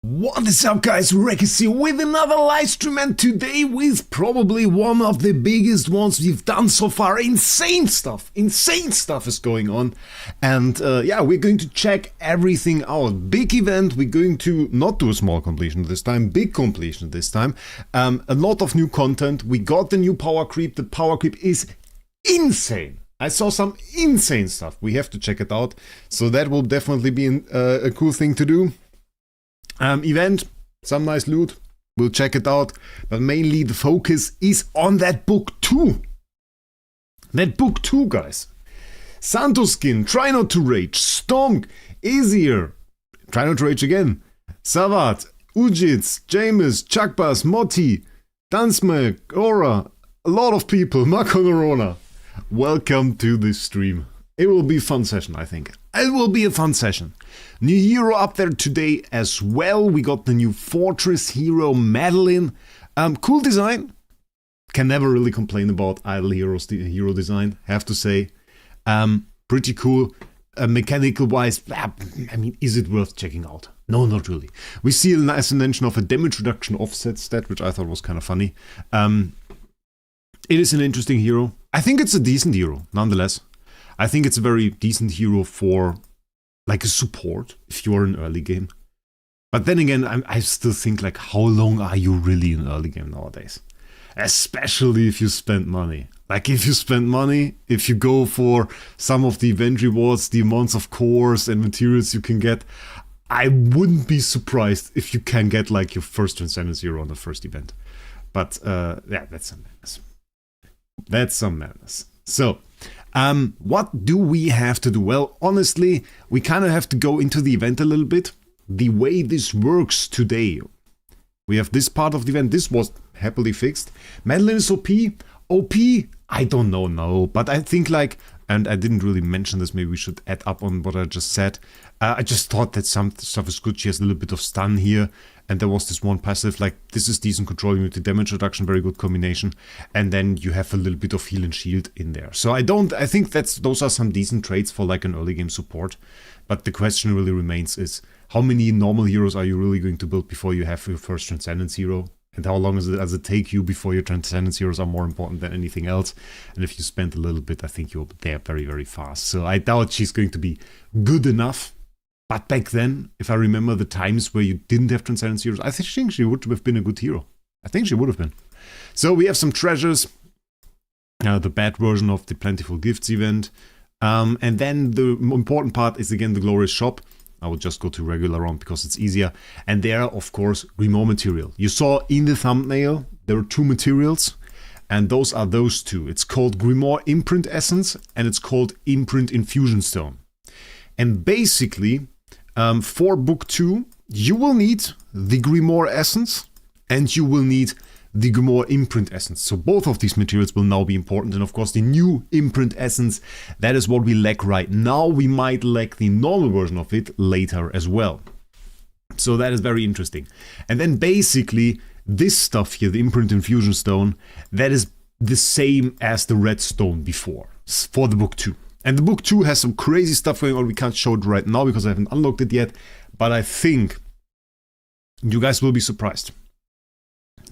What is up, guys? Wraec is here with another live stream, and today with probably one of the biggest ones we've done so far. Insane stuff is going on, and yeah, we're going to check everything out. Big event. We're going to not do a small completion this time, big completion this time. A lot of new content. We got the new power creep. The power creep is insane. I saw some insane stuff. We have to check it out. So that will definitely be a cool thing to do. Event, some nice loot, we'll check it out, but mainly the focus is on that book 2. That book 2, guys. Santos skin, try not to rage. Stonk, easier, try not to rage again. Savat, Ujits, James, Chakbas, Motti, Dansme, Aura, a lot of people, Marco Norona. Welcome to this stream. It will be a fun session, I think. It will be a fun session. New hero up there today as well. We got the new Fortress hero, Meline. Cool design. Can never really complain about idle hero design, have to say. Pretty cool. Mechanical wise, I mean, is it worth checking out? No, not really. We see a nice mention of a damage reduction offset stat, which I thought was kind of funny. It is an interesting hero. I think it's a decent hero, nonetheless. I think it's a very decent hero for like a support if you're in early game. But then again, I still think like, how long are you really in early game nowadays? Especially if you spend money. Like if you spend money, if you go for some of the event rewards, the amounts of cores and materials you can get, I wouldn't be surprised if you can get like your first Transcendence hero on the first event. But yeah, that's some madness. That's some madness. So, what do we have to do? Well, honestly, we kind of have to go into the event a little bit. The way this works today. We have this part of the event. This was happily fixed. Meline is OP. OP? I don't know, no. But I think like, and I didn't really mention this, maybe we should add up on what I just said. I just thought that some stuff is good. She has a little bit of stun here. And there was this one passive, like, this is decent control unit to damage reduction, very good combination. And then you have a little bit of heal and shield in there. So I think those are some decent traits for like an early game support. But the question really remains is, how many normal heroes are you really going to build before you have your first Transcendence hero? And how long does it take you before your Transcendence heroes are more important than anything else? And if you spend a little bit, I think you'll be there very, very fast. So I doubt she's going to be good enough. But back then, if I remember the times where you didn't have Transcendence heroes, I think she would have been a good hero. I think she would have been. So we have some treasures. The bad version of the Plentiful Gifts event. And then the important part is again the Glorious Shop. I will just go to regular round because it's easier. And there, of course, Grimoire material. You saw in the thumbnail, there are 2 materials. And those are those 2. It's called Grimoire Imprint Essence and it's called Imprint Infusion Stone. And basically, for book 2, you will need the Grimoire Essence and you will need the Grimoire Imprint Essence. So both of these materials will now be important. And of course, the new Imprint Essence, that is what we lack right now. We might lack the normal version of it later as well. So that is very interesting. And then basically, this stuff here, the Imprint Infusion Stone, that is the same as the Red Stone before, for the book 2. And the book 2 has some crazy stuff going on. We can't show it right now because I haven't unlocked it yet. But I think you guys will be surprised.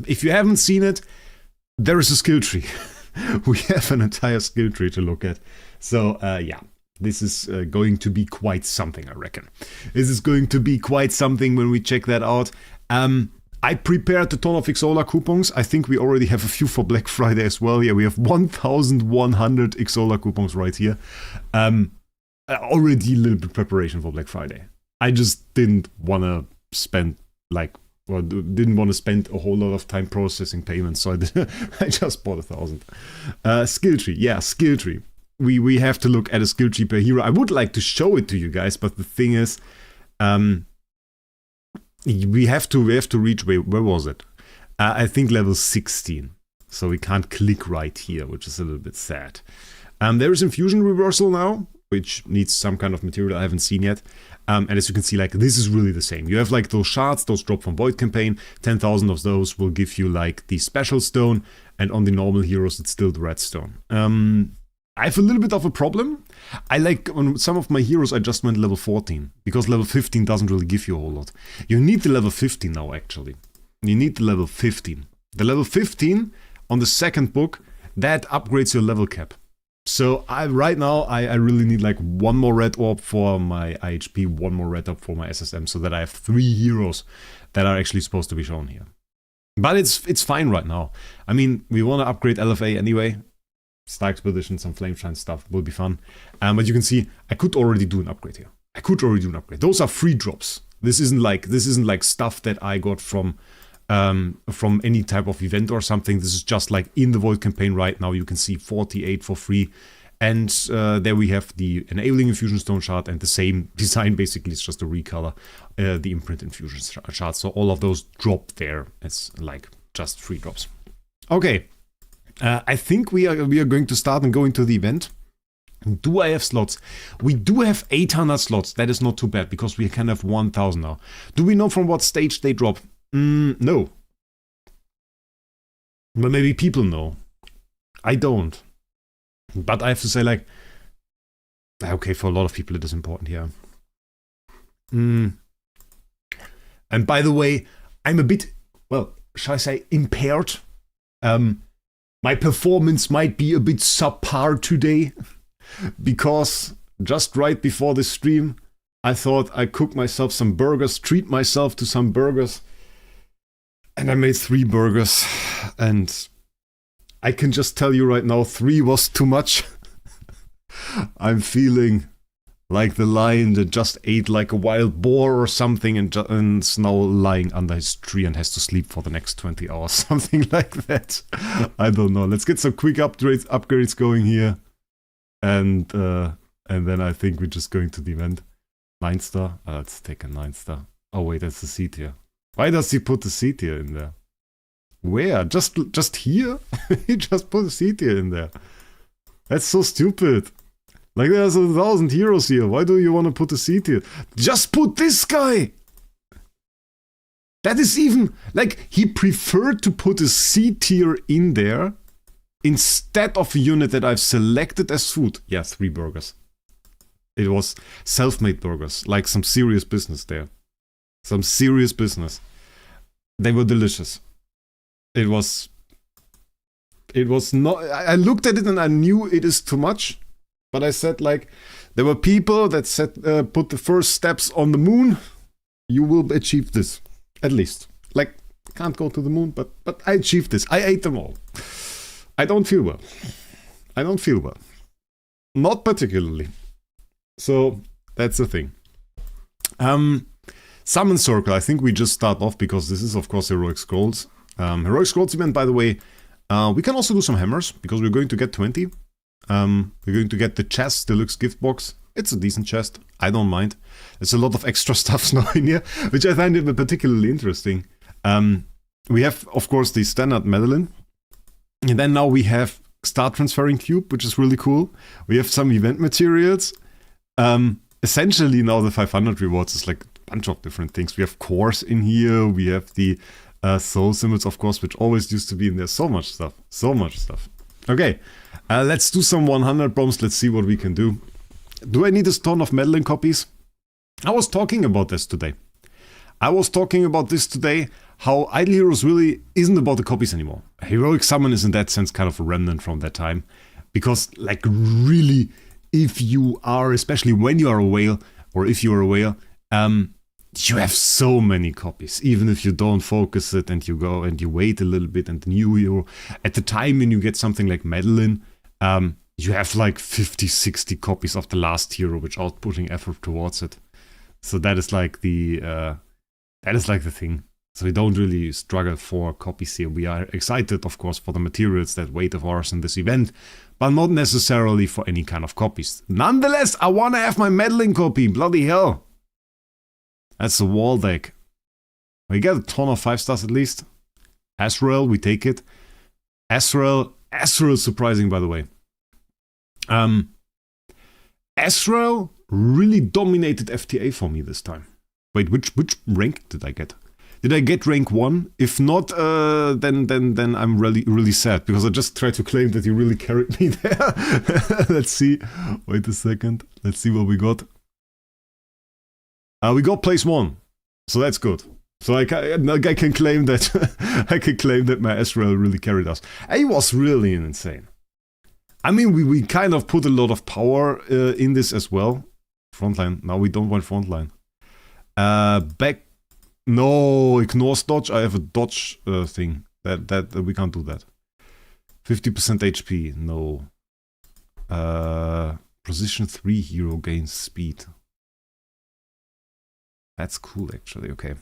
If you haven't seen it, there is a skill tree. We have an entire skill tree to look at. So yeah, this is going to be quite something, I reckon. This is going to be quite something when we check that out. I prepared a ton of Ixola coupons. I think we already have a few for Black Friday as well. Yeah, we have 1,100 Ixola coupons right here. Already a little bit preparation for Black Friday. I just didn't want to spend didn't want to spend a whole lot of time processing payments, so I just bought 1,000. Skill tree, yeah, skill tree. We have to look at a skill tree per hero. I would like to show it to you guys, but the thing is, we have to reach, where was it? I think level 16. So we can't click right here, which is a little bit sad. There is Infusion reversal now, which needs some kind of material I haven't seen yet. And as you can see, like, this is really the same. You have like those shards, those drop from Void Campaign. 10,000 of those will give you like the special stone. And on the normal heroes, it's still the red stone. I have a little bit of a problem. I like on some of my heroes, I just went level 14 because level 15 doesn't really give you a whole lot. You need the level 15 now, actually. You need the level 15. The level 15 on the second book, that upgrades your level cap. So right now, I really need like one more red orb for my IHP, one more red orb for my SSM, so that I have 3 heroes that are actually supposed to be shown here. But it's fine right now. I mean, we want to upgrade LFA anyway. Star Expedition, some Flame Shine stuff will be fun. But you can see, I could already do an upgrade here. I could already do an upgrade. Those are free drops. This isn't like stuff that I got from any type of event or something. This is just like in the Void campaign right now. You can see 48 for free. And there we have the enabling Infusion Stone shard and the same design. Basically, it's just a recolor, the Imprint Infusion shard. So all of those drop there as like just free drops. Okay. I think we are going to start and go into the event. Do I have slots? We do have 800 slots. That is not too bad because we can have 1000 now. Do we know from what stage they drop? No. But maybe people know. I don't. But I have to say, like, okay, for a lot of people it is important here. And by the way, I'm a bit, well, shall I say, impaired. My performance might be a bit subpar today, because just right before the stream, I thought I'd cook myself some burgers, treat myself to some burgers, and I made 3 burgers, and I can just tell you right now, 3 was too much. I'm feeling like the lion that just ate like a wild boar or something and is now lying under his tree and has to sleep for the next 20 hours. Something like that. I don't know. Let's get some quick upgrades going here. And then I think we're just going to the event. 9 star. Let's take a 9 star. Oh wait, that's the C tier. Why does he put the C tier in there? Where? Just here? He just put a C tier in there. That's so stupid. Like, there's 1,000 heroes here. Why do you want to put a C tier? Just put this guy! That is even... Like, he preferred to put a C tier in there instead of a unit that I've selected as food. Yeah, 3 burgers. It was self-made burgers. Like, some serious business there. Some serious business. They were delicious. It was not... I looked at it and I knew it is too much. But I said, like, there were people that said, put the first steps on the moon. You will achieve this. At least. Like, can't go to the moon, but I achieved this. I ate them all. I don't feel well. I don't feel well. Not particularly. So, that's the thing. Summon Circle. I think we just start off because this is, of course, Heroic Scrolls. Heroic Scrolls event, by the way. We can also do some hammers because we're going to get 20. We're going to get the chest deluxe gift box. It's a decent chest. I don't mind. There's a lot of extra stuff now in here, which I find it particularly interesting. We have, of course, the standard Meline. And then now we have Star Transferring Cube, which is really cool. We have some event materials. Essentially now the 500 rewards is like a bunch of different things. We have cores in here. We have the soul symbols, of course, which always used to be in there. So much stuff. So much stuff. Okay. Let's do some 100 bombs. Let's see what we can do. Do I need a ton of Meline copies? I was talking about this today. How Idle Heroes really isn't about the copies anymore. Heroic Summon is in that sense kind of a remnant from that time. Because, like, really, if you are, especially when you are a whale, or if you are a whale, you have so many copies. Even if you don't focus it and you go and you wait a little bit and the new hero. At the time when you get something like Meline, you have like 50, 60 copies of the last hero without putting effort towards it. So that is like the thing. So we don't really struggle for copies here. We are excited, of course, for the materials that wait of ours in this event, but not necessarily for any kind of copies. Nonetheless, I want to have my Meline copy. Bloody hell. That's a wall deck. We get a ton of 5 stars at least. Azrael, we take it. Azrael surprising, by the way. Azrael really dominated FTA for me this time. Wait, which rank did I get? Did I get rank 1? If not, then I'm really sad, because I just tried to claim that he really carried me there. Let's see. Wait a second. Let's see what we got. We got place 1, so that's good. So I can claim that I can claim that my Ezreal really carried us. It was really insane. I mean, we kind of put a lot of power in this as well. Frontline. Now we don't want frontline. Back. No, ignores dodge. I have a dodge thing. That we can't do that. 50% HP. No. Position 3 hero gains speed. That's cool, actually. Okay.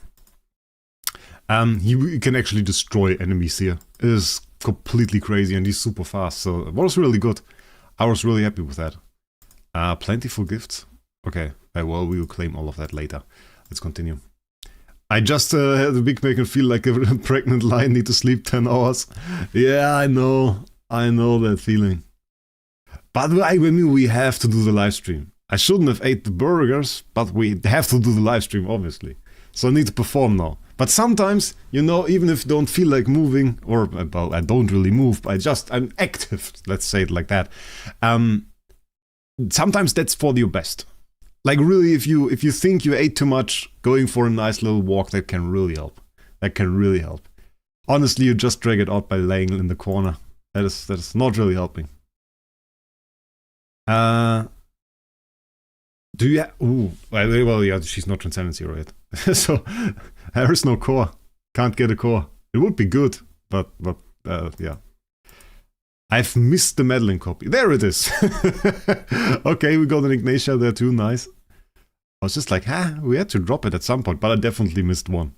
He can actually destroy enemies here. It is completely crazy, and he's super fast. So it was really good. I was really happy with that. Plentiful gifts. Okay. Well, we will claim all of that later. Let's continue. I just had the big make and feel like a pregnant lion, need to sleep 10 hours. Yeah, I know that feeling. But I mean, we have to do the live stream. I shouldn't have ate the burgers, but we have to do the live stream, obviously. So I need to perform now. But sometimes, you know, even if you don't feel like moving, or, well, I don't really move, but I'm active, let's say it like that. Sometimes that's for your best. Like really, if you think you ate too much, going for a nice little walk, that can really help. That can really help. Honestly, you just drag it out by laying in the corner. That is not really helping. Do you? Ooh, well, yeah, she's not Transcendency, right? So there is no core. Can't get a core. It would be good, but yeah. I've missed the Meline copy. There it is. Okay, we got an Ignatia there too. Nice. I was just like, we had to drop it at some point, but I definitely missed one.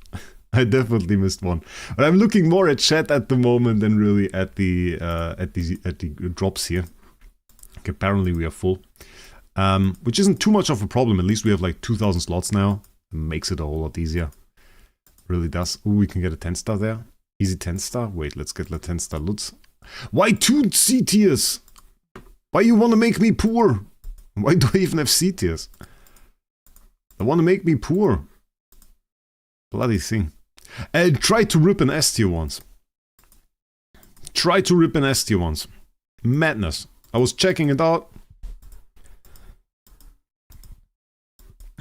I definitely missed one. But I'm looking more at chat at the moment than really at the drops here. Okay, apparently we are full, which isn't too much of a problem. At least we have like 2,000 slots now. It makes it a whole lot easier. Really does. Ooh, we can get a 10-star there. Easy 10-star. Wait, let's get the 10-star loots. Why 2 C tiers? Why you want to make me poor? Why do I even have C tiers? They want to make me poor. Bloody thing. Try to rip an S tier once. Try to rip an S tier once. Madness. I was checking it out.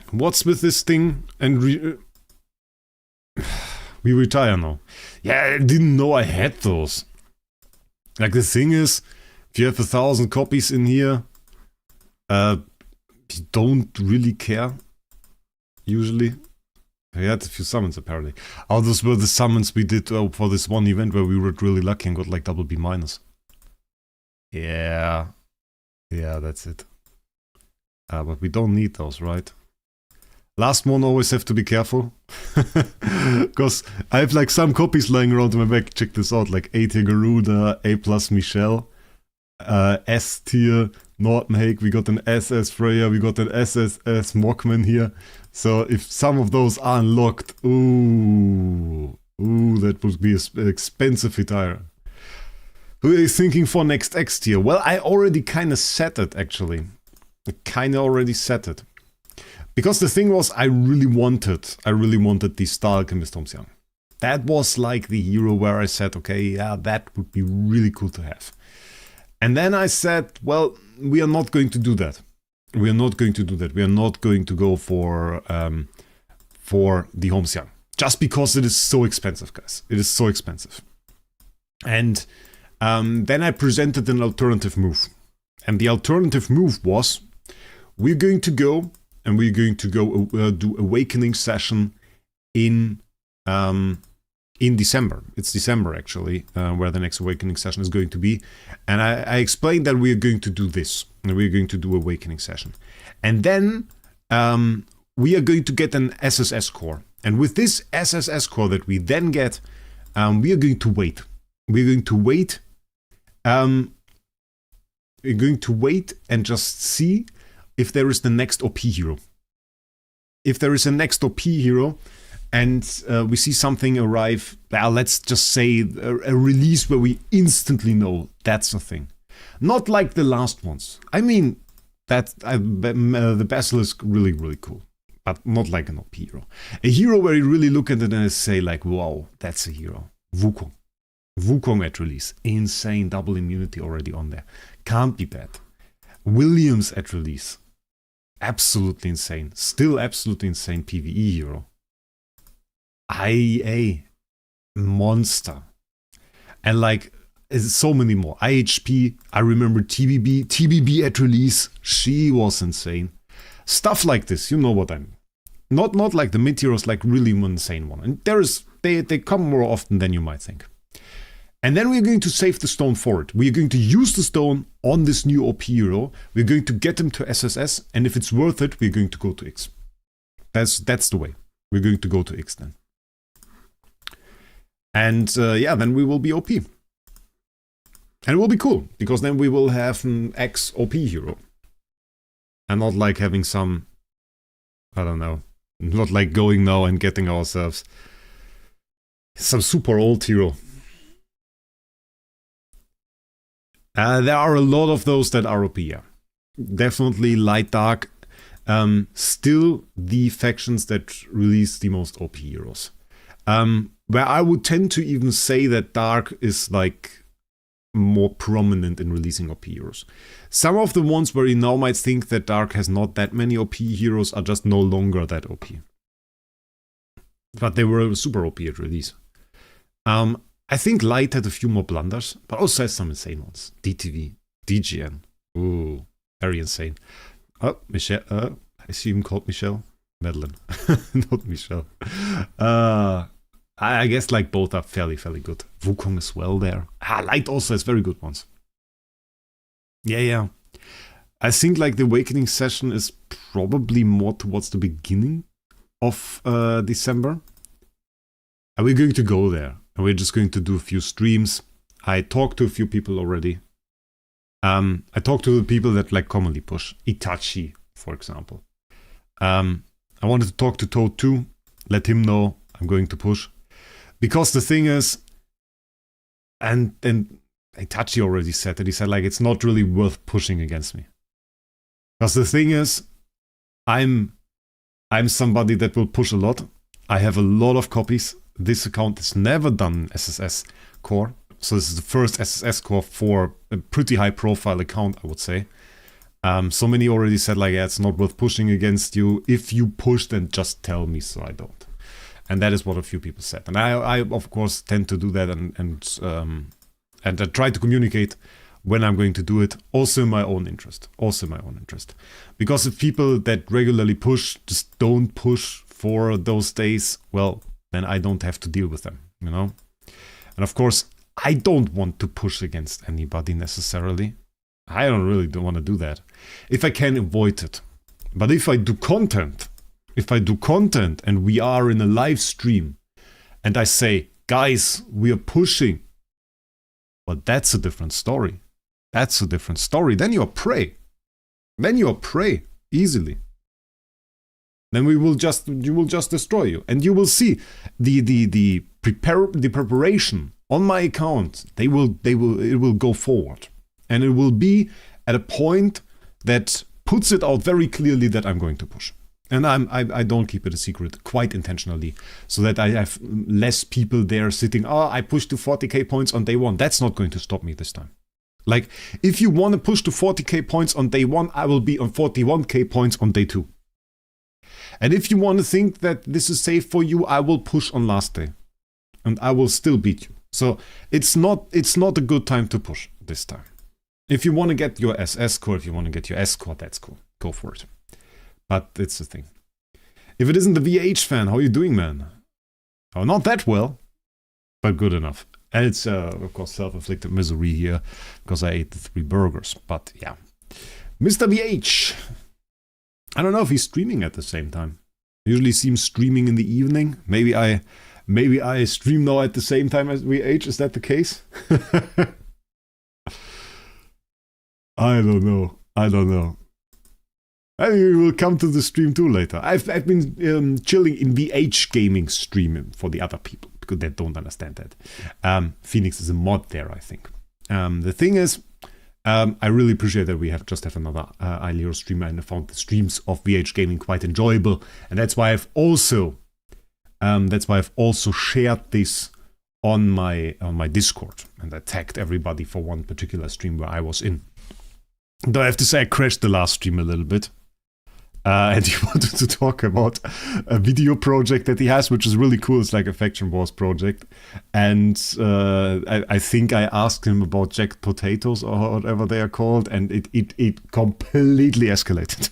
What's with this thing? And we retire now. Yeah, I didn't know I had those. Like the thing is, if you have 1,000 copies in here, you don't really care. Usually. We had a few summons apparently. Oh, those were the summons we did for this one event where we were really lucky and got like double B minus. Yeah. Yeah, that's it. But we don't need those, right? Last one always have to be careful. Because I have like some copies lying around in my back. Check this out. Like A tier Garuda, A plus Michelle, S tier Nortonhake. We got an SS Freya. We got an SSS Mockman here. So if some of those are unlocked, ooh, that would be an expensive retire. Who are you thinking for next X tier? Well, I already kind of set it, actually. I kind of already set it. Because the thing was, I really wanted the Star Alchemist Homesiang. That was like the hero where I said, okay, yeah, that would be really cool to have. And then I said, well, we are not going to do that. We are not going to do that. We are not going to go for the Homesiang. Just because it is so expensive, guys. It is so expensive. And then I presented an alternative move. And the alternative move was, we're going to go and we're going to go do Awakening session in December. It's December, actually, where the next Awakening session is going to be. And I explained that we are going to do this. And we're going to do Awakening session. And then we are going to get an SSS core. And with this SSS core that we then get, we are going to wait. We're going to wait. We're going to wait and just see if there is the next OP hero. If there is a next OP hero and we see something arrive, well, let's just say a release where we instantly know that's the thing. Not like the last ones. I mean, the Basilisk really, really cool. but not like an OP hero. A hero where you really look at it and say like, wow, that's a hero. Wukong. Wukong at release. Insane double immunity already on there. Can't be bad. Williams at release. Absolutely insane. Still absolutely insane PvE hero. IEA. Monster. And like, so many more. IHP. I remember TBB. TBB at release. She was insane. Stuff like this. You know what I mean. Not like the mid heroes, like really insane one. And they come more often than you might think. And then we're going to save the stone for it. We're going to use the stone on this new OP hero. We're going to get him to SSS. And if it's worth it, we're going to go to X. That's the way. We're going to go to X then. And yeah, then we will be OP. And it will be cool. Because then we will have an X OP hero. And not like having some, I don't know. Not like going now and getting ourselves some super old hero. There are a lot of those that are OP, yeah. Definitely light dark. Still the factions that release the most OP heroes. Where I would tend to even say that dark is like more prominent in releasing OP heroes. Some of the ones where you now might think that dark has not that many OP heroes are just no longer that OP. But they were super OP at release. I think Light had a few more blunders, but also has some insane ones. DTV, DGN. Ooh, very insane. Oh, Michelle. I see him called Michelle. Meline. Not Michelle. I guess like both are fairly good. Wukong as well there. Light also has very good ones. Yeah. I think like the Awakening session is probably more towards the beginning of December. And we're going to go there. And we're just going to do a few streams. I talked to a few people already. I talked to the people that like commonly push. Itachi, for example. I wanted to talk to Toad too. Let him know I'm going to push. Because the thing is, and Itachi already said that. He said like it's not really worth pushing against me. Because the thing is, I'm somebody that will push a lot. I have a lot of copies. This account has never done SSS core. So this is the first SSS core for a pretty high profile account, I would say. So many already said like, yeah, it's not worth pushing against you. If you push, then just tell me so I don't. And that is what a few people said. And I of course tend to do that and I try to communicate when I'm going to do it. Also in my own interest. Because if people that regularly push just don't push for those days, well, then I don't have to deal with them, you know? And of course, I don't want to push against anybody necessarily. I don't want to do that. If I can avoid it. But if I do content and we are in a live stream and I say, guys, we are pushing, well, that's a different story. Then you're prey. Easily. Then you will just destroy you. And you will see the preparation on my account. It will go forward. And it will be at a point that puts it out very clearly that I'm going to push. And I don't keep it a secret quite intentionally, so that I have less people there sitting, I pushed to 40k points on day one. That's not going to stop me this time. Like, if you want to push to 40k points on day one, I will be on 41k points on day two. And if you want to think that this is safe for you, I will push on last day. And I will still beat you. So it's not a good time to push this time. If you want to get your SS score, if you want to get your S score, that's cool. Go for it. But it's the thing. If it isn't the VH fan, how are you doing, man? Oh, not that well, but good enough. And it's, of course, self-inflicted misery here, because I ate the 3 burgers. But yeah. Mr. VH. I don't know if he's streaming at the same time. Usually see him streaming in the evening. Maybe I stream now at the same time as VH. Is that the case? I don't know. I mean, we will come to the stream too later. I've been chilling in VH gaming stream for the other people, because they don't understand that. Phoenix is a mod there, I think. The thing is, I really appreciate that we just have another iLero streamer, and I found the streams of VH Gaming quite enjoyable, and that's why I've also shared this on my Discord, and I tagged everybody for one particular stream where I was in. Though I have to say I crashed the last stream a little bit. And he wanted to talk about a video project that he has, which is really cool. It's like a Faction Wars project. And I think I asked him about jacked potatoes or whatever they are called, and it completely escalated.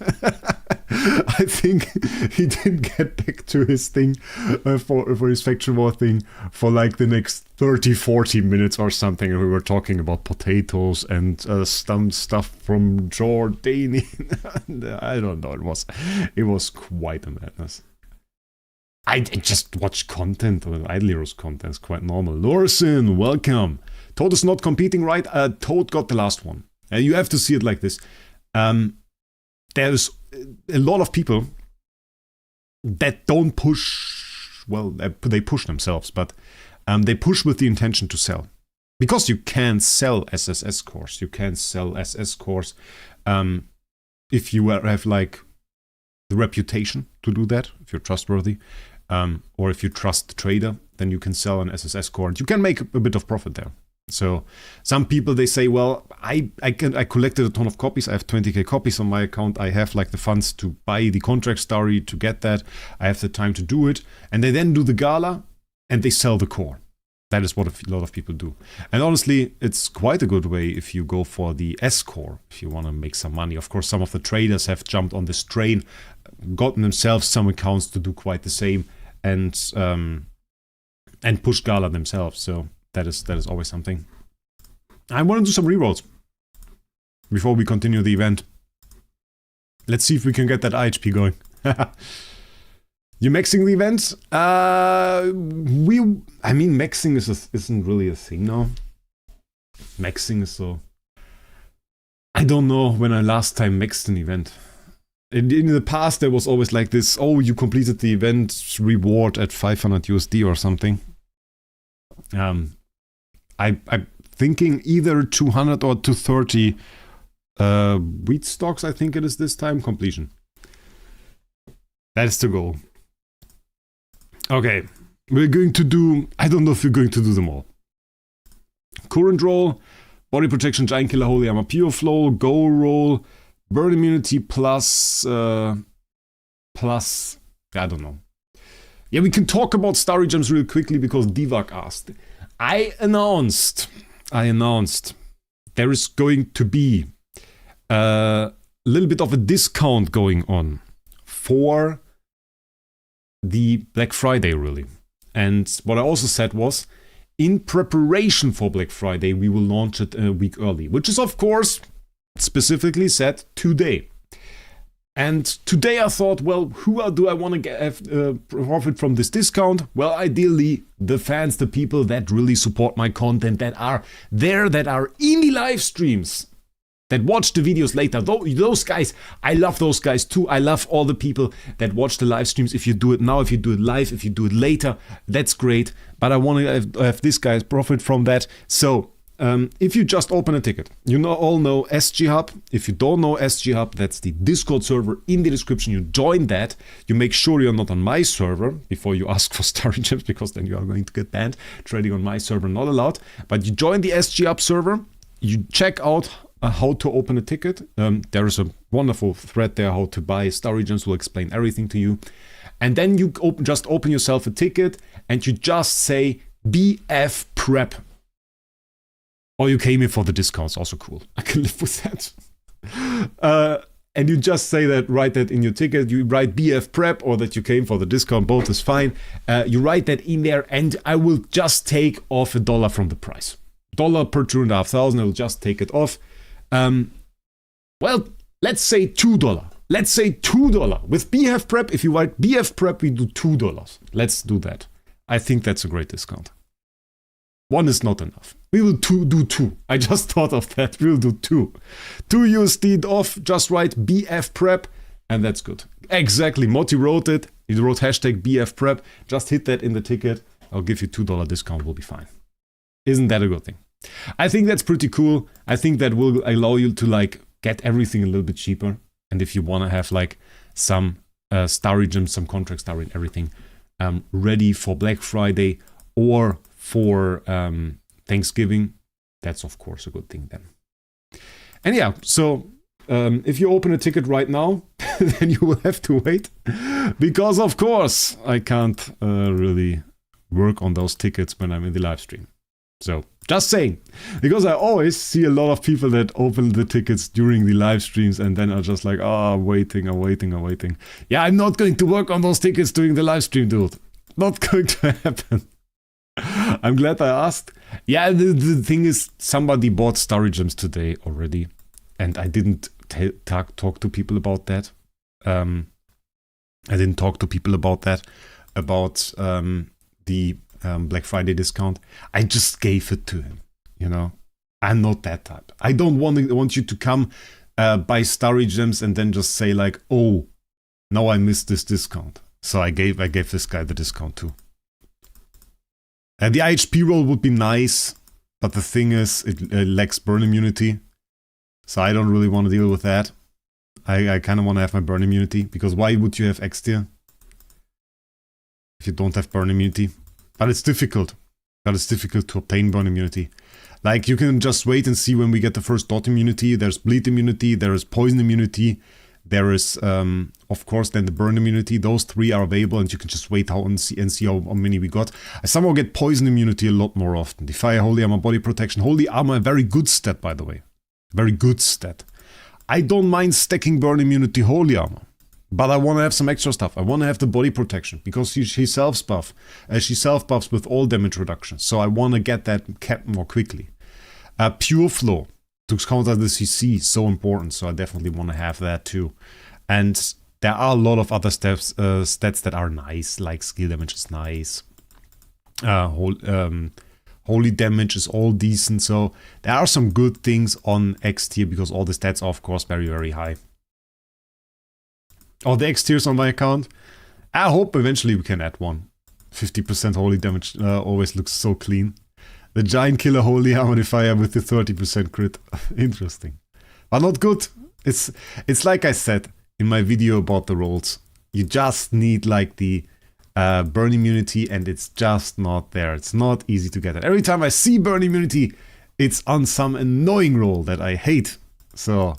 I think he didn't get back to his thing for his Faction War thing for like the next 30-40 minutes or something. And we were talking about potatoes and some stuff from Jordania. I don't know. It was quite a madness. I just watch content, iLero's content is quite normal. Lorson, welcome. Toad is not competing, right? Toad got the last one. You have to see it like this. There's a lot of people that don't push, well, they push themselves, but they push with the intention to sell. Because you can sell SSS cores. You can sell SS cores if you have like the reputation to do that, if you're trustworthy, or if you trust the trader, then you can sell an SSS core and you can make a bit of profit there. So some people, they say, well, I collected a ton of copies. I have 20k copies on my account. I have like the funds to buy the contract story to get that. I have the time to do it. And they then do the gala and they sell the core. That is what a lot of people do. And honestly, it's quite a good way if you go for the S core, if you want to make some money. Of course, some of the traders have jumped on this train, gotten themselves some accounts to do quite the same, and push gala themselves. So that is always something. I want to do some rerolls before we continue the event. Let's see if we can get that IHP going. You maxing the event? I mean, maxing isn't really a thing now. Maxing is so... I don't know when I last time maxed an event. In the past, there was always like this, oh, you completed the event, reward at 500 USD or something. I'm thinking either 200 or 230 wheat stocks, I think it is this time, completion. That's the goal. Okay, we're going to do, I don't know if we're going to do them all. Current roll, body protection, giant killer, holy armor, pure flow, go roll, burn immunity plus, I don't know. Yeah, we can talk about Starry Gems real quickly because Divak asked. I announced there is going to be a little bit of a discount going on for the Black Friday, really. And what I also said was, in preparation for Black Friday, we will launch it a week early, which is, of course, specifically said today. And today I thought, well, who do I want to have profit from this discount? Well, ideally, the fans, the people that really support my content, that are there, that are in the live streams, that watch the videos later. Those guys, I love those guys too. I love all the people that watch the live streams. If you do it now, if you do it live, if you do it later, that's great. But I want to have these guys profit from that. So if you just open a ticket, you all know SG Hub. If you don't know SG Hub, that's the Discord server in the description. You join that. You make sure you're not on my server before you ask for Starry Gems, because then you are going to get banned. Trading on my server, not allowed. But you join the SG Hub server. You check out how to open a ticket. There is a wonderful thread there, how to buy. Starry Gems will explain everything to you. And then you just open yourself a ticket and you just say BF Prep. Or you came in for the discounts, also cool. I can live with that. And you just say that, write that in your ticket. You write BF Prep or that you came for the discount, both is fine. You write that in there and I will just take off $1 from the price. $1 per 2,500, I will just take it off. Well, let's say $2. Let's say $2. With BF Prep, if you write BF Prep, we do $2. Let's do that. I think that's a great discount. One is not enough. We will do two. I just thought of that. We'll do two. 2 USD off, just write BF Prep, and that's good. Exactly. Moti wrote it. He wrote hashtag BF Prep. Just hit that in the ticket. I'll give you $2 discount. We'll be fine. Isn't that a good thing? I think that's pretty cool. I think that will allow you to like get everything a little bit cheaper. And if you want to have like some starry gems, some contract starry and everything ready for Black Friday or for Thanksgiving, that's of course a good thing then. And yeah, so if you open a ticket right now, then you will have to wait. Because of course, I can't really work on those tickets when I'm in the live stream. So, just saying. Because I always see a lot of people that open the tickets during the live streams and then are just like, oh, I'm waiting. Yeah, I'm not going to work on those tickets during the live stream, dude. Not going to happen. I'm glad I asked. Yeah, the thing is, somebody bought Starry Gems today already. And I didn't talk to people about that. About the Black Friday discount. I just gave it to him, you know. I'm not that type. I don't want you to come buy Starry Gems and then just say like, oh, now I missed this discount. So I gave this guy the discount too. And the IHP roll would be nice, but the thing is, it lacks burn immunity. So I don't really want to deal with that. I kind of want to have my burn immunity, because why would you have X tier if you don't have burn immunity? But it's difficult. To obtain burn immunity. Like, you can just wait and see when we get the first dot immunity. There's bleed immunity, there is poison immunity, there is, of course, then the burn immunity. Those three are available, and you can just wait and see how many we got. I somehow get poison immunity a lot more often. Defy, Holy Armor, Body Protection. Holy Armor, a very good stat, by the way. Very good stat. I don't mind stacking burn immunity Holy Armor. But I want to have some extra stuff. I want to have the body protection, because she self-buffs. She self-buffs with all damage reduction. So I want to get that capped more quickly. Pure Flow to counter the CC, so important. So I definitely want to have that too. And there are a lot of other stats that are nice, like skill damage is nice. Holy damage is all decent. So there are some good things on X tier, because all the stats are of course very, very high. Oh, the X tiers on my account. I hope eventually we can add one. 50% holy damage always looks so clean. The Giant Killer Holy Armor Defier with the 30% crit. Interesting. But not good. It's like I said in my video about the rolls. You just need like the burn immunity, and it's just not there. It's not easy to get it. Every time I see burn immunity, it's on some annoying roll that I hate. So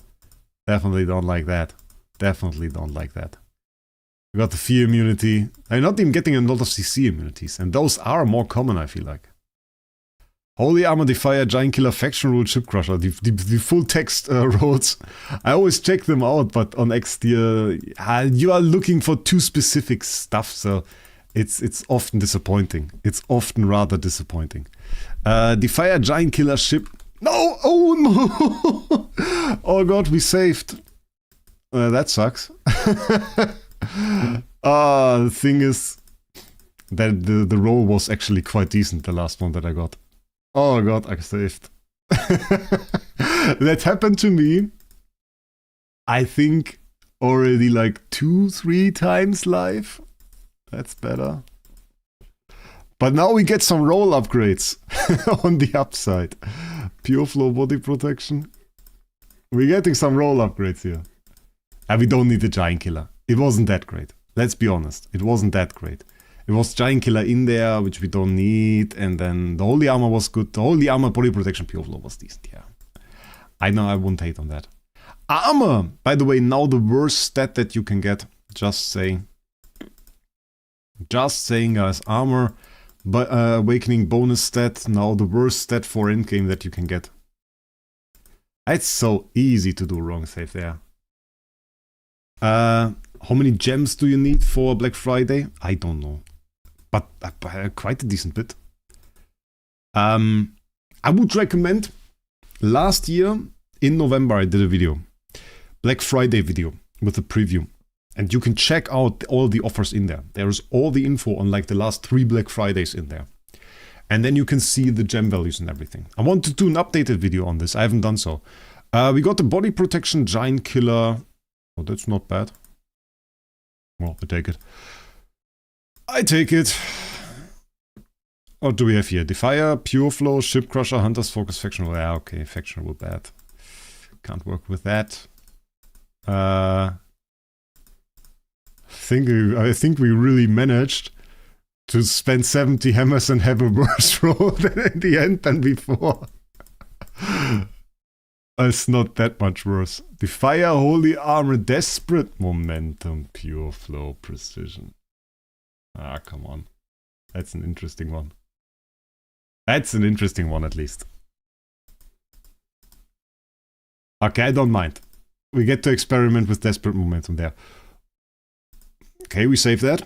definitely don't like that. Definitely don't like that. We got the fear immunity. I'm not even getting a lot of CC immunities, and those are more common, I feel like. Holy Armor Defier, Giant Killer, Faction Rule, Chip Crusher, the full text rolls. I always check them out, but on X tier, you are looking for too specific stuff, so it's often disappointing. It's often rather disappointing. Defier, Giant Killer, Ship. No! Oh no! Oh god, we saved. That sucks. The thing is that the roll was actually quite decent, the last one that I got. Oh god, I saved. That happened to me, I think, already like 2-3 times live. That's better. But now we get some roll upgrades on the upside. Pure Flow Body Protection. We're getting some roll upgrades here. And we don't need the Giant Killer. It wasn't that great. Let's be honest. It wasn't that great. It was Giant Killer in there, which we don't need. And then the Holy Armor was good. The Holy Armor Body Protection Pure Flow was decent, yeah. I know I wouldn't hate on that. Armor! By the way, now the worst stat that you can get. Just saying. Just saying, guys. Armor, Awakening bonus stat. Now the worst stat for endgame that you can get. It's so easy to do wrong save there. How many gems do you need for Black Friday? I don't know. But quite a decent bit. I would recommend, last year in November I did a video. Black Friday video with a preview. And you can check out all the offers in there. There's all the info on like the last 3 Black Fridays in there. And then you can see the gem values and everything. I want to do an updated video on this. I haven't done so. We got the Body Protection Giant Killer. Oh, that's not bad. Well, I take it. I take it. What do we have here? Defier, Pure Flow, Ship Crusher, Hunter's Focus, Factional. Yeah, okay, Factional bad. Can't work with that. I think we really managed to spend 70 hammers and have a worse roll in the end than before. It's not that much worse. Defier, Holy Armor, Desperate Momentum, Pure Flow, Precision. Ah, come on. That's an interesting one. That's an interesting one, at least. Okay, I don't mind. We get to experiment with Desperate Momentum there. Okay, we save that.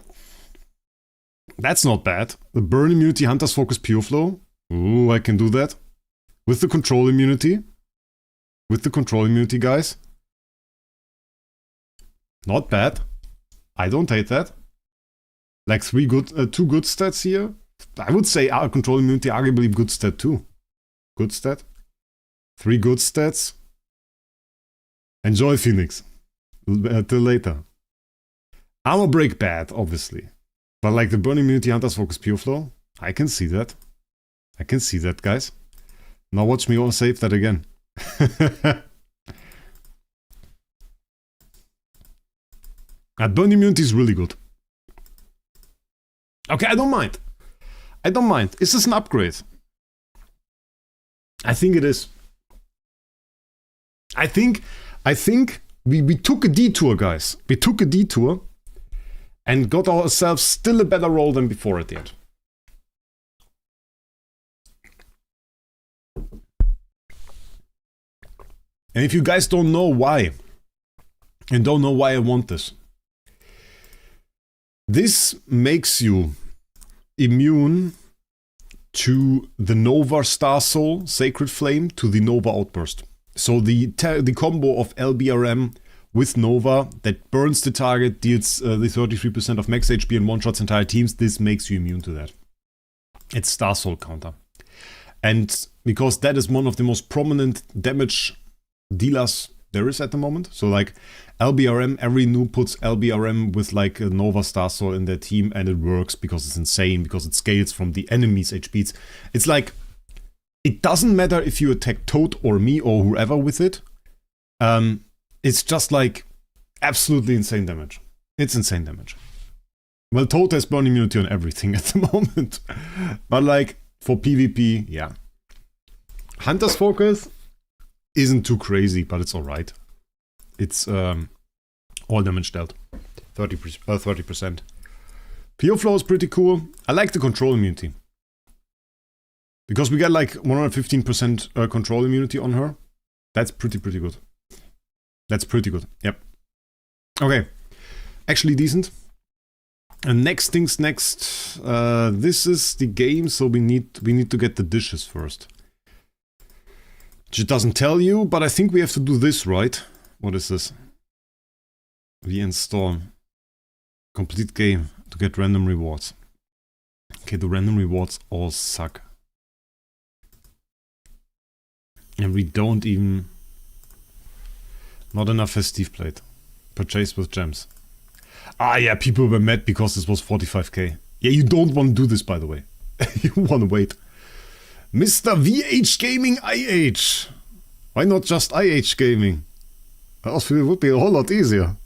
That's not bad. The Burn Immunity, Hunter's Focus, Pure Flow. Ooh, I can do that. With the Control Immunity. With the Control Immunity, guys. Not bad. I don't hate that. Like two good stats here. I would say our Control Immunity arguably good stat too. Good stat. 3 good stats. Enjoy, Phoenix. Till later. Armor Break bad, obviously. But like the Burn Immunity, Hunter's Focus, Pure Flow, I can see that. I can see that, guys. Now watch me all save that again. That Burn Immunity is really good. Okay, I don't mind. I don't mind. Is this an upgrade? I think it is. I think we took a detour, guys. We took a detour and got ourselves still a better roll than before at the end. And if you guys don't know why, and don't know why I want this, this makes you immune to the Nova Star Soul, Sacred Flame, to the Nova Outburst. So the combo of LBRM with Nova that burns the target, deals the 33% of max HP and one-shots entire teams, this makes you immune to that. It's Star Soul counter. And because that is one of the most prominent damage dealers there is at the moment. So like LBRM, every noob puts LBRM with like a Nova Star Soul in their team and it works because it's insane, because it scales from the enemy's HP. It's like, it doesn't matter if you attack Toad or me or whoever with it. It's just like absolutely insane damage. It's insane damage. Well, Toad has burn immunity on everything at the moment. But like for PvP, yeah. Hunter's Focus isn't too crazy, but it's alright. It's all damage dealt. 30%. Pure Flow is pretty cool. I like the Control Immunity. Because we get like 115% control immunity on her. That's pretty good. That's pretty good, yep. Okay, actually decent. And next things next. This is the game, so we need to get the dishes first. It doesn't tell you, but I think we have to do this, right? What is this? We install. Complete game to get random rewards. Okay, the random rewards all suck. And we don't even... Not enough festive plate. Purchase with gems. Ah yeah, people were mad because this was 45k. Yeah, you don't want to do this, by the way. You want to wait. Mr. VH Gaming IH. Why not just IH Gaming? It would be a whole lot easier.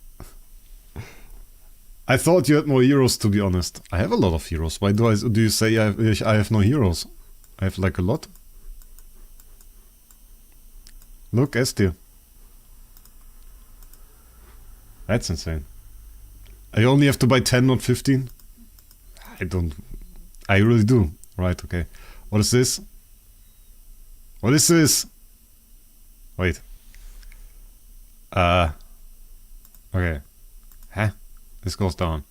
I thought you had more heroes, to be honest. I have a lot of heroes. Why do you say I have no heroes? I have like a lot. Look, S tier. That's insane. I only have to buy 10, not 15? I really do. Right, okay. What is this? What is this? Wait. Okay. Huh? This goes down.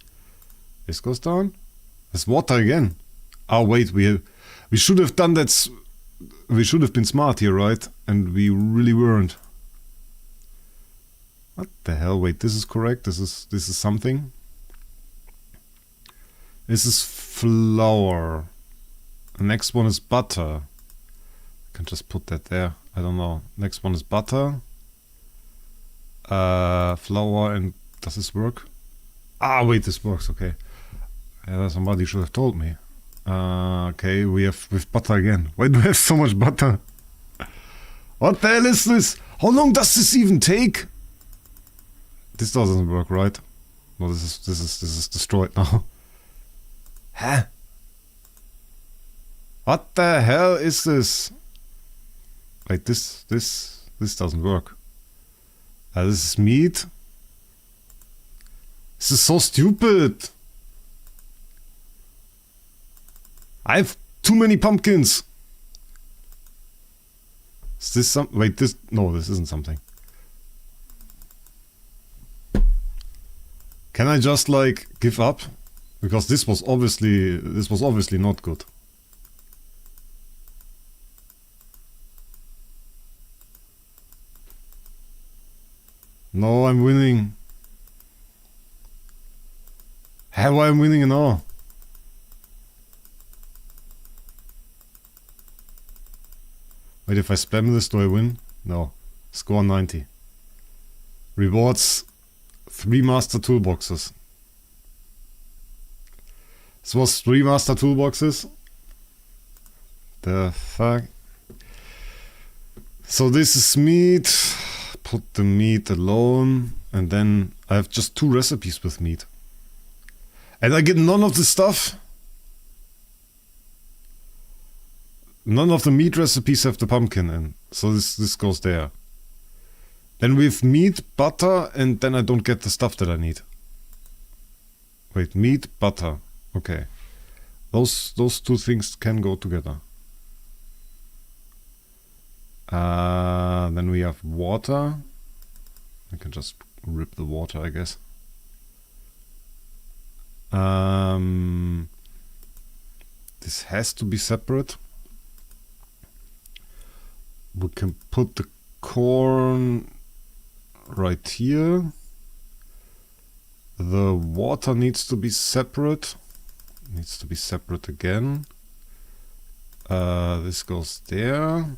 This goes down? There's water again. Oh wait, we should have done that. We should have been smart here, right? And we really weren't. What the hell? Wait, this is correct. This is something. This is flour. The next one is butter. I can just put that there. I don't know. Next one is butter. Flour and does this work? Ah, wait, this works. Okay. Yeah, somebody should have told me. Okay, we have with butter again. Why do we have so much butter? What the hell is this? How long does this even take? This doesn't work, right? No, this is destroyed now. Huh? What the hell is this? Wait, this doesn't work. This is meat. This is so stupid. I have too many pumpkins. Is this some? Wait, this? No, this isn't something. Can I just like give up? Because this was obviously not good. No, I'm winning. How I'm winning now? Wait, if I spam this, do I win? No. Score 90. Rewards 3 master toolboxes. This was 3 master toolboxes. The fuck? So this is meat. Put the meat alone. And then I have just 2 recipes with meat. And I get none of the stuff. None of the meat recipes have the pumpkin in. So this goes there. Then we have meat, butter, and then I don't get the stuff that I need. Wait, meat, butter. Okay. Those 2 things can go together. Then we have water. I can just rip the water, I guess. This has to be separate. We can put the corn right here. The water needs to be separate. Needs to be separate again. This goes there.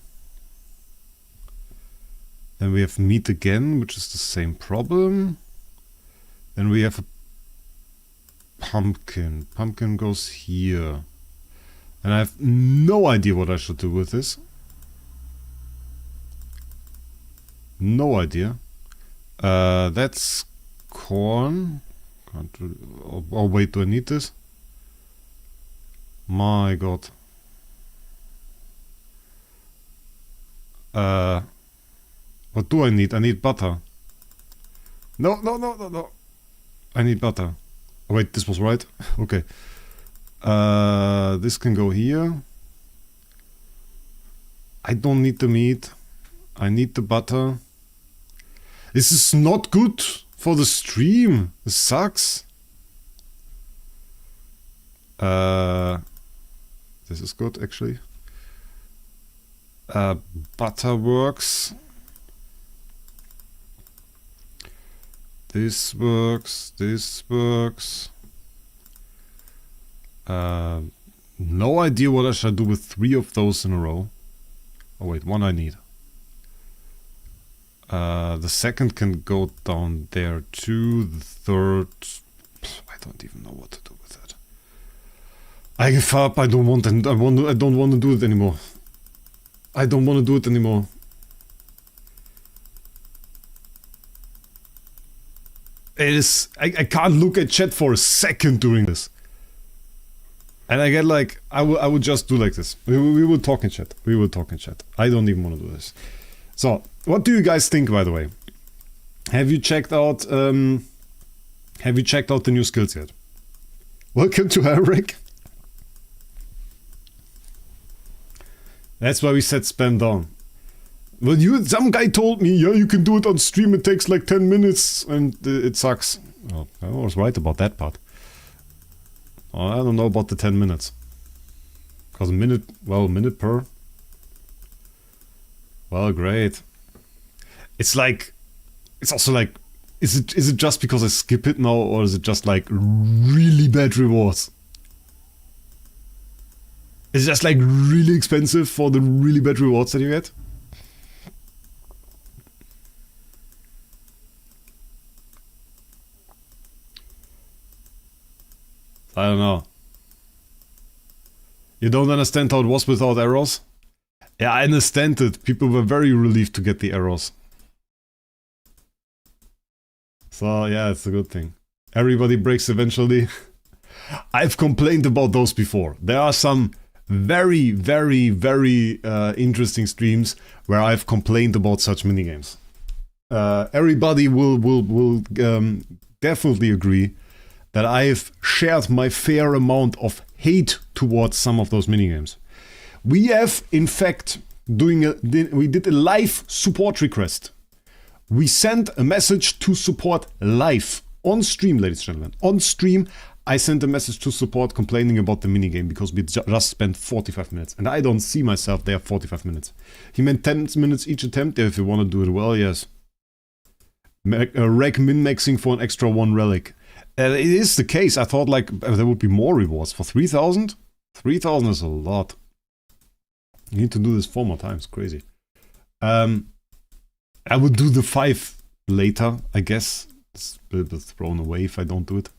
Then we have meat again, which is the same problem. Then we have a pumpkin. Pumpkin goes here. And I have no idea what I should do with this. No idea. That's corn. Can't do, oh wait, do I need this? My god. What do I need? I need butter. No. I need butter. Oh, wait, this was right? Okay. This can go here. I don't need the meat. I need the butter. This is not good for the stream. This sucks. This is good, actually. Butter works. This works. This works. No idea what I should do with 3 of those in a row. Oh wait, 1 I need. The second can go down there too. The third, I don't even know what to do with that. I give up. I don't want it. I don't want to do it anymore. I don't want to do it anymore. It is. I can't look at chat for a second during this. And I get like, I would just do like this. We will talk in chat. We will talk in chat. I don't even want to do this. So, what do you guys think, by the way? Have you checked out the new skills yet? Welcome to Wraec. That's why we set spam down. Well, some guy told me, yeah, you can do it on stream. It takes like 10 minutes and it sucks. Well, I was right about that part. I don't know about the 10 minutes. Because minute per. Well, great. It's like, it's also like, is it just because I skip it now, or is it just like really bad rewards? Is it just like really expensive for the really bad rewards that you get? I don't know. You don't understand how it was without arrows? Yeah, I understand it. People were very relieved to get the arrows. So yeah, it's a good thing. Everybody breaks eventually. I've complained about those before. There are some very, very, very interesting streams where I've complained about such minigames. Everybody will definitely agree that I've shared my fair amount of hate towards some of those minigames. We have, in fact, we did a live support request. We sent a message to support live on stream, ladies and gentlemen. On stream, I sent a message to support complaining about the minigame because we just spent 45 minutes. And I don't see myself there 45 minutes. He meant 10 minutes each attempt. If you want to do it well, yes. Wraec min-maxing for an extra 1 relic. It is the case. I thought like there would be more rewards. For 3,000? 3,000 is a lot. You need to do this 4 more times. Crazy. I would do the 5 later, I guess. It's a bit thrown away if I don't do it.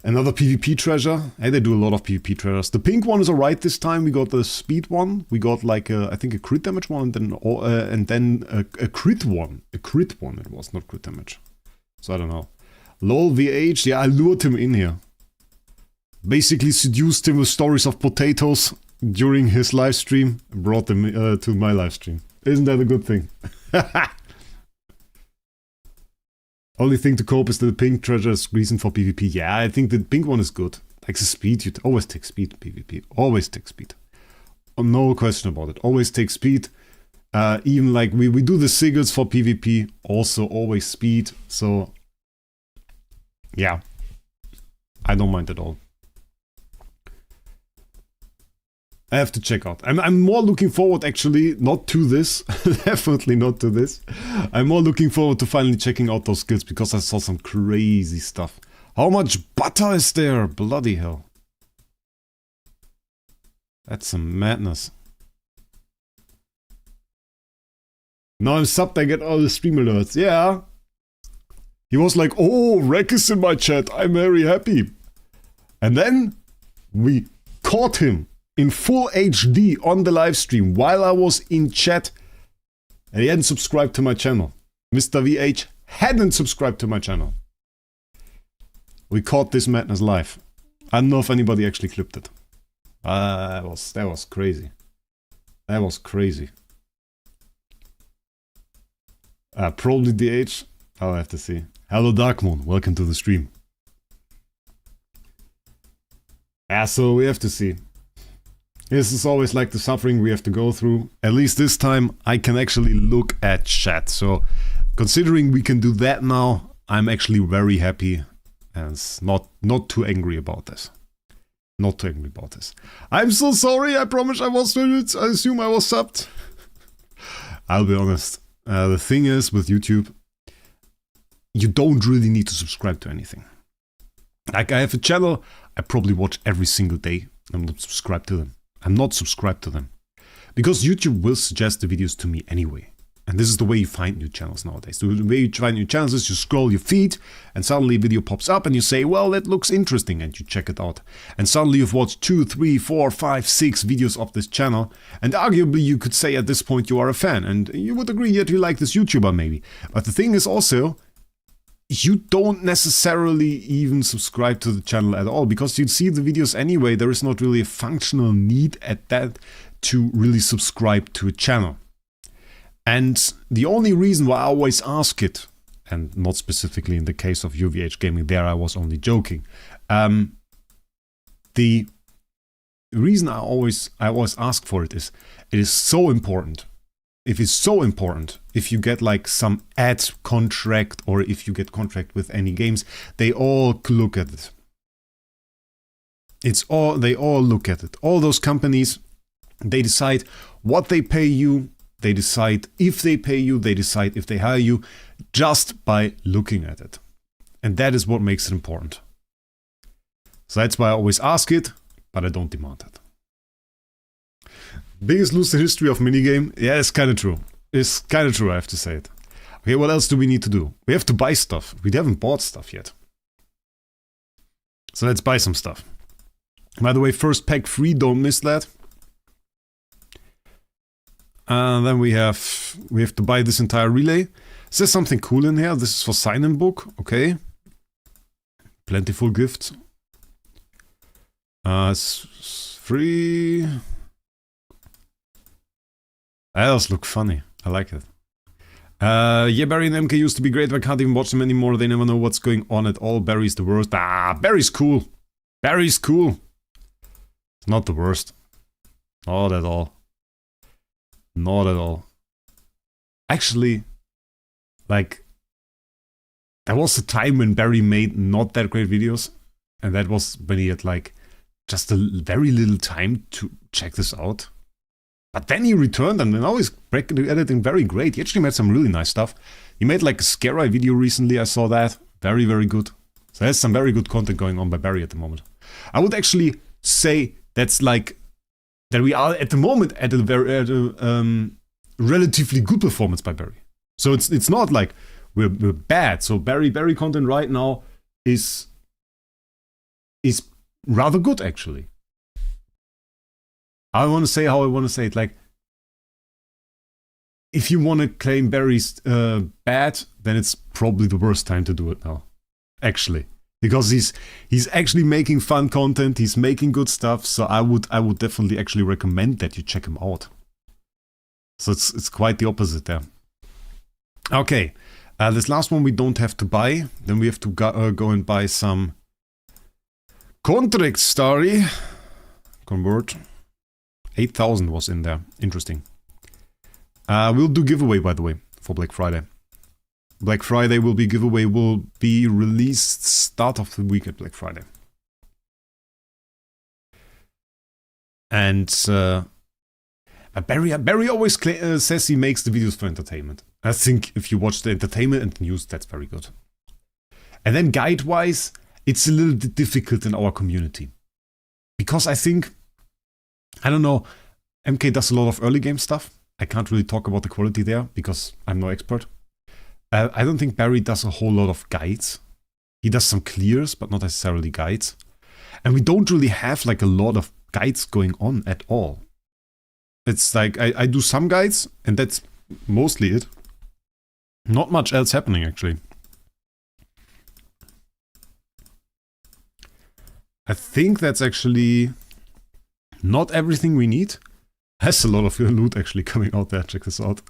Another PvP treasure. Hey, they do a lot of PvP treasures. The pink one is alright this time. We got the speed one. We got like I think a crit damage one, and then a crit one. A crit one it was, not crit damage. So I don't know. LOL VH, yeah, I lured him in here. Basically seduced him with stories of potatoes during his live stream. Brought them to my live stream. Isn't that a good thing? Only thing to cope is that the pink treasure is reason for PvP. Yeah, I think the pink one is good. Like the speed, you always take speed in PvP. Always take speed. Oh, no question about it. Always take speed. Even like we do the sigils for PvP. Also always speed. So yeah. I don't mind at all. I have to check out. I'm more looking forward actually, not to this, definitely not to this. I'm more looking forward to finally checking out those skills because I saw some crazy stuff. How much butter is there? Bloody hell. That's some madness. Now I'm subbed, I get all the stream alerts. Yeah. He was like, oh, Wraec is in my chat, I'm very happy. And then we caught him in full HD on the live stream while I was in chat. And he hadn't subscribed to my channel. Mr. VH hadn't subscribed to my channel. We caught this madness live. I don't know if anybody actually clipped it. That was crazy. That was crazy. Probably DH. I'll have to see. Hello Darkmoon, welcome to the stream. Yeah, so we have to see. This is always like the suffering we have to go through. At least this time I can actually look at chat. So considering we can do that now, I'm actually very happy and not too angry about this. Not too angry about this. I'm so sorry, I promise I was subbed. I assume I was subbed. I'll be honest. The thing is with YouTube, you don't really need to subscribe to anything. Like I have a channel, I probably watch every single day. I'm not subscribed to them. I'm not subscribed to them. Because YouTube will suggest the videos to me anyway. And this is the way you find new channels nowadays. The way you find new channels is you scroll your feed and suddenly a video pops up and you say, well, that looks interesting, and you check it out. And suddenly you've watched 2, 3, 4, 5, 6 videos of this channel, and arguably you could say at this point you are a fan, and you would agree that you like this YouTuber maybe. But the thing is also, you don't necessarily even subscribe to the channel at all, because you see the videos anyway. There is not really a functional need at that to really subscribe to a channel. And the only reason why I always ask it, and not specifically in the case of UVH Gaming, there I was only joking. The reason I always ask for it is so important. If it's so important, if you get like some ad contract or if you get contract with any games, they all look at it. They all look at it. All those companies, they decide what they pay you, they decide if they pay you, they decide if they hire you, just by looking at it. And that is what makes it important. So that's why I always ask it, but I don't demand it. Biggest loser history of minigame? Yeah, it's kind of true. It's kind of true, I have to say it. Okay, what else do we need to do? We have to buy stuff. We haven't bought stuff yet. So let's buy some stuff. By the way, first pack free, don't miss that. Then we have to buy this entire relay. Is there something cool in here? This is for sign-in book, okay. Plentiful gifts. It's free. Those look funny. I like it. Yeah, Barry and MK used to be great, but I can't even watch them anymore. They never know what's going on at all. Barry's the worst. Barry's cool. Barry's cool. It's not the worst. Not at all. Not at all. Actually, like, there was a time when Barry made not that great videos, and that was when he had like just a very little time to check this out. But then he returned, and now he's editing very great. He actually made some really nice stuff. He made like a Scare Eye video recently, I saw that. Very, very good. So there's some very good content going on by Barry at the moment. I would actually say that's like, that we are at the moment at a relatively good performance by Barry. So it's not like we're bad. So Barry content right now is rather good actually. I want to say how I want to say it. Like, if you want to claim Barry's bad, then it's probably the worst time to do it now. Actually, because he's actually making fun content. He's making good stuff. So I would definitely actually recommend that you check him out. So it's quite the opposite there. Okay, this last one we don't have to buy. Then we have to go and buy some contract story. Convert. 8,000 was in there. Interesting. We'll do giveaway, by the way, for Black Friday. Black Friday will be released start of the week at Black Friday. And Barry always says he makes the videos for entertainment. I think if you watch the entertainment and the news, that's very good. And then guide-wise, it's a little bit difficult in our community. Because I think, I don't know, MK does a lot of early game stuff. I can't really talk about the quality there because I'm no expert. I don't think Barry does a whole lot of guides. He does some clears, but not necessarily guides. And we don't really have like a lot of guides going on at all. It's like, I do some guides, and that's mostly it. Not much else happening, actually. I think that's actually not everything we need. Has a lot of loot actually coming out there. Check this out.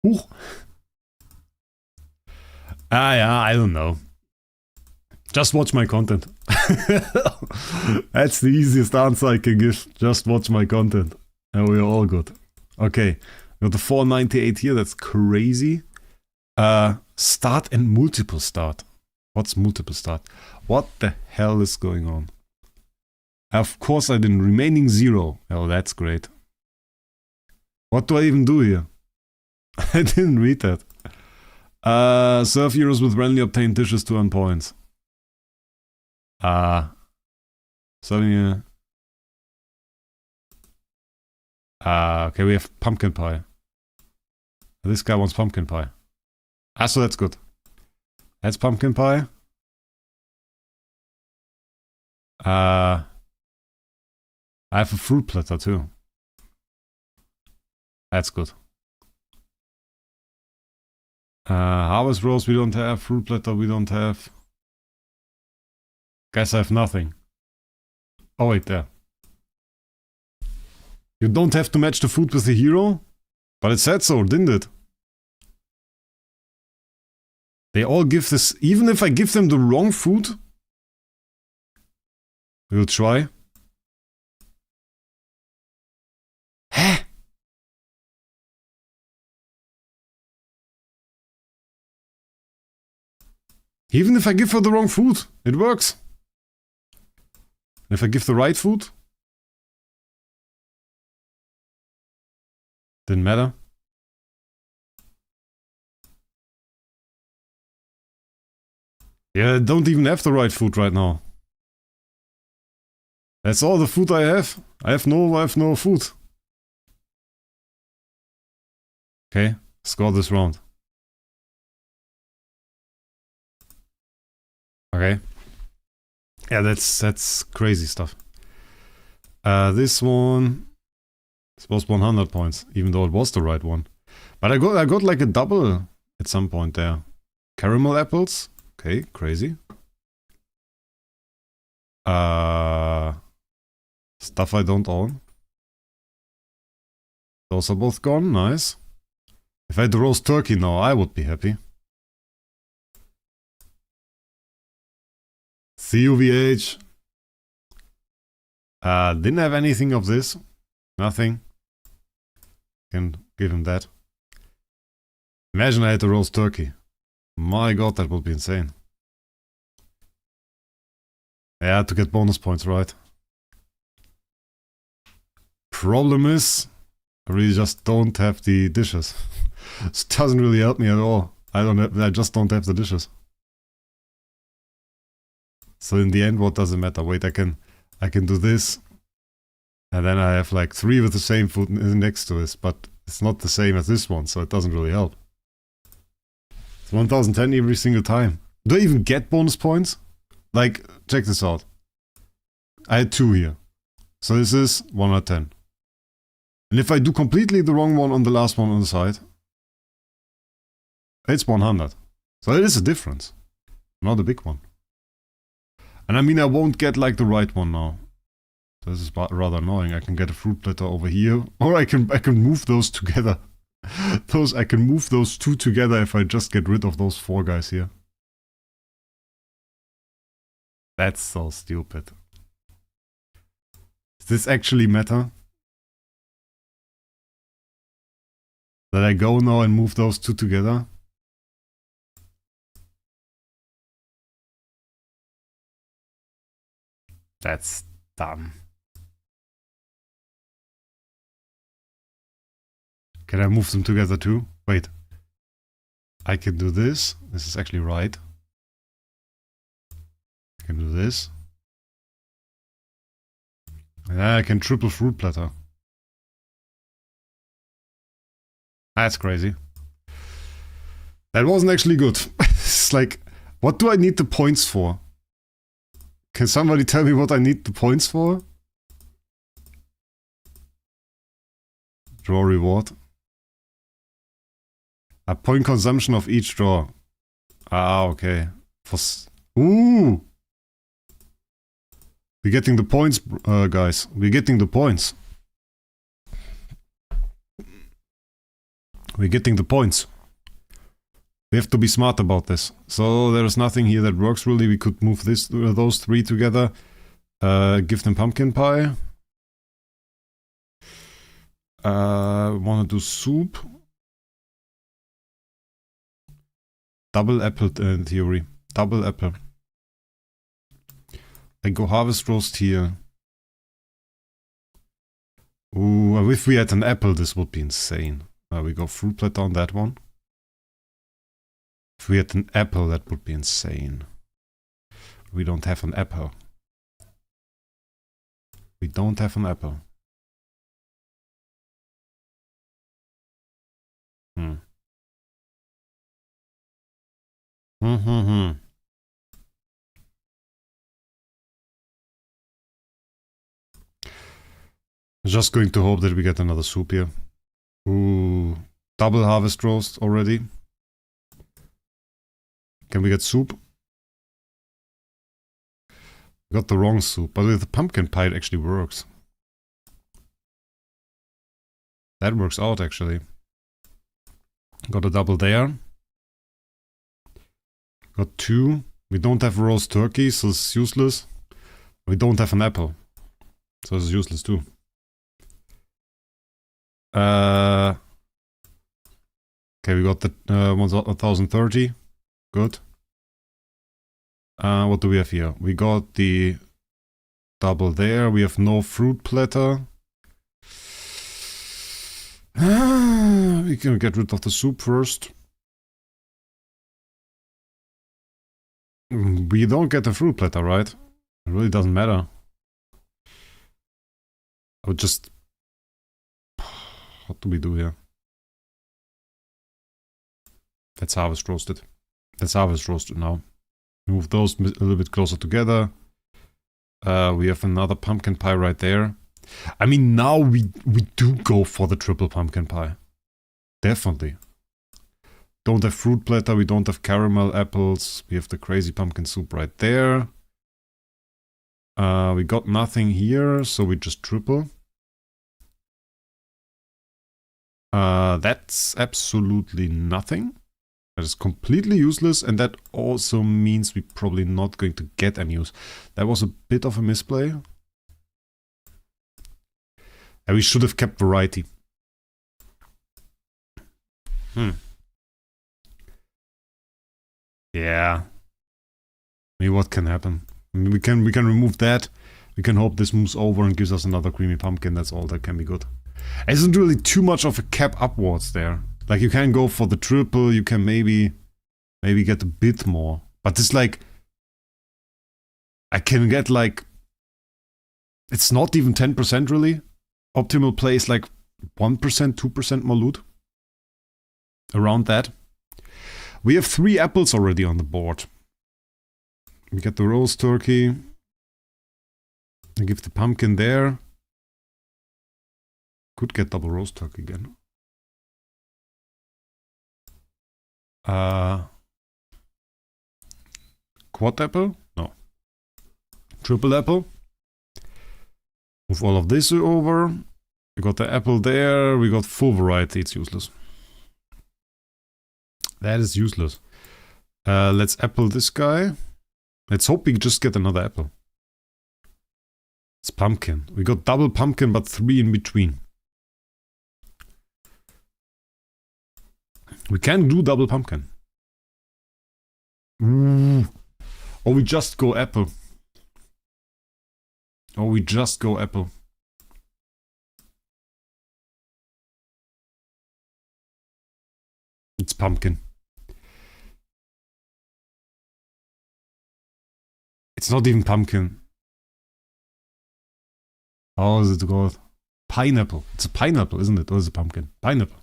Ooh. Yeah, I don't know. Just watch my content. That's the easiest answer I can give. Just watch my content. And we're all good. Okay. We got the 498 here. That's crazy. Start and multiple start. What's multiple start? What the hell is going on? Of course I didn't. Remaining 0. Oh, that's great. What do I even do here? I didn't read that. Serve heroes with randomly obtained dishes to earn points. Serving here. Okay, we have pumpkin pie. This guy wants pumpkin pie. So that's good. That's pumpkin pie. I have a fruit platter too. That's good. Harvest rolls we don't have. Fruit platter we don't have. Guess I have nothing. Oh wait, there. You don't have to match the food with the hero? But it said so, didn't it? They all give this... Even if I give them the wrong food... We'll try. Huh? Even if I give her the wrong food, it works. If I give the right food... Didn't matter. Yeah, I don't even have the right food right now. That's all the food I have. I have no food. Okay, score this round. Okay. Yeah, that's crazy stuff. This one... This was 100 points, even though it was the right one. But I got like a double at some point there. Caramel apples. Okay, crazy. Stuff I don't own. Those are both gone, nice. If I had the roast turkey now, I would be happy. CUVH. Didn't have anything of this. Nothing. Can give him that. Imagine I had the roast turkey. My god, that would be insane. Yeah, to get bonus points, right? Problem is, I really just don't have the dishes. It doesn't really help me at all. I just don't have the dishes. So in the end, what does it matter? Wait, I can do this. And then I have like 3 with the same food next to this, but it's not the same as this one, so it doesn't really help. It's 1010 every single time. Do I even get bonus points? Like, check this out. I had 2 here. So this is 1 out of 10. And if I do completely the wrong one on the last one on the side, it's 100. So it is a difference. Not a big one. And I mean, I won't get like the right one now. This is rather annoying. I can get a fruit platter over here, or I can move those together. I can move those 2 together if I just get rid of those 4 guys here. That's so stupid. Does this actually matter? That I go now and move those 2 together? That's dumb. Can I move them together too? Wait. I can do this. This is actually right. I can do this. Yeah, I can triple fruit platter. That's crazy. That wasn't actually good. It's like, what do I need the points for? Can somebody tell me what I need the points for? Draw reward. A point consumption of each draw. Ah, okay. Ooh! We're getting the points, guys. We're getting the points. We're getting the points. We have to be smart about this. So there's nothing here that works really. We could move those 3 together. Give them pumpkin pie. Wanna do soup? Double apple in theory. Double apple. I go harvest roast here. Ooh, if we had an apple, this would be insane. We go fruit platter on that one. If we had an apple, that would be insane. We don't have an apple. We don't have an apple. Just going to hope that we get another soup here. Ooh, double harvest roast already. Can we get soup? Got the wrong soup, but with the pumpkin pie it actually works. That works out actually. Got a double there. Got 2. We don't have roast turkey, so it's useless. We don't have an apple, so it's useless too. Okay, we got the 1030. Good. What do we have here? We got the double there. We have no fruit platter. We can get rid of the soup first. We don't get the fruit platter, right? It really doesn't matter. I would just... What do we do here? Let's harvest roast it. Let's harvest roast it now. Move those a little bit closer together. We have another pumpkin pie right there. I mean, now we do go for the triple pumpkin pie. Definitely. Don't have fruit platter, we don't have caramel apples. We have the crazy pumpkin soup right there. We got nothing here, so we just triple. That's absolutely nothing. That is completely useless, and that also means we're probably not going to get any use. That was a bit of a misplay. And we should have kept variety. Yeah. Maybe what can happen? I mean, we can remove that. We can hope this moves over and gives us another creamy pumpkin. That's all that can be good. It isn't really too much of a cap upwards there. Like, you can go for the triple, you can maybe get a bit more. But it's like, I can get like, it's not even 10% really. Optimal play is like 1%, 2% more loot. Around that. We have 3 apples already on the board. We get the roast turkey. I give the pumpkin there. Could get double roast turkey again. Quad apple? No. Triple apple. Move all of this over. We got the apple there. We got full variety. It's useless. That is useless. Let's apple this guy. Let's hope we just get another apple. It's pumpkin. We got double pumpkin, but 3 in between. We can do double pumpkin. Ooh. Or we just go apple. Or we just go apple. It's pumpkin. It's not even pumpkin. How is it called? Pineapple. It's a pineapple, isn't it? Or is it a pumpkin? Pineapple.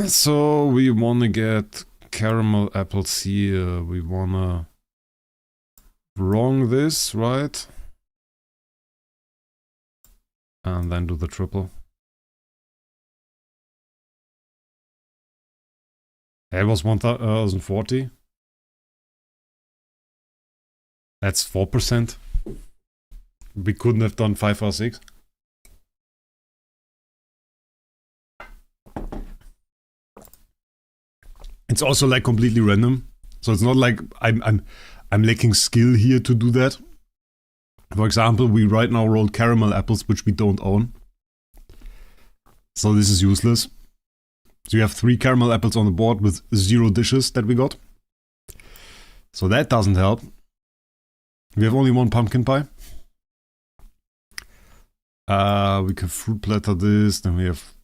So we wanna get caramel apples here. We wanna wrong this, right? And then do the triple. It was 1040. That's 4%. We couldn't have done 5 or 6. It's also like completely random. So it's not like I'm lacking skill here to do that. For example, we right now rolled caramel apples, which we don't own. So this is useless. So you have 3 caramel apples on the board with 0 dishes that we got. So that doesn't help. We have only 1 pumpkin pie. We can fruit platter this, then we have...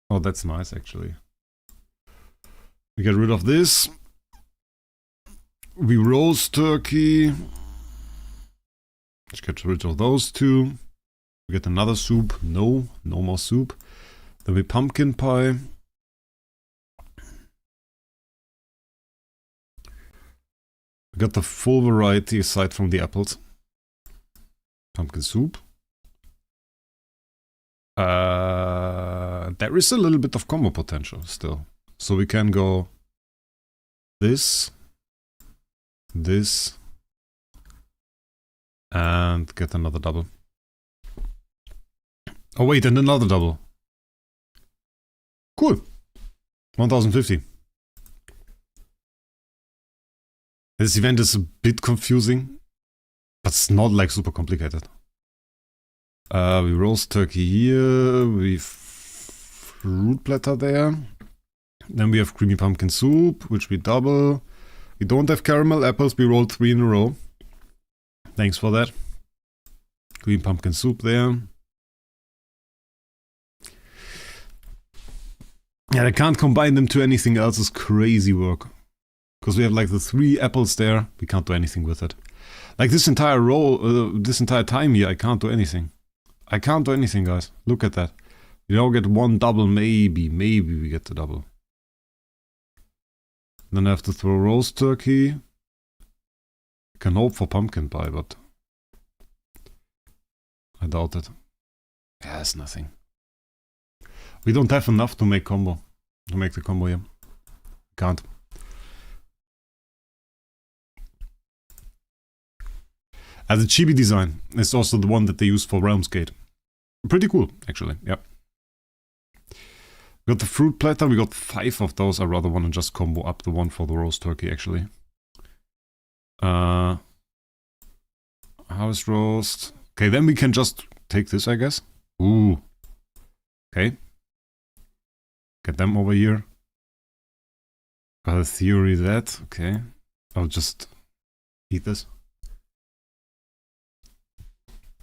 Oh, that's nice actually. We get rid of this. We roast turkey. Let's get rid of those 2. We get another soup. No more soup. Then we pumpkin pie. We got the full variety aside from the apples. Pumpkin soup. There is a little bit of combo potential still. So we can go this, and get another double. Oh wait, and another double. Cool. 1050. This event is a bit confusing, but it's not like super complicated. We roast turkey here, we fruit platter there. Then we have creamy pumpkin soup, which we double. We don't have caramel apples, we rolled 3 in a row. Thanks for that. Green pumpkin soup there. Yeah, I can't combine them to anything else, is crazy work. Because we have like the 3 apples there, we can't do anything with it. Like this entire roll, this entire time here, I can't do anything. I can't do anything, guys. Look at that. We now get 1 double, maybe we get the double. Then I have to throw roast turkey. Can hope for pumpkin pie, but I doubt it. Yeah, it's nothing. We don't have enough to make the combo here. Can't. The chibi design is also the one that they use for Realms Gate. Pretty cool, actually, yep. We got the fruit platter, we got 5 of those. I rather want to just combo up the one for the roast turkey, actually. House roast. Okay, then we can just take this, I guess. Ooh. Okay. Get them over here. Got a theory that, okay. I'll just eat this.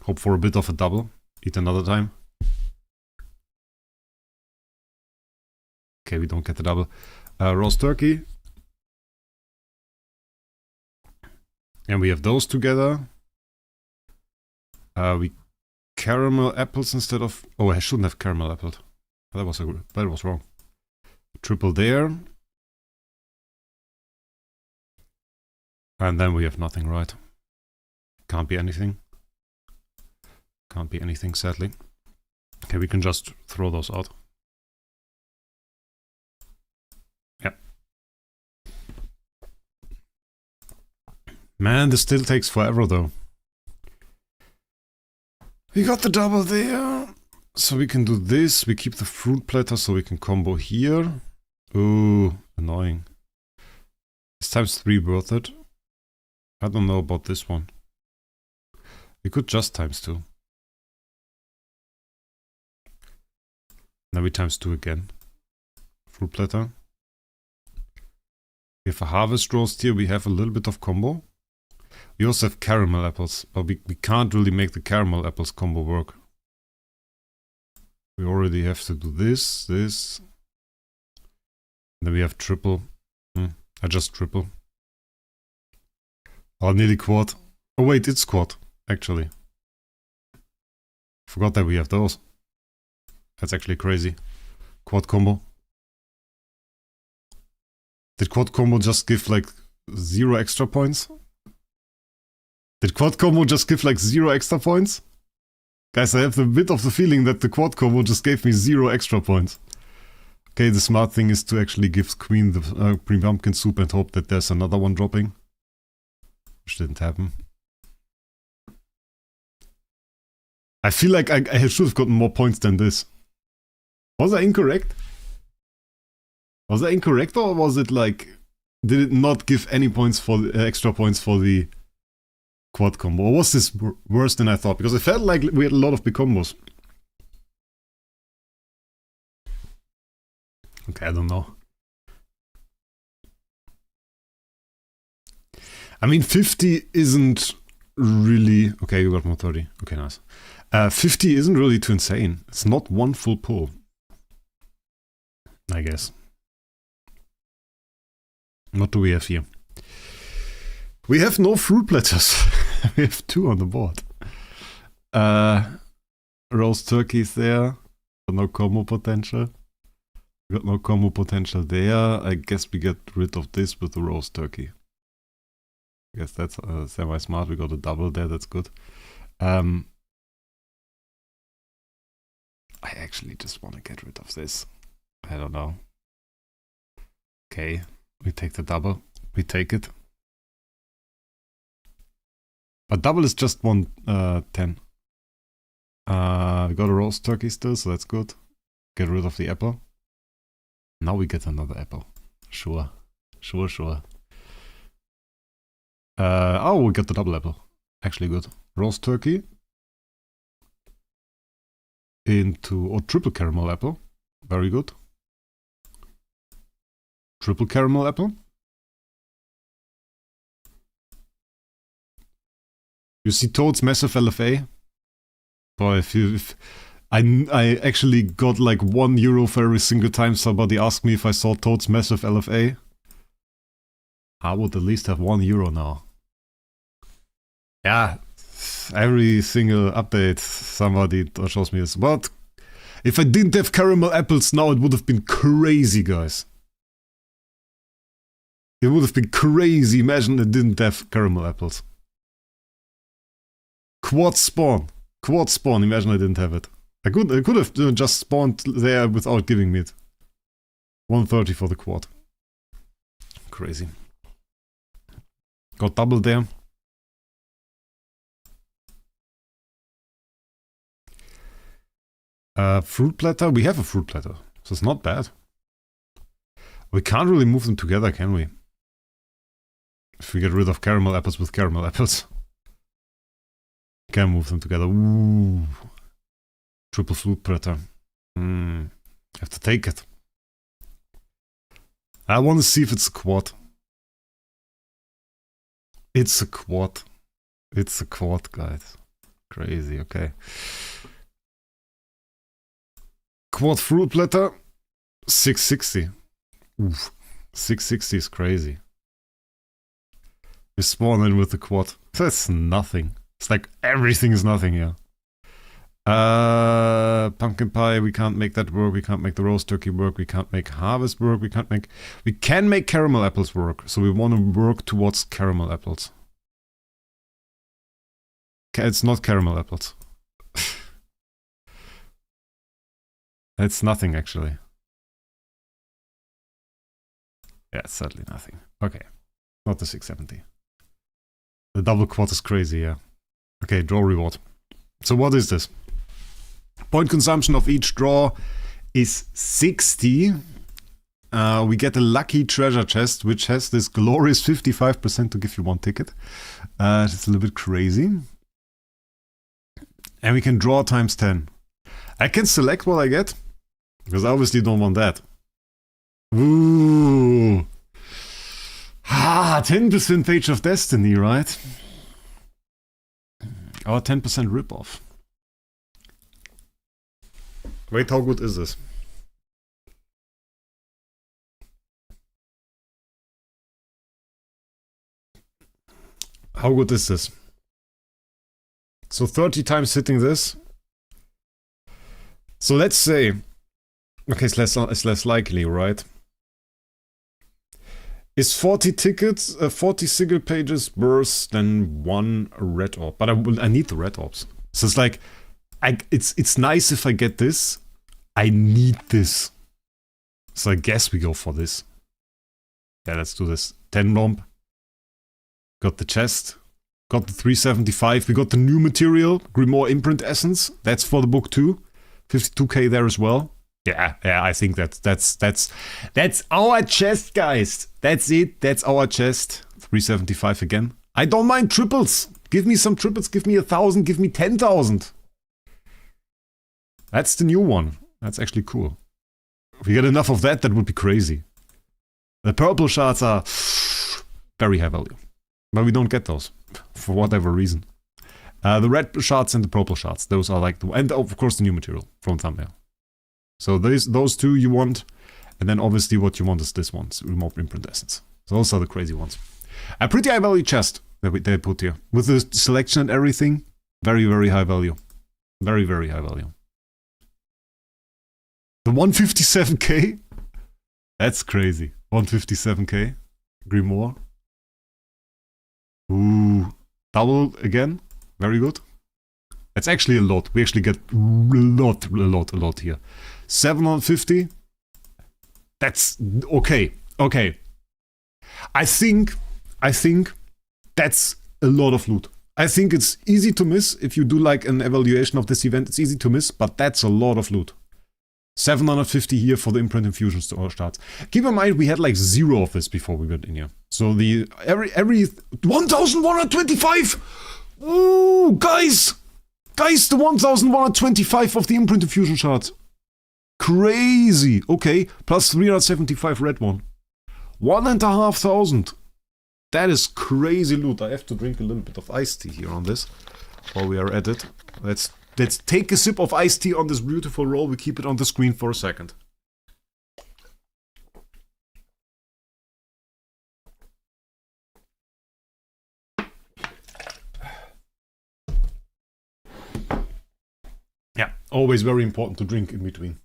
Hope for a bit of a double. Eat another time. Okay, we don't get the double. Roast turkey. And we have those together. We caramel apples instead of... Oh, I shouldn't have caramel apples. That was wrong. Triple there. And then we have nothing, right? Can't be anything. Can't be anything, sadly. Okay, we can just throw those out. Yep. Man, this still takes forever, though. We got the double there. So we can do this. We keep the fruit platter so we can combo here. Ooh, annoying. Is ×3 worth it? I don't know about this one. We could just ×2. Now we ×2 again. Fruit platter. We have a harvest roast here. We have a little bit of combo. We also have caramel apples, but we can't really make the caramel apples combo work. We already have to do this. Then we have triple. I just triple. Oh, nearly quad. Oh wait, it's quad, actually. Forgot that we have those. That's actually crazy. Quad combo. Did quad combo just give like 0 extra points? Did quad combo just give like 0 extra points? Guys, I have a bit of the feeling that the quad combo just gave me 0 extra points. Okay, the smart thing is to actually give Queen the green pumpkin soup and hope that there's another one dropping. Which didn't happen. I feel like I should have gotten more points than this. Was I incorrect? Was I incorrect, or was it like... Did it not give any points for the extra points for the quad combo? Or was this worse than I thought? Because it felt like we had a lot of big combos. Okay, I don't know. I mean, 50 isn't really... Okay, you got more 30. Okay, nice. 50 isn't really too insane. It's not one full pull. I guess. What do we have here? We have no fruit platters. We have 2 on the board. Roast turkeys there. Got no combo potential. We got no combo potential there. I guess we get rid of this with the roast turkey. I guess that's semi-smart. We got a double there. That's good. I actually just want to get rid of this. I don't know. Okay. We take the double. We take it. But double is just 110. We got a roast turkey still, so that's good. Get rid of the apple. Now we get another apple. Sure. Sure. Oh, we got the double apple. Actually good. Roast turkey. Into triple caramel apple. Very good. Triple caramel apple. You see Toad's massive LFA? Boy, if I actually got like €1 for every single time somebody asked me if I saw Toad's massive LFA. I would at least have €1 now. Yeah, every single update somebody shows me this. But if I didn't have caramel apples now, it would have been crazy, guys. It would have been crazy. Imagine it didn't have caramel apples. Quad spawn. Quad spawn. Imagine I didn't have it. I could have just spawned there without giving me it. 130 for the quad. Crazy. Got double there. Fruit platter. We have a fruit platter, so it's not bad. We can't really move them together, can we? If we get rid of caramel apples with caramel apples. Can move them together. Ooh. Triple fruit platter. Have to take it. I want to see if it's a quad. It's a quad. It's a quad, guys. Crazy, okay. Quad fruit platter. 660. Oof. 660 is crazy. We spawn in with the quad. That's nothing. It's like everything is nothing here. Pumpkin pie, we can't make that work. We can't make the roast turkey work. We can't make harvest work. We can make caramel apples work. So we want to work towards caramel apples. It's not caramel apples. It's nothing actually. Yeah, it's certainly nothing. Okay, not the 670. The double quad is crazy, yeah. Okay, draw reward. So what is this? Point consumption of each draw is 60. We get a lucky treasure chest, which has this glorious 55% to give you one ticket. It's a little bit crazy. And we can draw times 10. I can select what I get, because I obviously don't want that. Ooh. 10% Page of Destiny, right? Or 10% ripoff. Wait, how good is this? How good is this? So 30 times hitting this. So let's say, okay, it's less likely, right? Is 40 tickets, 40 single pages worse than one red orb? But I need the red orbs. So it's like, it's nice if I get this. I need this. So I guess we go for this. Yeah, let's do this. 10 romp. Got the chest. Got the 375. We got the new material. Grimoire Imprint Essence. That's for the book too. 52k there as well. Yeah, I think that's our chest, guys. That's it. That's our chest. 375 again. I don't mind triples. Give me some triples. Give me 1,000. Give me 10,000. That's the new one. That's actually cool. If we get enough of that, that would be crazy. The purple shards are very high value. But we don't get those. For whatever reason. The red shards and the purple shards. Those are like the... And of course the new material from thumbnail. So those two you want. And then obviously what you want is this one. Remote Imprint Essence. So those are the crazy ones. A pretty high value chest that they put here. With the selection and everything. Very, very high value. Very, very high value. The 157k? That's crazy. 157k. Grimoire. Ooh. Double again. Very good. That's actually a lot. We actually get a lot here. 750. That's okay. Okay. I think that's a lot of loot. I think it's easy to miss. If you do like an evaluation of this event, it's easy to miss, but that's a lot of loot. 750 here for the Imprint Infusion starts. Keep in mind, we had like 0 of this before we went in here. So the every 1,125! Ooh, guys! Guys, the 1,125 of the Imprint Infusion shards. Crazy! Okay, plus 375 red one. 1,500. That is crazy loot. I have to drink a little bit of iced tea here on this while we are at it. Let's take a sip of iced tea on this beautiful roll. We keep it on the screen for a second. Yeah, always very important to drink in between.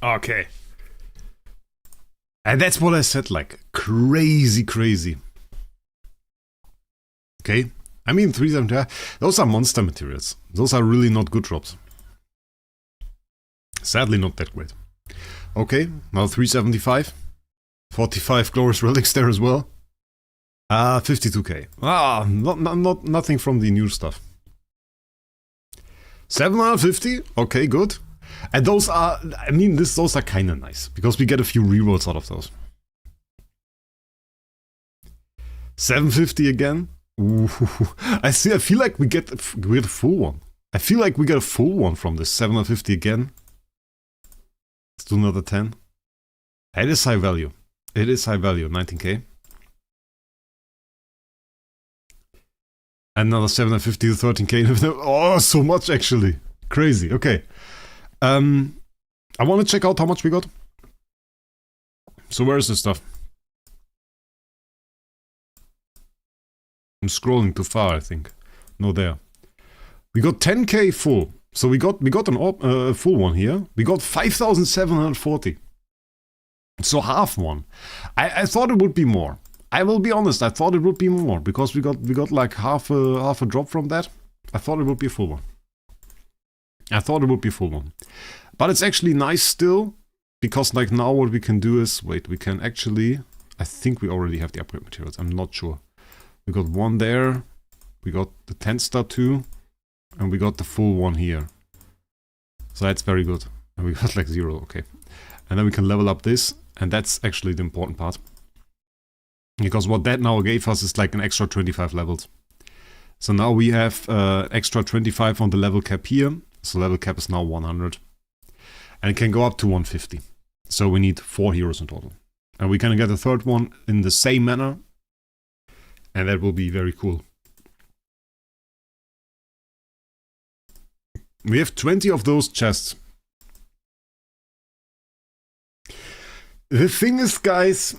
Okay. And that's what I said, like, crazy, crazy. Okay. I mean, 375, those are monster materials. Those are really not good drops. Sadly, not that great. Okay, now 375. 45 glorious relics there as well. 52k. Nothing from the new stuff. 750. Okay, good. And those are, I mean, those are kind of nice because we get a few rerolls out of those. 750 again. Ooh, I feel like we get a full one. I feel like we get a full one from this. 750 again. Let's do another 10. It is high value. It is high value. 19k. Another 750 to 13k. Oh, so much actually. Crazy. Okay. I want to check out how much we got. So where is this stuff? I'm scrolling too far, I think. No, there. We got 10k full. So we got a full one here. We got 5,740. So half one. I thought it would be more. I will be honest, I thought it would be more because we got like half a drop from that. I thought it would be a full one. But it's actually nice still, because like now what we can do is, wait, we can actually, I think we already have the upgrade materials, I'm not sure. We got one there, we got the 10 star 2, and we got the full one here. So that's very good. And we got like 0, okay. And then we can level up this, and that's actually the important part. Because what that now gave us is like an extra 25 levels. So now we have extra 25 on the level cap here. So level cap is now 100. And it can go up to 150. So we need 4 heroes in total. And we can get a third one in the same manner. And that will be very cool. We have 20 of those chests. The thing is, guys,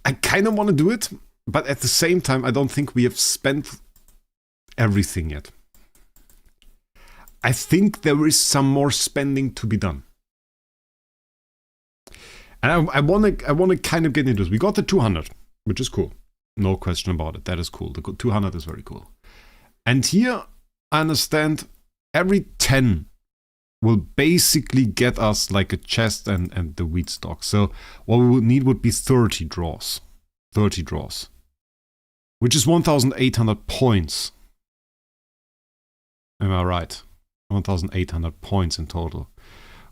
I kind of want to do it. But at the same time, I don't think we have spent everything yet. I think there is some more spending to be done. And I want to kind of get into this. We got the 200, which is cool. No question about it. That is cool. The 200 is very cool. And here, I understand every 10 will basically get us like a chest and the wheat stock. So what we would need would be 30 draws. 30 draws. Which is 1,800 points. Am I right? 1,800 points in total.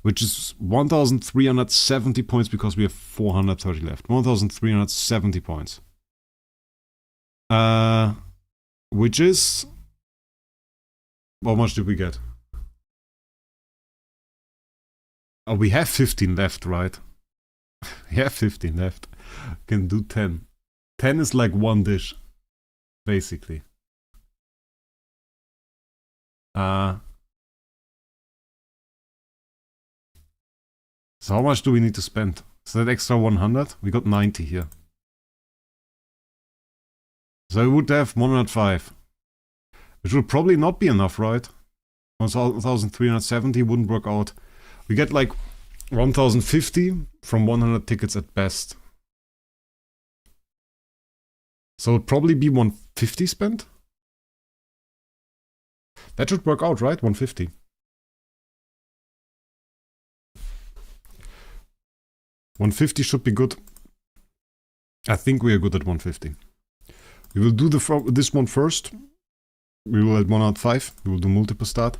Which is 1,370 points because we have 430 left. 1,370 points. Which is... How much did we get? Oh, we have 15 left, right? We have 15 left. Can do 10. 10 is like one dish, basically. So how much do we need to spend? So that extra 100? We got 90 here. So we would have 105. Which would probably not be enough, right? 1,370 wouldn't work out. We get like 1,050 from 100 tickets at best. So it'd probably be 150 spent? That should work out, right? 150. $150 should be good. I think we are good at 150. We will do this one first. We will at 105. We will do multiple start.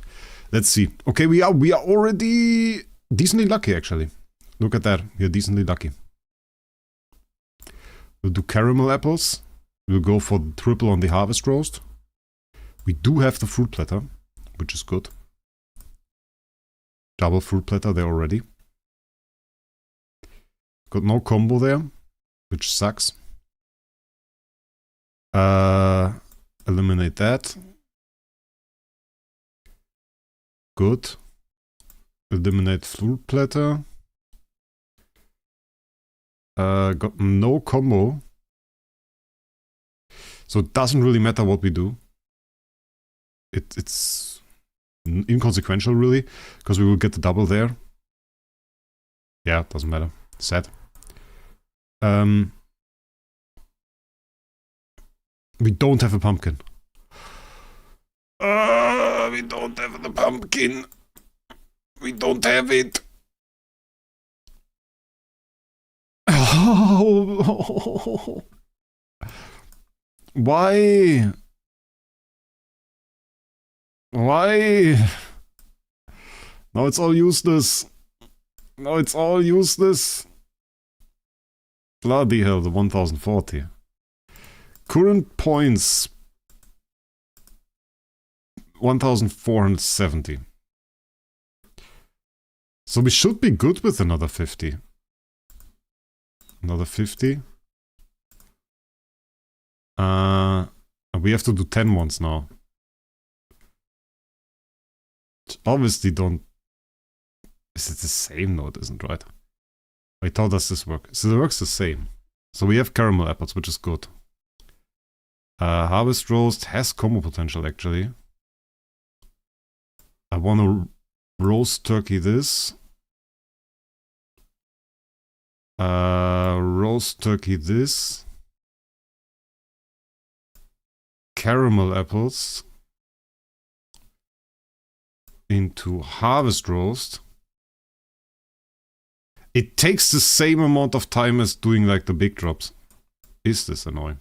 Let's see. Okay, we are already decently lucky, actually. Look at that. We are decently lucky. We'll do caramel apples. We'll go for the triple on the harvest roast. We do have the fruit platter, which is good. Double fruit platter there already. Got no combo there, which sucks. Eliminate that. Good. Eliminate fruit platter. Got no combo. So it doesn't really matter what we do. It's inconsequential really, because we will get the double there. Yeah, doesn't matter. Sad. We don't have a pumpkin. We don't have the pumpkin. We don't have it. Oh. Why? Why? Now it's all useless. Now it's all useless. Bloody hell, the 1040. Current points 1470. So we should be good with another 50. Another 50. We have to do 10 ones now. Which obviously don't... Is it the same? No, it isn't, right? Wait, how does this work? So it works the same. So we have caramel apples, which is good. Harvest roast has combo potential, actually. I want to roast turkey this. Roast turkey this. Caramel apples into harvest roast. It takes the same amount of time as doing like the big drops. Is this annoying?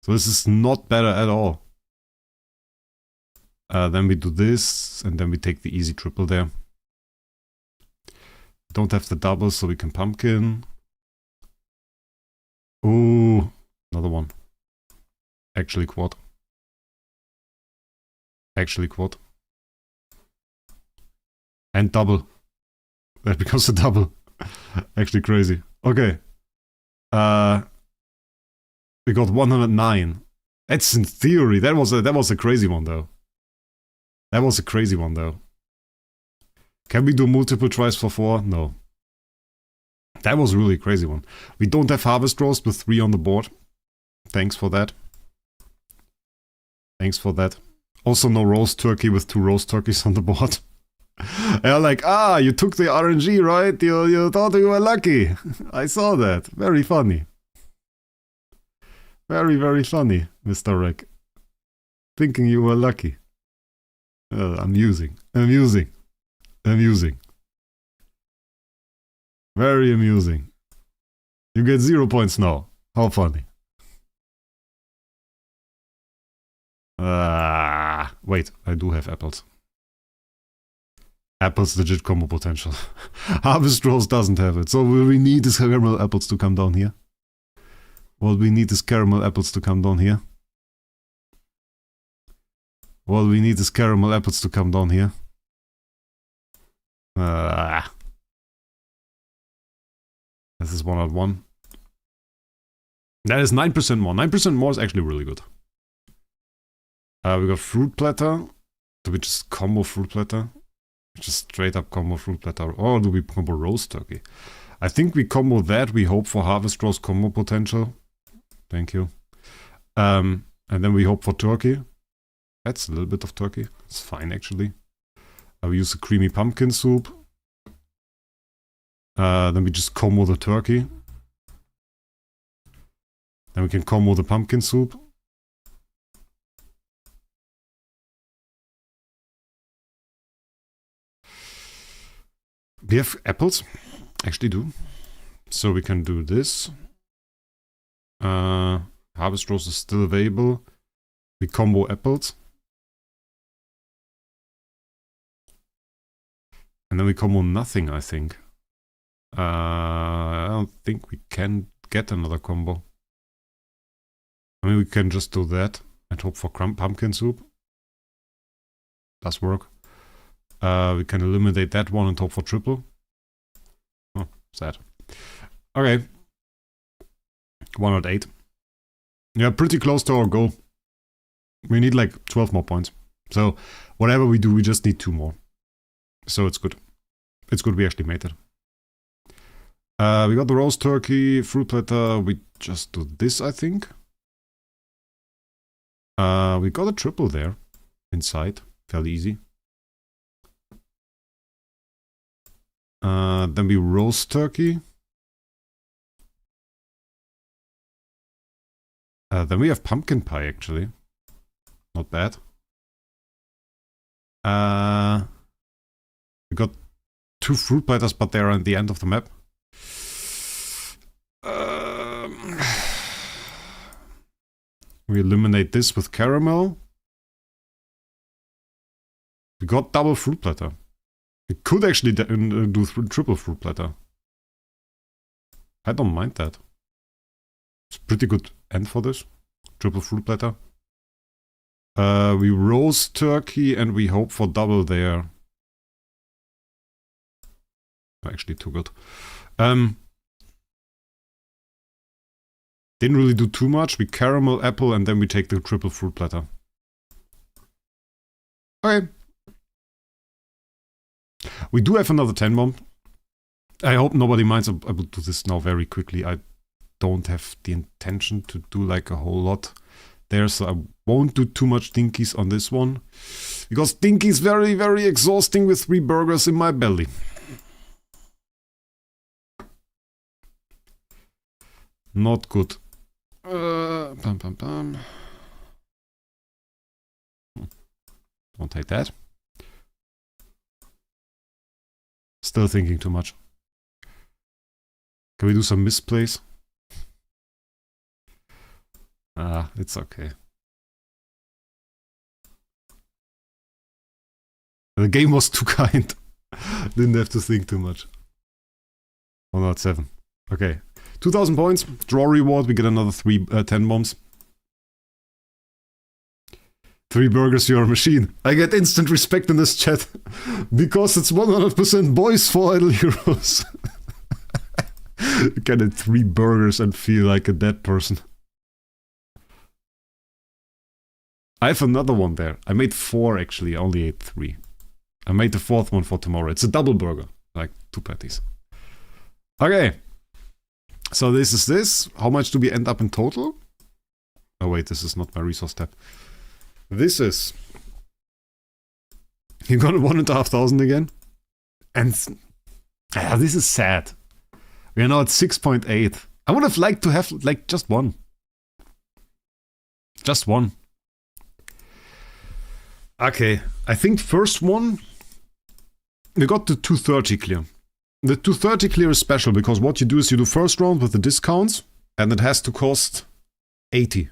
So this is not better at all. Then we do this, and then we take the easy triple there. Don't have the double, so we can pumpkin. Ooh, another one. Actually quad. Actually quad. And double. That becomes a double. Actually crazy. Okay. We got 109. That's in theory. That was a crazy one though. That was a crazy one though. Can we do multiple tries for 4? No. That was really a crazy one. We don't have harvest roast with 3 on the board. Thanks for that. Thanks for that. Also no roast turkey with 2 roast turkeys on the board. They're like, you took the RNG, right? You thought you were lucky. I saw that. Very funny. Very, very funny, Mr. Wraec. Thinking you were lucky. Amusing. Amusing. Amusing. Very amusing. You get 0 points now. How funny. Wait, I do have apples. Apples legit combo potential. Harvest Roast doesn't have it. So what we need is caramel apples to come down here. What we need is caramel apples to come down here. What we need is caramel apples to come down here. This is 101. That is 9% more. 9% more is actually really good. We got fruit platter. Do we just combo fruit platter? Just straight up combo fruit platter. Or do we combo roast turkey? I think we combo that. We hope for harvest roast combo potential. Thank you. And then we hope for turkey. That's a little bit of turkey. It's fine actually. We use a creamy pumpkin soup. Then we just combo the turkey. Then we can combo the pumpkin soup. We have apples. Actually do. So we can do this. Harvest roast is still available. We combo apples. And then we combo nothing, I think. I don't think we can get another combo. I mean, we can just do that and hope for pumpkin soup. Does work. We can eliminate that one and hope for triple. Oh, sad. Okay. 108. Yeah, pretty close to our goal. We need like 12 more points. So, whatever we do, we just need 2 more. So it's good. It's good we actually made it. We got the roast turkey, fruit platter. We just do this, I think. We got a triple there. Inside. Fairly easy. Then we roast turkey. Then we have pumpkin pie, actually. Not bad. We got 2 fruit platters, but they're at the end of the map. We eliminate this with caramel. We got double fruit platter. We could actually do triple fruit platter. I don't mind that. It's a pretty good end for this. Triple fruit platter. We roast turkey and we hope for double there. Actually too good. Didn't really do too much. We caramel apple and then we take the triple fruit platter. Okay. We do have another 10 bomb. I hope nobody minds. I will do this now very quickly. I don't have the intention to do like a whole lot there, so I won't do too much dinkies on this one. Because dinky is very, very exhausting with 3 burgers in my belly. Not good. Don't take that. Still thinking too much. Can we do some misplays? It's okay. The game was too kind. Didn't have to think too much. 107. Okay. 2000 points. Draw reward. We get another 10 bombs. 3 burgers, you're a machine. I get instant respect in this chat. Because it's 100% boys for idle heroes. You can eat 3 burgers and feel like a dead person. I have another one there. I made 4 actually, I only ate 3. I made the 4th one for tomorrow. It's a double burger, like 2 patties. Okay. So this is this. How much do we end up in total? Oh wait, this is not my resource tab. This is... You got 1,500 again? And... this is sad. We are now at 6.8. I would have liked to have, like, just one. Just one. Okay, I think first one... We got the 230 clear. The 230 clear is special because what you do is you do first round with the discounts and it has to cost 80.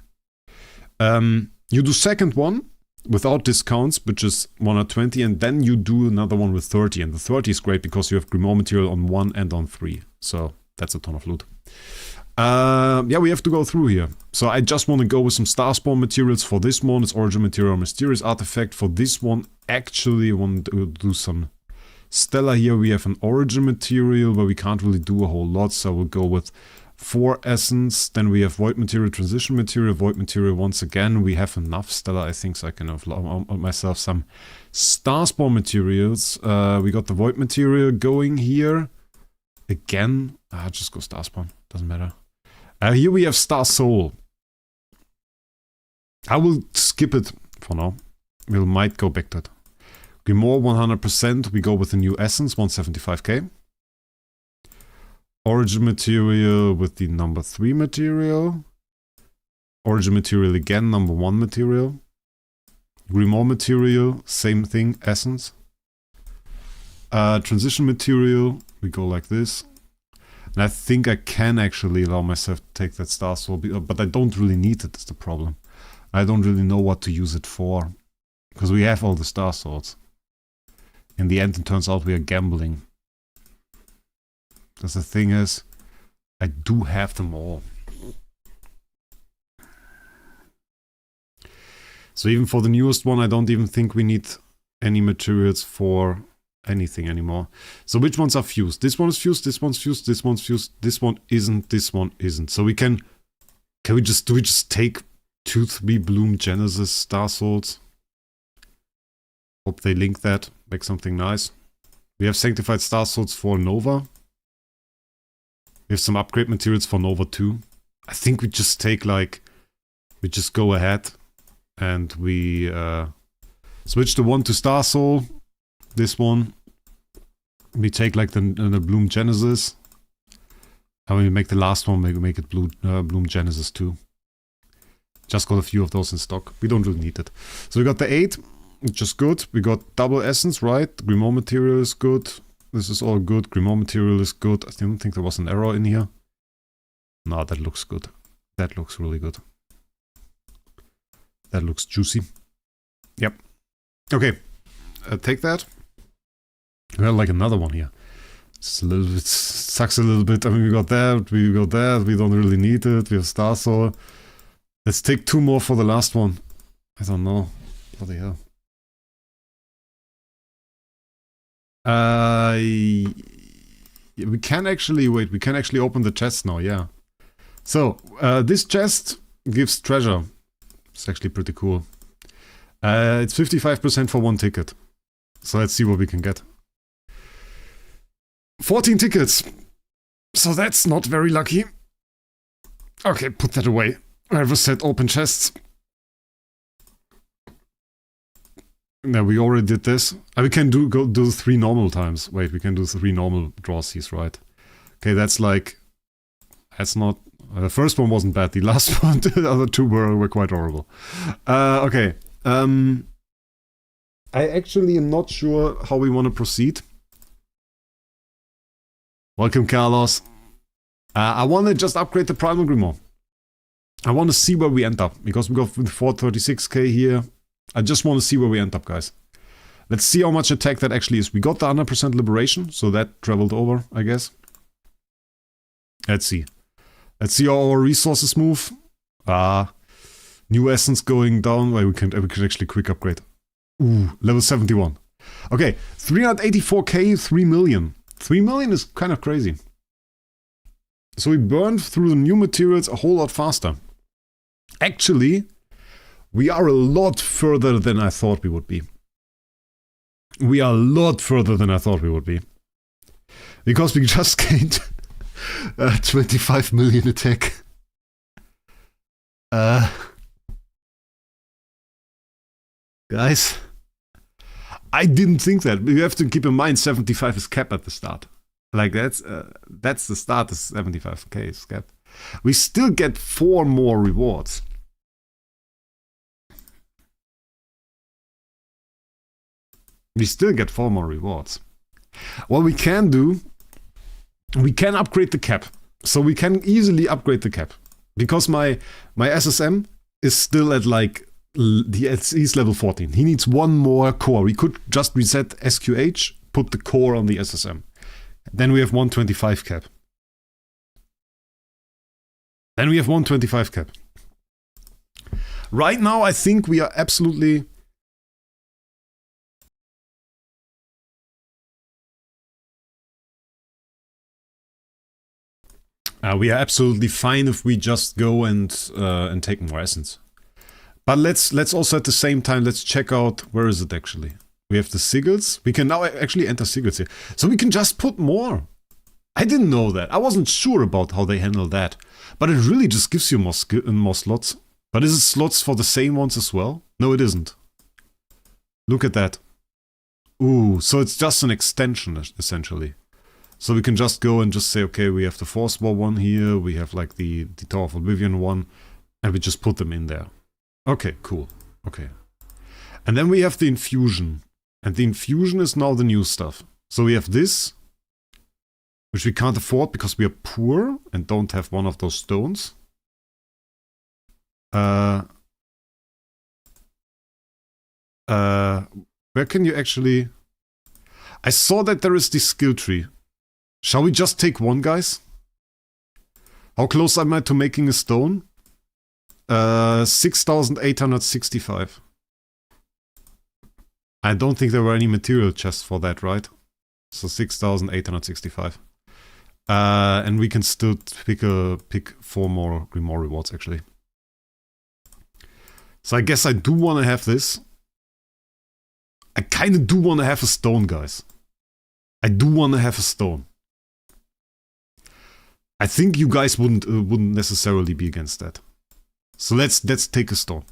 You do second one without discounts, which is 120, and then you do another one with 30. And the 30 is great because you have Grimoire material on 1 and on 3. So that's a ton of loot. Yeah, we have to go through here. So I just want to go with some Starspawn materials for this one. It's Origin Material, Mysterious Artifact. For this one, actually, I want to do some Stella here. We have an Origin Material where we can't really do a whole lot. So we'll go with 4 Essence. Then we have Void Material, Transition Material, Void Material once again. We have enough Stella, I think, so I can allow myself some Starspawn materials. We got the Void Material going here. Again, just go Starspawn. Doesn't matter. Here we have Star Soul. I will skip it for now. We might go back to it. Grimoire 100%. We go with the new Essence, 175k. Origin Material with the number 3 material. Origin Material again, number 1 material. Grimoire Material, same thing, Essence. Transition Material, we go like this. And I think I can actually allow myself to take that Star Soul, but I don't really need it, that's the problem. I don't really know what to use it for. Because we have all the Star Swords. In the end, it turns out we are gambling. Because the thing is, I do have them all. So even for the newest one, I don't even think we need any materials for anything anymore. So which ones are fused? This one is fused, this one's fused, this one's fused, this one isn't, this one isn't. So we do we just take 2-3 Bloom Genesis Star Swords? Hope they link that, make something nice. We have Sanctified Star Swords for Nova. We have some upgrade materials for Nova 2. I think we just take we just go ahead and we switch the one to Star Soul. This one. We take like the Bloom Genesis. And we make the last one, make it Bloom Genesis too. Just got a few of those in stock. We don't really need it. So we got the 8, which is good. We got double essence, right? Grimoire material is good. This is all good. Grimoire material is good. I don't think there was an error in here. No, that looks good. That looks really good. That looks juicy. Yep. Okay. Take that. We got like another one here. It's a little bit, sucks a little bit. I mean, we got that, we don't really need it. We have Star Soul. Let's take 2 more for the last one. I don't know. Bloody hell. We can actually, wait, we can actually open the chest now, yeah. So, this chest gives treasure. It's actually pretty cool. It's 55% for 1 ticket. So let's see what we can get. 14 tickets. So that's not very lucky. Okay, put that away. Whoever said open chests. No, we already did this. We can do 3 normal times. Wait, we can do 3 normal draws, he's right. Okay, that's like... That's not... the first one wasn't bad, the last one, the other 2 were quite horrible. Okay. I actually am not sure how we want to proceed. Welcome, Carlos. I want to just upgrade the Primal Grimoire. I want to see where we end up, because we got 436k here. I just want to see where we end up, guys. Let's see how much attack that actually is. We got the 100% liberation, so that traveled over, I guess. Let's see. Let's see how our resources move. New essence going down. Well, we can actually quick upgrade. Ooh, level 71. Okay, 384k, 3 million. 3 million is kind of crazy. So we burned through the new materials a whole lot faster. Actually, we are a lot further than I thought we would be. We are a lot further than I thought we would be. Because we just gained 25 million attack. Guys, I didn't think that. You have to keep in mind 75 is cap at the start. Like that's the start, is 75k is cap. We still get 4 more rewards. We still get 4 more rewards. What we can do, we can upgrade the cap. So we can easily upgrade the cap. Because my SSM is still at like, he's level 14. He needs 1 more core. We could just reset SQH, put the core on the SSM. Then we have 125 cap. Then we have 125 cap. Right now, I think we are absolutely... we are absolutely fine if we just go and take more essence. But let's also at the same time, let's check out, where is it actually? We have the sigils. We can now actually enter sigils here. So we can just put more. I didn't know that. I wasn't sure about how they handle that. But it really just gives you more slots. But is it slots for the same ones as well? No, it isn't. Look at that. Ooh, so it's just an extension, essentially. So we can just go and just say, okay, we have the Force War one here. We have like the Tower of Oblivion one. And we just put them in there. Okay, cool. Okay. And then we have the Infusion. And the Infusion is now the new stuff. So we have this, which we can't afford because we are poor and don't have one of those stones. Where can you actually... I saw that there is this skill tree. Shall we just take one, guys? How close am I to making a stone? 6,865. I don't think there were any material chests for that, right? So 6,865. And we can still pick 4 more Grimoire rewards, actually. So I guess I do want to have this. I kind of do want to have a stone, guys. I do want to have a stone. I think you guys wouldn't necessarily be against that. So let's take a stone.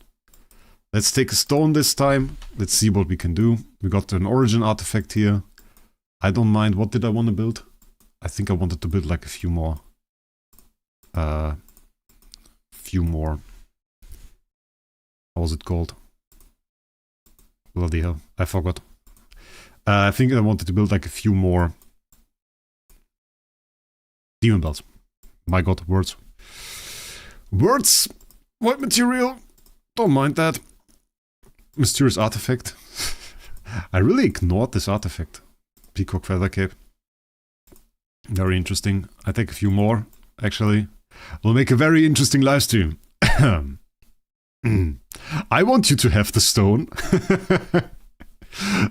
Let's take a stone this time. Let's see what we can do. We got an origin artifact here. I don't mind. What did I want to build? I think I wanted to build like a few more. How was it called? Bloody hell, I forgot. I think I wanted to build like a few more demon belts. My god, words. Words! White material! Don't mind that. Mysterious artifact. I really ignored this artifact. Peacock feather cape. Very interesting. I take a few more, actually. We'll make a very interesting live stream. I want you to have the stone.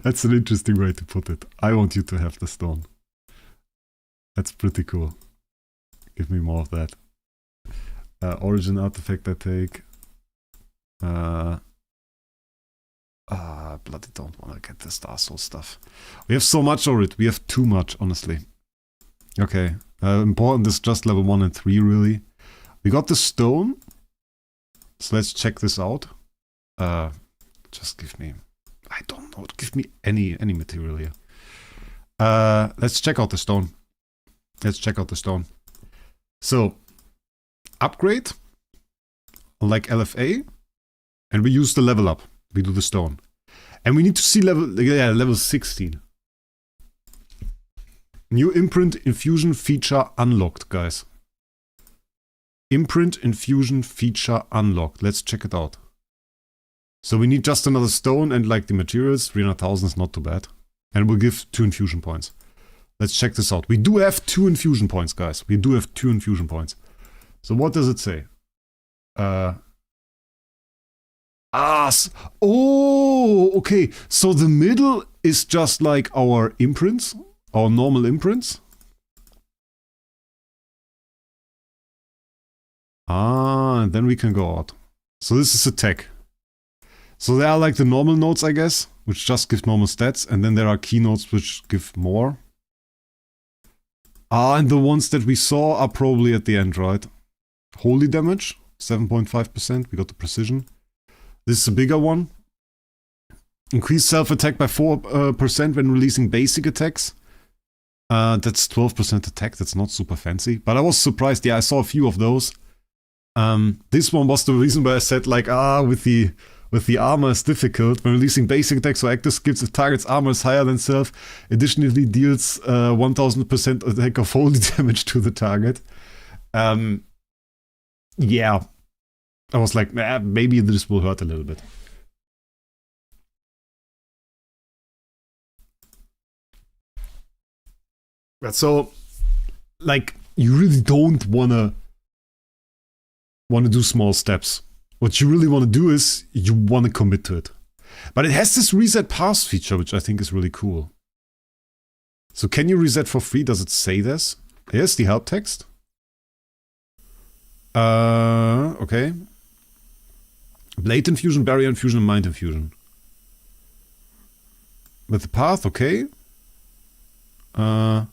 That's an interesting way to put it. I want you to have the stone. That's pretty cool. Give me more of that. Origin artifact I take. Bloody don't want to get the Star Soul stuff. We have so much already. We have too much, honestly. Okay. Important is just level 1 and 3, really. We got the stone. So let's check this out. Just give me... I don't know. Give me any material here. Let's check out the stone. Let's check out the stone. So, upgrade. Like LFA. And we use the level up. We do the stone. And we need to see level 16. New Imprint Infusion feature unlocked, guys. Imprint Infusion feature unlocked. Let's check it out. So we need just another stone and like the materials. 300,000 is not too bad. And we'll give 2 infusion points. Let's check this out. We do have 2 infusion points, guys. We do have 2 infusion points. So what does it say? Oh, okay. So the middle is just like our imprints. Our normal imprints. And then we can go out. So this is attack. So there are like the normal nodes, I guess, which just give normal stats. And then there are key nodes which give more. And the ones that we saw are probably at the end, right? Holy damage, 7.5%. We got the precision. This is a bigger one. Increase self-attack by 4% when releasing basic attacks. That's 12% attack. That's not super fancy. But I was surprised. Yeah, I saw a few of those. This one was the reason why I said like, with the armor is difficult. When releasing basic attacks or active skills, if target's armor is higher than self, additionally deals 1000% attack of holy damage to the target. Yeah. I was like, maybe this will hurt a little bit. But so, like, you really don't wanna do small steps. What you really want to do is, you want to commit to it. But it has this reset pass feature, which I think is really cool. So can you reset for free? Does it say this? Here's the help text. Okay. Blade Infusion, Barrier Infusion, and Mind Infusion. With the path, okay. The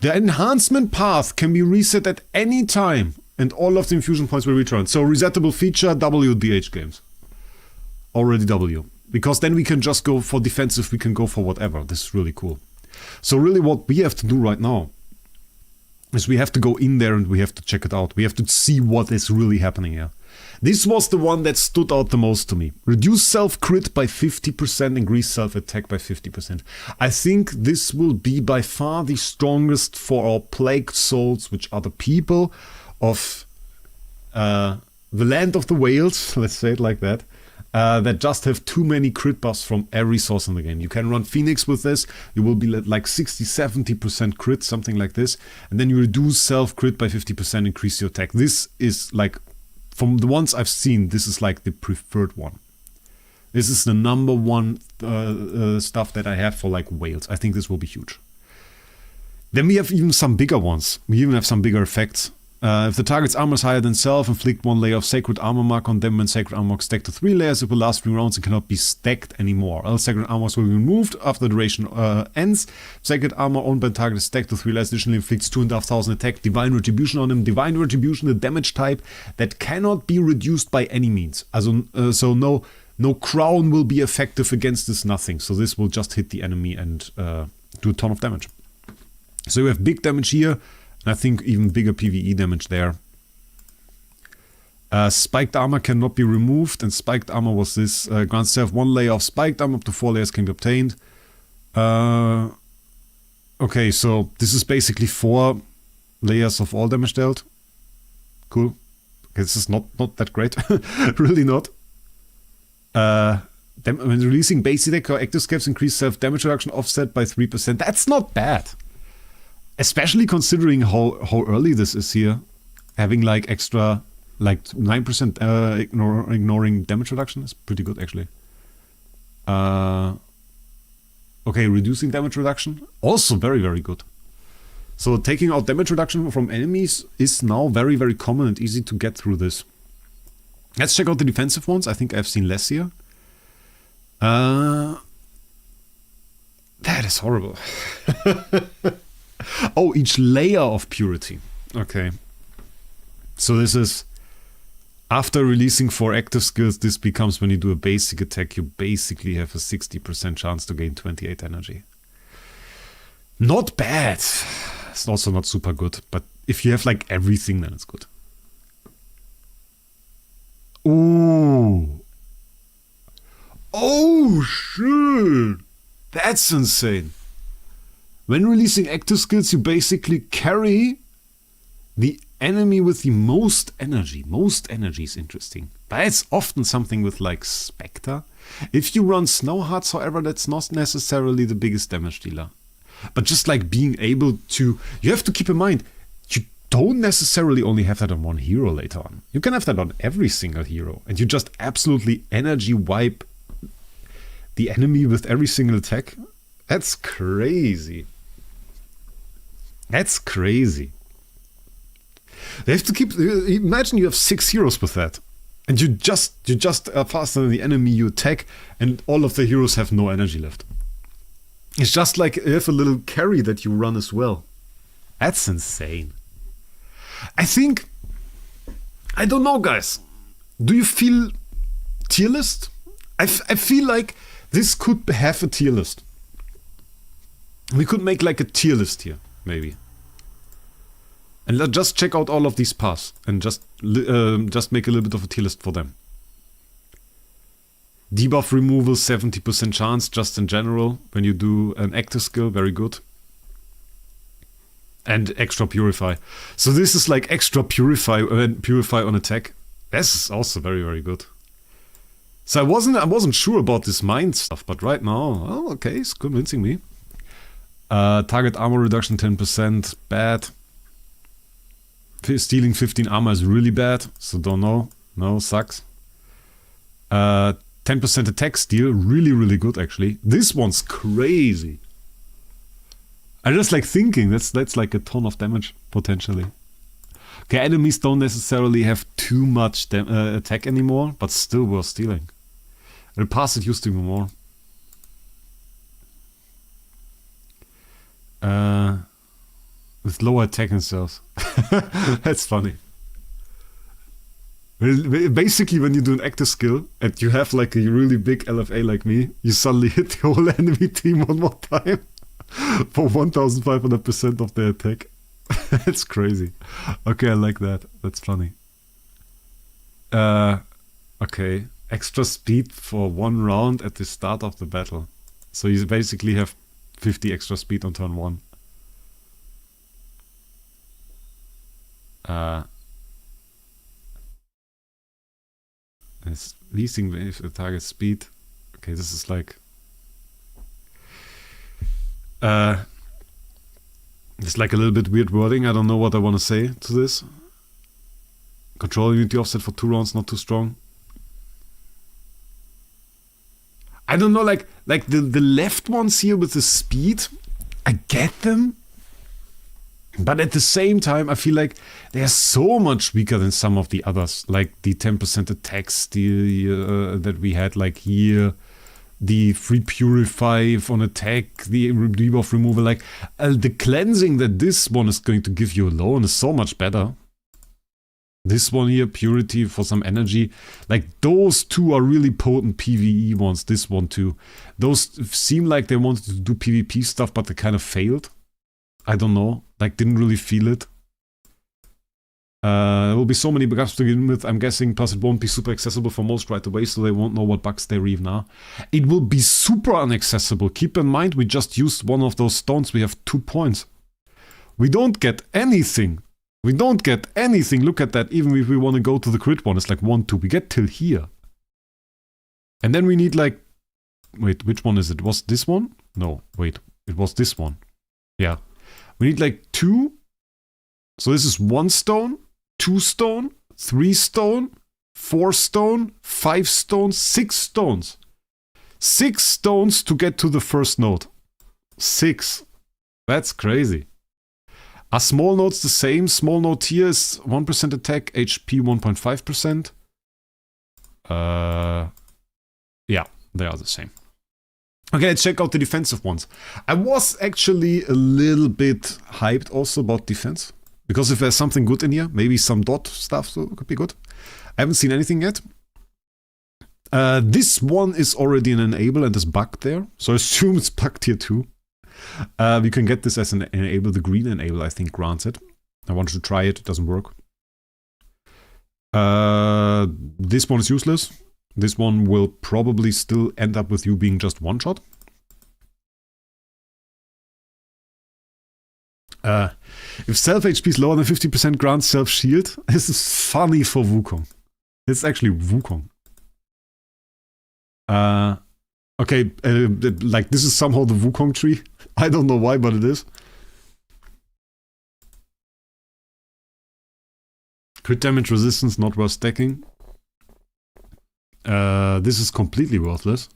enhancement path can be reset at any time. And all of the infusion points will return. So resettable feature, WDH games. Already W. Because then we can just go for defensive, we can go for whatever. This is really cool. So really what we have to do right now is we have to go in there and we have to check it out. We have to see what is really happening here. This was the one that stood out the most to me. Reduce self-crit by 50%, increase self-attack by 50%. I think this will be by far the strongest for our plagued souls, which are the people of the land of the whales, let's say it like that, that just have too many crit buffs from every source in the game. You can run Phoenix with this, you will be like 60-70% crit, something like this, and then you reduce self-crit by 50%, increase your attack. This is like, from the ones I've seen, this is like the preferred one. This is the number one stuff that I have for like whales. I think this will be huge. Then we have even some bigger ones. We even have some bigger effects. If the target's armor is higher than self, inflict 1 layer of sacred armor mark on them. When sacred armor mark stacked to 3 layers, it will last 3 rounds and cannot be stacked anymore. All sacred armors will be removed after the duration ends. Sacred armor owned by the target is stacked to 3 layers, additionally inflicts 2,500 attack. Divine Retribution on him. Divine Retribution, a damage type that cannot be reduced by any means. So no crown will be effective against this, nothing. So this will just hit the enemy and do a ton of damage. So you have big damage here, and I think even bigger PvE damage there. Spiked armor cannot be removed, and spiked armor was this. Grants yourself 1 layer of spiked armor, up to 4 layers can be obtained. Okay, so this is basically 4 layers of all damage dealt. Cool. Okay, this is not that great. Really not. When releasing base attack or active scabs, increase self-damage reduction offset by 3%. That's not bad. Especially considering how early this is here. Having like extra, like 9% ignoring damage reduction is pretty good actually. Okay, reducing damage reduction, also very, very good. So taking out damage reduction from enemies is now very, very common and easy to get through this. Let's check out the defensive ones. I think I've seen less here. That is horrible. Oh, each layer of purity. Okay. So this is... After releasing 4 active skills, this becomes when you do a basic attack, you basically have a 60% chance to gain 28 energy. Not bad. It's also not super good, but if you have like everything, then it's good. Ooh. Oh shit. That's insane. When releasing active skills, you basically carry the enemy with the most energy. Most energy is interesting. But it's often something with like Spectre. If you run Snow Hearts, however, that's not necessarily the biggest damage dealer. But just like being able to... You have to keep in mind, you don't necessarily only have that on one hero later on. You can have that on every single hero. And you just absolutely energy wipe the enemy with every single attack. That's crazy. That's crazy. They have to keep... Imagine you have 6 heroes with that. And you just are faster than the enemy you attack, and all of the heroes have no energy left. It's just like you have a little carry that you run as well. That's insane. I think... I don't know, guys. Do you feel tier list? I feel like this could have a tier list. We could make like a tier list here, maybe. And let's just check out all of these paths and just make a little bit of a tier list for them. Debuff removal, 70% chance, just in general. When you do an active skill, very good. And extra purify. So this is like extra purify on attack. This is also very, very good. So I wasn't sure about this mind stuff, but right now, oh, okay, it's convincing me. Target armor reduction 10%, bad. Stealing 15 armor is really bad, so don't know. No, sucks. 10% attack steal, really, really good actually. This one's crazy. I just like thinking, that's like a ton of damage, potentially. Okay, enemies don't necessarily have too much attack anymore, but still worth stealing. In the past it used to be more. With lower attack and cells. That's funny. Basically, when you do an active skill and you have like a really big LFA like me, you suddenly hit the whole enemy team one more time for 1500% of their attack. That's crazy. Okay, I like that. That's funny. Okay, extra speed for 1 round at the start of the battle. So you basically have 50 extra speed on turn 1. It's leasing wave target speed. Okay, this is like it's like a little bit weird wording. I don't know what I want to say to this. Control unity offset for 2 rounds, not too strong. I don't know, like the left ones here with the speed, I get them. But at the same time, I feel like they are so much weaker than some of the others. Like the 10% attack steal that we had like here. The free purify on attack. The debuff removal. Like the cleansing that this one is going to give you alone is so much better. This one here, Purity for some energy. Like, those two are really potent PvE ones. This one too. Those seem like they wanted to do PvP stuff, but they kind of failed. I don't know. Like, didn't really feel it. There will be so many bugs to begin with, I'm guessing, plus it won't be super accessible for most right away, so they won't know what bugs there even are. It will be super inaccessible. Keep in mind, we just used one of those stones. We have 2 points. We don't get anything. We don't get anything. Look at that. Even if we want to go to the crit one, it's like 1, 2. We get till here. And then we need like... Wait, which one is it? Was this one? No, wait. It was this one. Yeah. We need like 2. So this is 1 stone, 2 stone, 3 stone, 4 stone, 5 stones, 6 stones. 6 stones to get to the first node. 6. That's crazy. Are small nodes the same? Small node here is 1% attack, HP 1.5%. Yeah, they are the same. Okay, let's check out the defensive ones. I was actually a little bit hyped also about defense. Because if there's something good in here, maybe some dot stuff, so it could be good. I haven't seen anything yet. This one is already an enable and is bugged there. So I assume it's bugged here too. We can get this as an enable. The green enable, I think, grants it. I wanted to try it. It doesn't work. This one is useless. This one will probably still end up with you being just one shot. If self HP is lower than 50% grants self shield. This is funny for Wukong. It's actually Wukong. Okay, like this is somehow the Wukong tree. I don't know why, but it is. Crit damage resistance not worth stacking. This is completely worthless.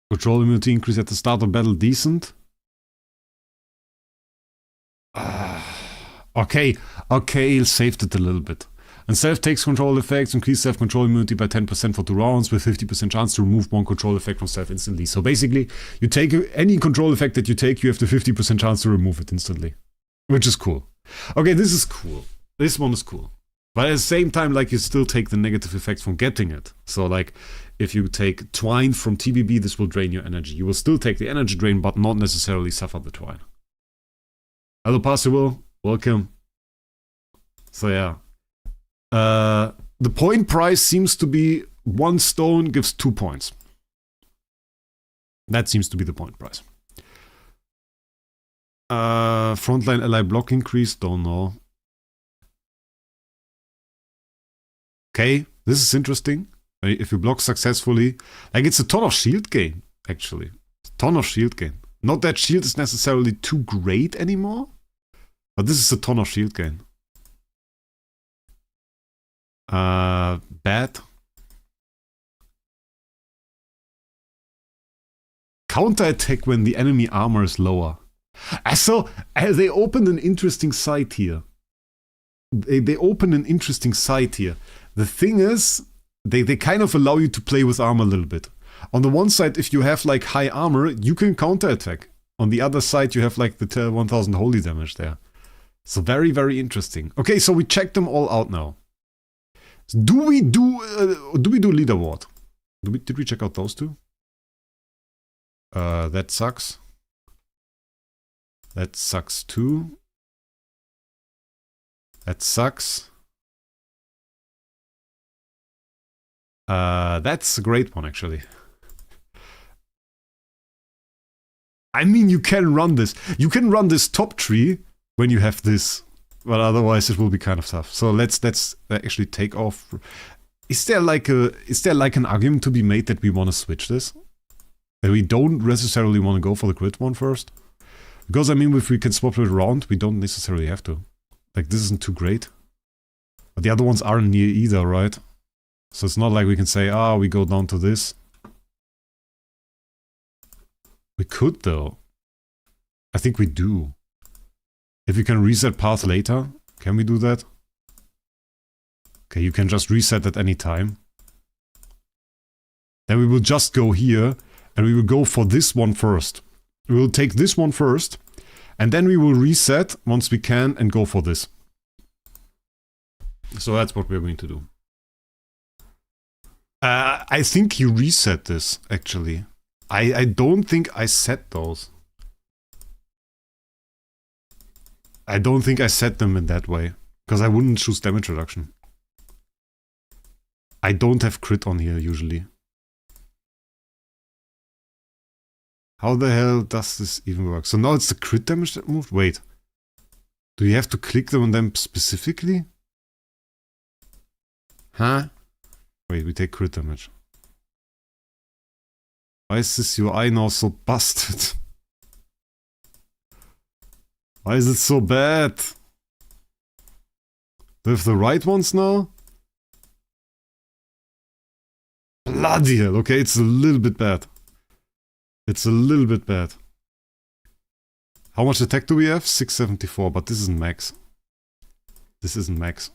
Control immunity increase at the start of battle, decent. Okay, saved it a little bit. And self takes control effects, increase self-control immunity by 10% for 2 rounds with 50% chance to remove 1 control effect from self instantly. So basically, you take any control effect that you take, you have the 50% chance to remove it instantly. Which is cool. Okay, this is cool. This one is cool. But at the same time, like, you still take the negative effects from getting it. So like, if you take Twine from TBB, this will drain your energy. You will still take the energy drain, but not necessarily suffer the Twine. Hello, Possible. Welcome. So yeah. The point price seems to be 1 stone gives 2 points. That seems to be the point price. Frontline ally block increase, don't know. Okay, this is interesting. If you block successfully, like it's a ton of shield gain, actually. A ton of shield gain. Not that shield is necessarily too great anymore, but this is a ton of shield gain. Bad. Counter-attack when the enemy armor is lower. So, they opened an interesting site here. They open an interesting site here. The thing is, they kind of allow you to play with armor a little bit. On the one side, if you have like high armor, you can counterattack. On the other side, you have like the 1000 holy damage there. So very, very interesting. Okay, so we checked them all out now. Do we do leaderboard? Did we check out those two? That sucks. That sucks too. That sucks. That's a great one, actually. I mean, you can run this. You can run this top tree when you have this, but otherwise it will be kind of tough. So let's actually take off. Is there like an argument to be made that we want to switch this? That we don't necessarily want to go for the crit one first? Because I mean, if we can swap it around, we don't necessarily have to. Like, this isn't too great. But the other ones aren't near either, right? So it's not like we can say, we go down to this. We could, though. I think we do. If we can reset path later, can we do that? Okay, you can just reset at any time. Then we will just go here, and we will go for this one first. We will take this one first, And then we will reset once we can and go for this. So that's what we're going to do. I think you reset this, actually. I don't think I set those. I don't think I set them in that way. Because I wouldn't choose damage reduction. I don't have crit on here, usually. How the hell does this even work? So now it's the crit damage that moved? Wait. Do you have to click on them specifically? Huh? Wait, we take crit damage. Why is this UI now so busted? Why is it so bad? Do I have the right ones now? Bloody hell, okay, it's a little bit bad. It's a little bit bad. How much attack do we have? 674, but this isn't max. This isn't max.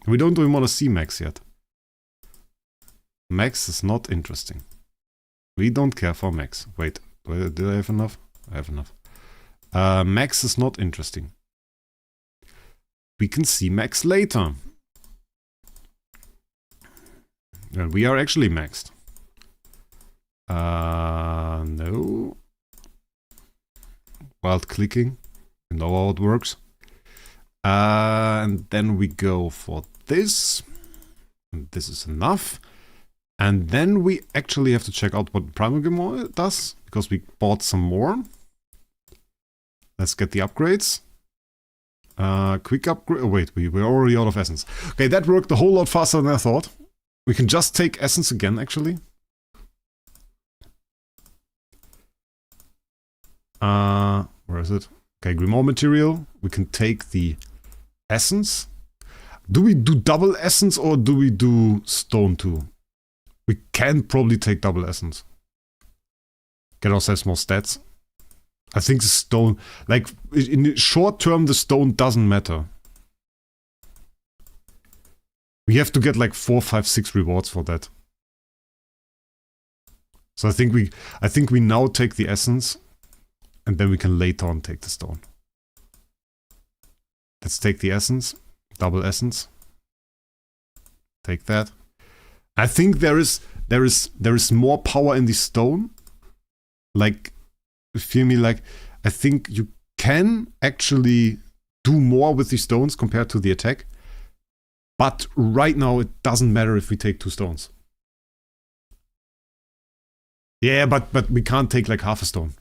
We don't even want to see max yet. Max is not interesting. We don't care for max. Wait, did I have enough? I have enough. Max is not interesting. We can see max later. And we are actually maxed. No. Wild clicking. You know how it works. And then we go for this. And this is enough. And then we actually have to check out what Primal Grimoire does. Because we bought some more. Let's get the upgrades. Quick upgrade. Oh, wait, we're already out of essence. Okay, that worked a whole lot faster than I thought. We can just take essence again, actually. Where is it? Okay, Grimoire material. We can take the essence. Do we do double essence or do we do stone too? We can probably take double essence. Get ourselves more stats. I think the stone, like in the short term, the stone doesn't matter. We have to get like 4, 5, 6 rewards for that. So I think we now take the essence, and then we can later on take the stone. Let's take the essence, double essence. Take that. I think there is more power in the stone. Like, feel me, like I think you can actually do more with the stones compared to the attack. But right now it doesn't matter if we take 2 stones. Yeah, but we can't take like half a stone.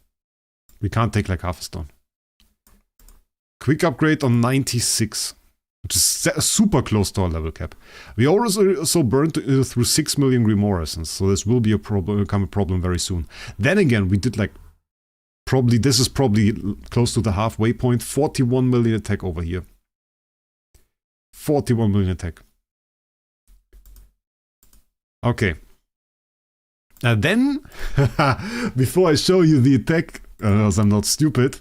We can't take like half a stone. Quick upgrade on 96. Which is super close to our level cap. We also burned through 6 million Grimoire essence. So this will be a problem, become a problem very soon. Then again, we did like this is probably close to the halfway point. 41 million attack over here. 41 million attack. Okay. And then, before I show you the attack, as I'm not stupid,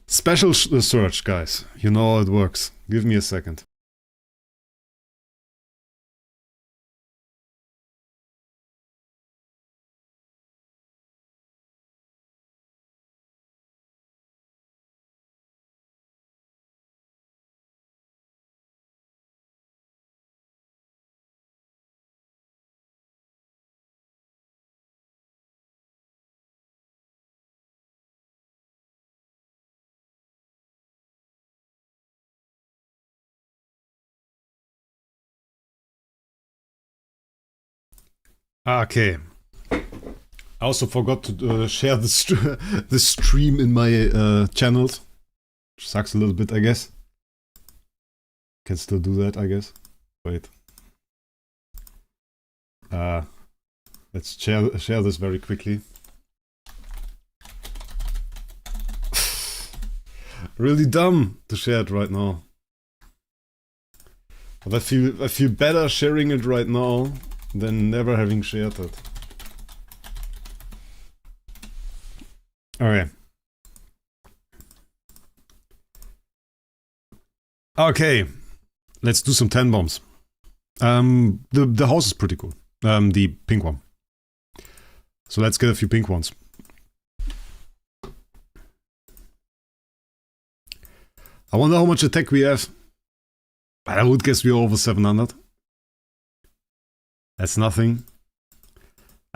special search, guys. You know how it works. Give me a second. Okay. I also forgot to share the stream in my channels. Which sucks a little bit, I guess. Can still do that, I guess. Wait. Let's share this very quickly. Really dumb to share it right now. But I feel better sharing it right now than never having shared it. Okay. Okay. Let's do some 10 bombs. The house is pretty cool. The pink one. So let's get a few pink ones. I wonder how much attack we have. But I would guess we're over 700. That's nothing.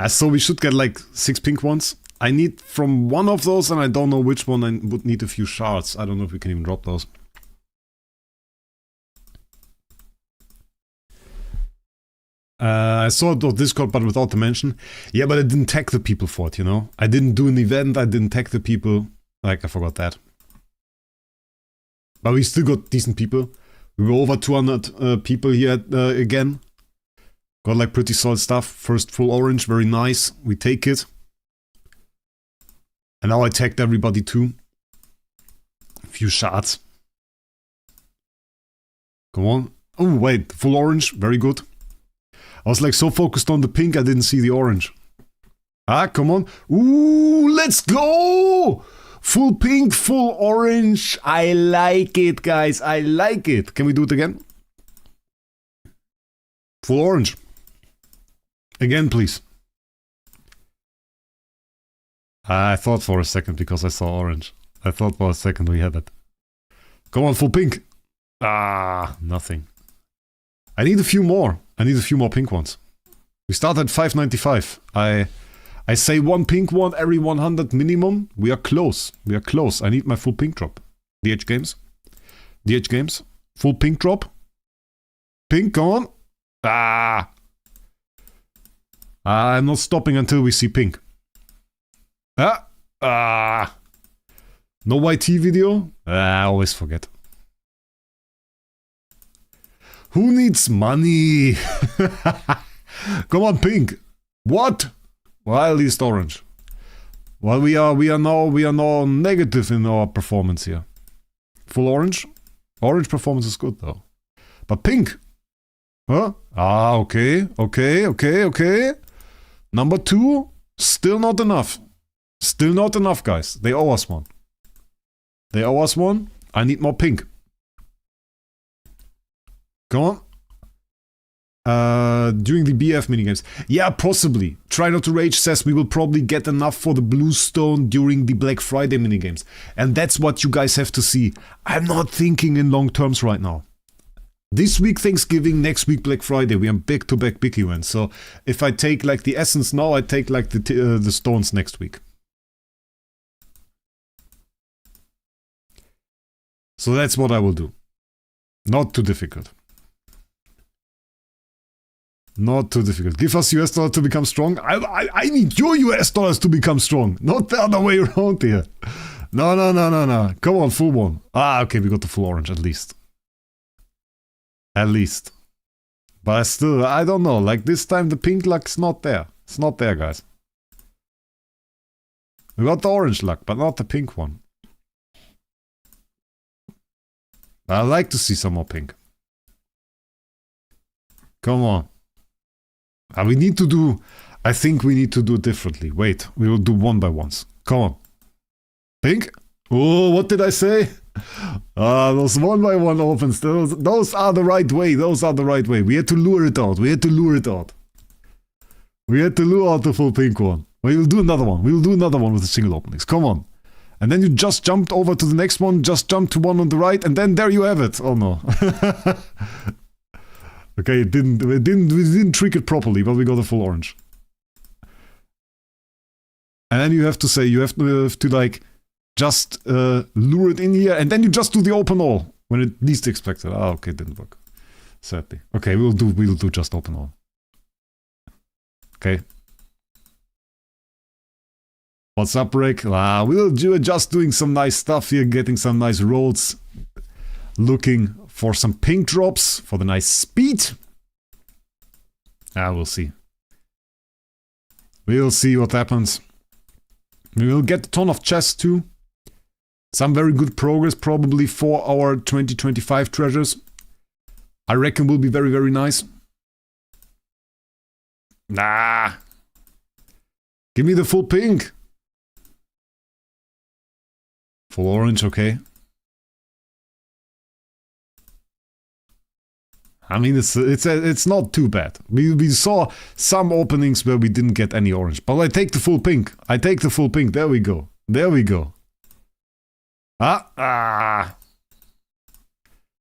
So we should get like 6 pink ones. I need from one of those, and I don't know which one. I would need a few shards. I don't know if we can even drop those. I saw it on Discord, but without the mention. Yeah, but I didn't tag the people for it, you know? I didn't do an event, I didn't tag the people. Like, I forgot that. But we still got decent people. We were over 200 people here again. Got like pretty solid stuff. First full orange, very nice. We take it. And now I tagged everybody too. A few shots. Come on. Oh, wait, full orange, very good. I was like so focused on the pink, I didn't see the orange. Ah, come on. Ooh, let's go! Full pink, full orange. I like it, guys. I like it. Can we do it again? Full orange. Again, please. I thought for a second because I saw orange. I thought for a second we had it. Come on, full pink. Ah, nothing. I need a few more. I need a few more pink ones. We start at 595. I say one pink one every 100 minimum. We are close. We are close. I need my full pink drop. DH Games. DH Games. Full pink drop. Pink, go on. Ah. I'm not stopping until we see pink. Ah. Ah. No YT video? I always forget. Who needs money? Come on, pink. What? Well, at least orange. Well, we are now negative in our performance here. Full orange. Orange performance is good though. But pink. Huh? Ah, okay. Number 2. Still not enough. Still not enough, guys. They owe us one. They owe us one. I need more pink. Come on. During the BF minigames. Yeah, possibly. Try Not to Rage says we will probably get enough for the blue stone during the Black Friday minigames. And that's what you guys have to see. I'm not thinking in long terms right now. This week Thanksgiving, next week Black Friday. We are back-to-back big events. So if I take like the essence now, I take like the stones next week. So that's what I will do. Not too difficult. Not too difficult. Give us US dollars to become strong. I need your US dollars to become strong. Not the other way around here. No. Come on, full one. Ah, okay, we got the full orange at least. At least. But still, I don't know. Like this time the pink luck's not there. It's not there, guys. We got the orange luck, but not the pink one. I like to see some more pink. Come on. We need to do... I think we need to do it differently. Wait, we will do one by ones. Come on. Pink? Oh, what did I say? Those one by one opens. Those are the right way. Those are the right way. We had to lure it out. We had to lure it out. We had to lure out the full pink one. We will do another one. We will do another one with the single openings. Come on. And then you just jumped over to the next one. Just jump to one on the right. And then there you have it. Oh no. Okay, we didn't trick it properly, but we got a full orange. And then you have to say, you have to like, just lure it in here, and then you just do the open all, when it least expected. Ah, okay, didn't work. Sadly. Okay, we'll do just open all. Okay. What's up, Wraec? We'll do just doing some nice stuff here, getting some nice rolls. Looking for some pink drops for the nice speed. We'll see. We'll see what happens. We will get a ton of chests too. Some very good progress probably for our 2025 treasures. I reckon will be very, very nice. Nah. Give me the full pink. Full orange, okay. I mean, it's not too bad. We saw some openings where we didn't get any orange. But I take the full pink. I take the full pink. There we go. There we go.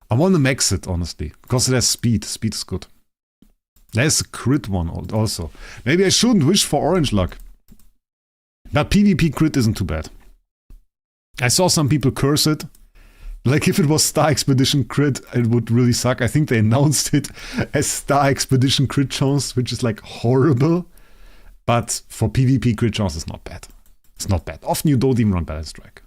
I want to max it, honestly, because it has speed. Speed is good. There's a crit one also. Maybe I shouldn't wish for orange luck. But PvP crit isn't too bad. I saw some people curse it. Like if it was Star Expedition crit, it would really suck. I think they announced it as Star Expedition crit chance, which is like horrible. But for PvP crit chance, it's not bad. It's not bad. Often you don't even run balance track.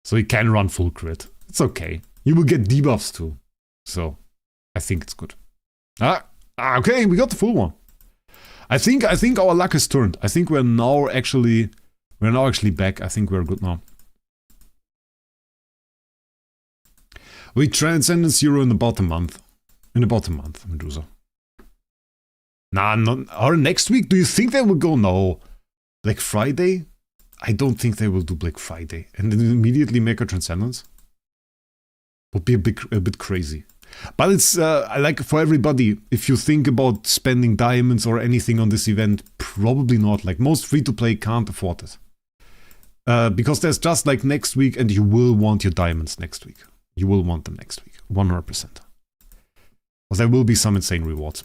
So you can run full crit. It's okay. You will get debuffs too. So I think it's good. Okay, we got the full one. I think our luck has turned. I think we're now actually back. I think we're good now. We transcended 0 in about a month. Medusa. Nah, or next week? Do you think they will go? No. Black Friday? I don't think they will do Black Friday. And then immediately make a transcendence? Would be a bit crazy. But it's like for everybody, if you think about spending diamonds or anything on this event, probably not. Like most free-to-play can't afford it. Because there's just like next week and you will want your diamonds next week. You will want them next week, 100%. Because there will be some insane rewards.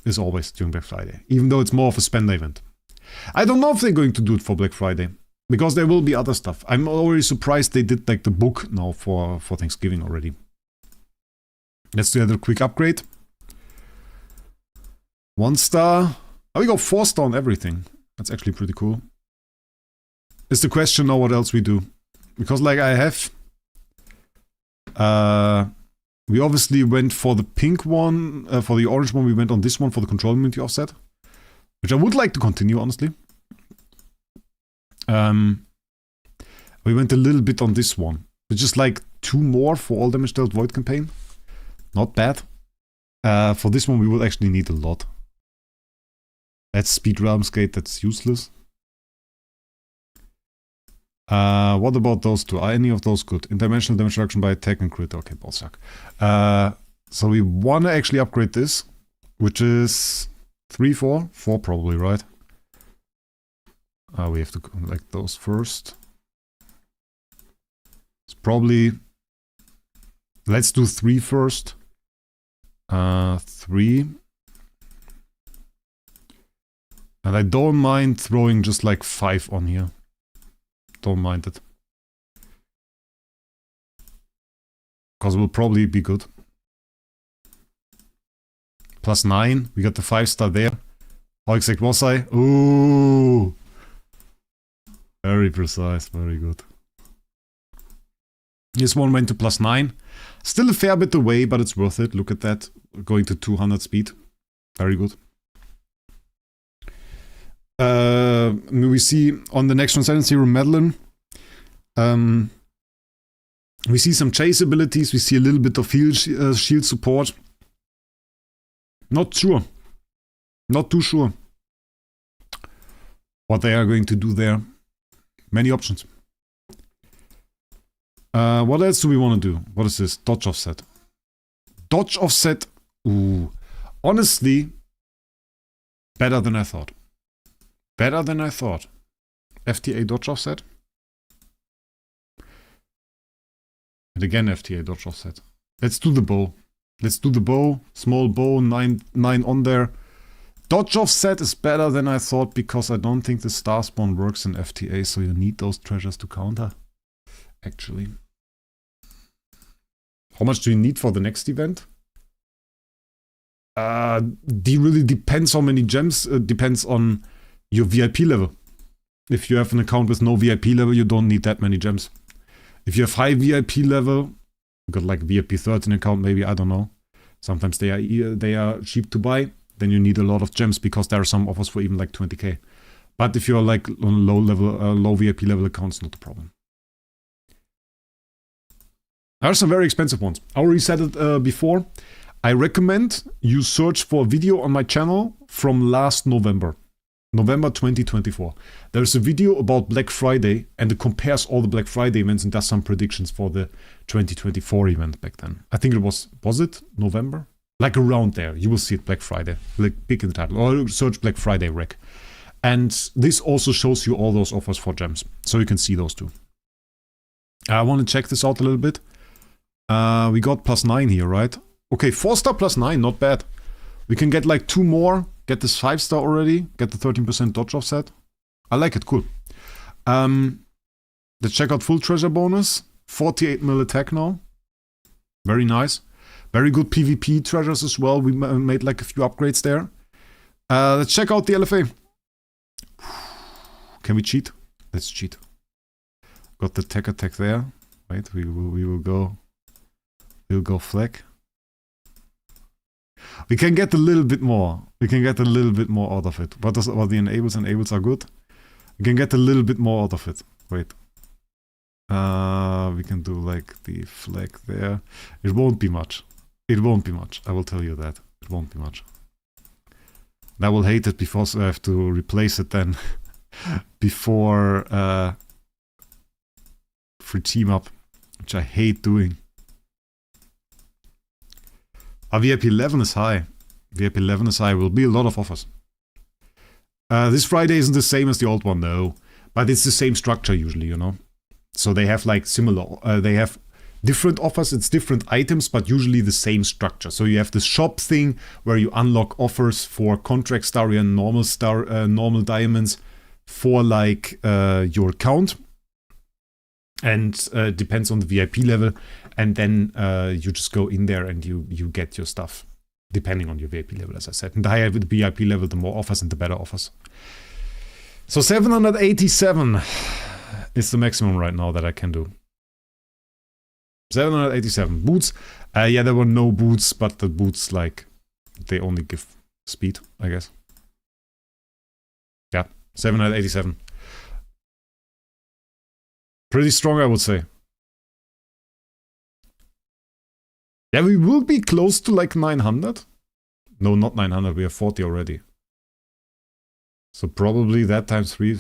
As always during Black Friday. Even though it's more of a spender event. I don't know if they're going to do it for Black Friday. Because there will be other stuff. I'm already surprised they did like the book now for Thanksgiving already. Let's do another quick upgrade. 1 star. Oh, we got 4 star on everything. That's actually pretty cool. It's the question now what else we do. Because like I have... we obviously went for the pink one. For the orange one we went on this one for the control immunity offset. Which I would like to continue, honestly. We went a little bit on this one. It's just like 2 more for all damage dealt void campaign. Not bad. For this one we will actually need a lot. That's speed realms gate, that's useless. What about those 2? Are any of those good? Interdimensional damage reduction by attack and crit. Okay, both suck. So we want to actually upgrade this. Which is 3, 4? 4 probably, right? We have to collect those first. It's probably... Let's do 3 first. 3. And I don't mind throwing just like 5 on here. Don't mind it. Because it will probably be good. Plus 9. We got the 5 star there. How exact was I? Ooh. Very precise. Very good. This one went to plus 9. Still a fair bit away, but it's worth it. Look at that. Going to 200 speed. Very good. We see on the next Transcendence Hero Meline. We see some chase abilities. We see a little bit of shield support. Not sure. Not too sure what they are going to do there. Many options. What else do we want to do? What is this? Dodge offset. Dodge offset. Ooh. Honestly, better than I thought. Better than I thought. FTA dodge offset. And again FTA dodge offset. Let's do the bow. Let's do the bow. Small bow, 9 on there. Dodge offset is better than I thought because I don't think the star spawn works in FTA, so you need those treasures to counter. Actually. How much do you need for the next event? Really depends how many gems. Depends on your VIP level. If you have an account with no VIP level, you don't need that many gems. If you have high VIP level, you got like VIP 13 account maybe, I don't know. Sometimes they are cheap to buy. Then you need a lot of gems because there are some offers for even like 20k. But if you're like on low level, low VIP level accounts, not a problem. There are some very expensive ones. I already said it before. I recommend you search for a video on my channel from last November. November 2024. There's a video about Black Friday and it compares all the Black Friday events and does some predictions for the 2024 event back then. I think it was it November? Like around there. You will see it Black Friday. Like pick in the title or search Black Friday Wraec. And this also shows you all those offers for gems. So you can see those too. I want to check this out a little bit. We got +9 here, right? Okay, 4-star +9, not bad. We can get like 2 more, get this 5-star already, get the 13% dodge offset. I like it, cool. Let's check out full treasure bonus. 48 mil attack now. Very nice. Very good PvP treasures as well. We made like a few upgrades there. Let's check out the LFA. Can we cheat? Let's cheat. Got the tech attack there. Wait, we will go. We'll go flag. We can get a little bit more. We can get a little bit more out of it. What the enables? Enables are good. We can get a little bit more out of it. Wait. We can do like the flag there. It won't be much. It won't be much. I will tell you that. It won't be much. And I will hate it because I have to replace it then before free team up, which I hate doing. Our VIP 11 is high. VIP 11 is high. Will be a lot of offers. This Friday isn't the same as the old one, though. But it's the same structure usually, you know. So they have like similar, they have different offers, it's different items, but usually the same structure. So you have this shop thing where you unlock offers for contract star and normal diamonds for like your account. And depends on the VIP level. And then you just go in there and you get your stuff, depending on your VIP level, as I said. And the higher the VIP level, the more offers and the better offers. So 787 is the maximum right now that I can do. 787. Boots. Yeah, there were no boots, but the boots, like, they only give speed, I guess. Yeah, 787. Pretty strong, I would say. Yeah, we will be close to like 900. No, not 900. We have 40 already. So probably that times 3.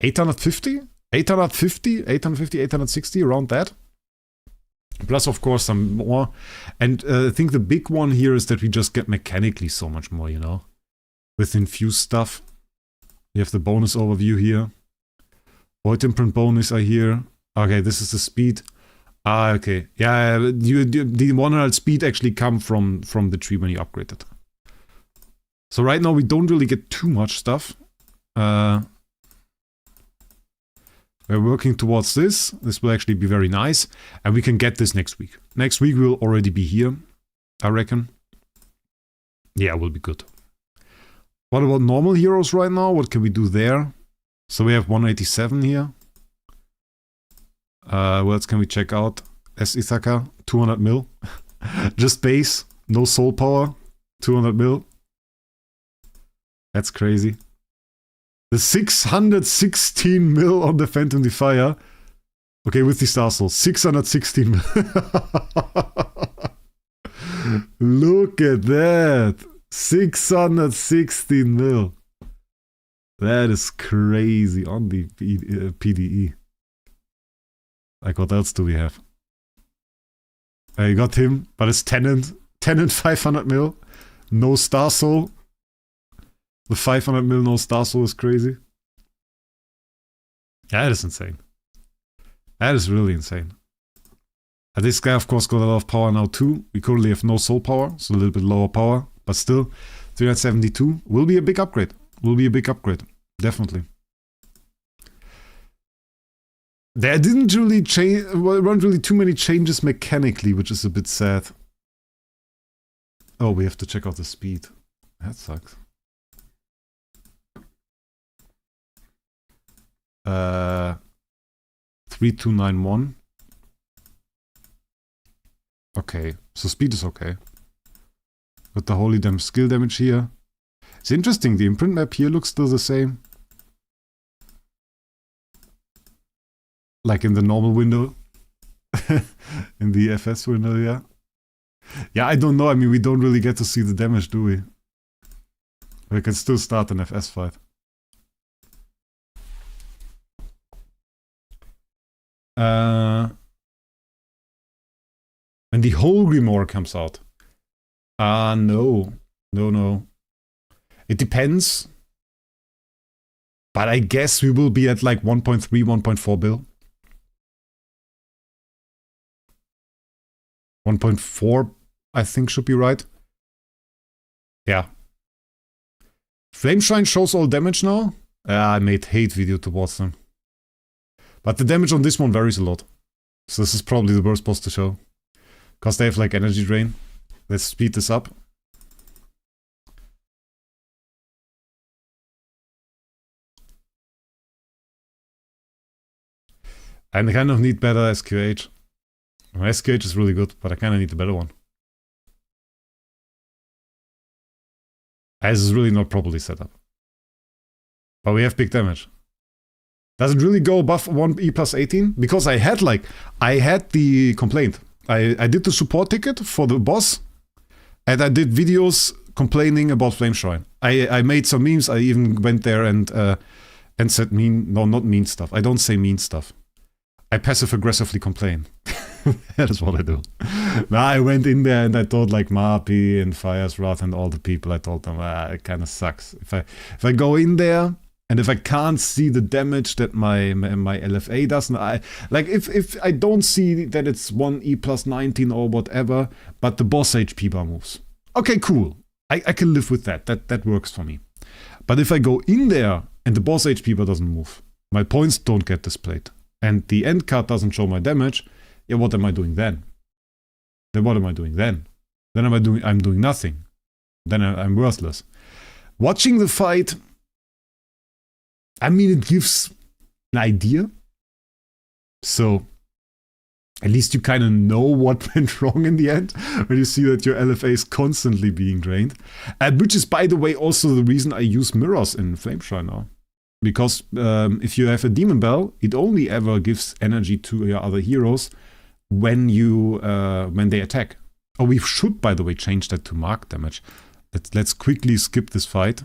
850? 850? 850, 860, around that. Plus, of course, some more. And I think the big one here is that we just get mechanically so much more, you know. With infused stuff. You have the bonus overview here. Void imprint bonus are here. Okay, this is the speed. Ah, okay. Yeah, the 100 speed actually come from the tree when you upgrade it. So right now we don't really get too much stuff. We're working towards this. This will actually be very nice. And we can get this next week. Next week we'll already be here, I reckon. Yeah, will be good. What about normal heroes right now? What can we do there? So we have 187 here. What else can we check out? S. Ithaka, 200 mil. Just base, no soul power, 200 mil. That's crazy. The 616 mil on the Phantom Defier. Okay, with the Star Soul, 616 mil. Look at that. 616 mil. That is crazy on the PDE. Like, what else do we have? You got him, but it's Tenant. Tenant 500 mil. No Star Soul. The 500 mil no Star Soul is crazy. That is insane. That is really insane. And this guy, of course, got a lot of power now too. We currently have no soul power, so a little bit lower power. But still, 372 will be a big upgrade. Will be a big upgrade. Definitely. There didn't really change, well, weren't really too many changes mechanically, which is a bit sad. Oh, we have to check out the speed. That sucks. 3291. Okay, so speed is okay. With the holy damn skill damage here. It's interesting, the imprint map here looks still the same. Like in the normal window. In the FS window, yeah. Yeah, I don't know. I mean, we don't really get to see the damage, do we? We can still start an FS fight. And the whole Grimoire comes out. No. No. It depends. But I guess we will be at like 1.3, 1.4 bill. 1.4, I think, should be right. Yeah. Flame Shrine shows all damage now. I made hate video towards them. But the damage on this one varies a lot. So this is probably the worst boss to show. Because they have like energy drain. Let's speed this up. And I kind of need better SQH. My SQH is really good, but I kind of need a better one. This is really not properly set up. But we have big damage. Does it really go above 1E plus 18? Because I had the complaint. I did the support ticket for the boss. And I did videos complaining about Flame Shrine. I made some memes. I even went there and said not mean stuff. I don't say mean stuff. I passive-aggressively complain. That is what I do. Now I went in there and I told like Marpi and Fire's Wrath and all the people, I told them, it kind of sucks. If I go in there and if I can't see the damage that my LFA does, if I don't see that it's 1E plus 19 or whatever, but the boss HP bar moves. Okay, cool. I can live with that. That works for me. But if I go in there and the boss HP bar doesn't move, my points don't get displayed, and the end card doesn't show my damage, yeah, what am I doing then? Then what am I doing then? Then I'm doing nothing. Then I'm worthless. Watching the fight, I mean, it gives an idea. So at least you kind of know what went wrong in the end when you see that your LFA is constantly being drained. Which is, by the way, also the reason I use mirrors in Flame Shrine now. Because if you have a Demon Bell, it only ever gives energy to your other heroes when they attack. Oh, we should, by the way, change that to mark damage. Let's quickly skip this fight.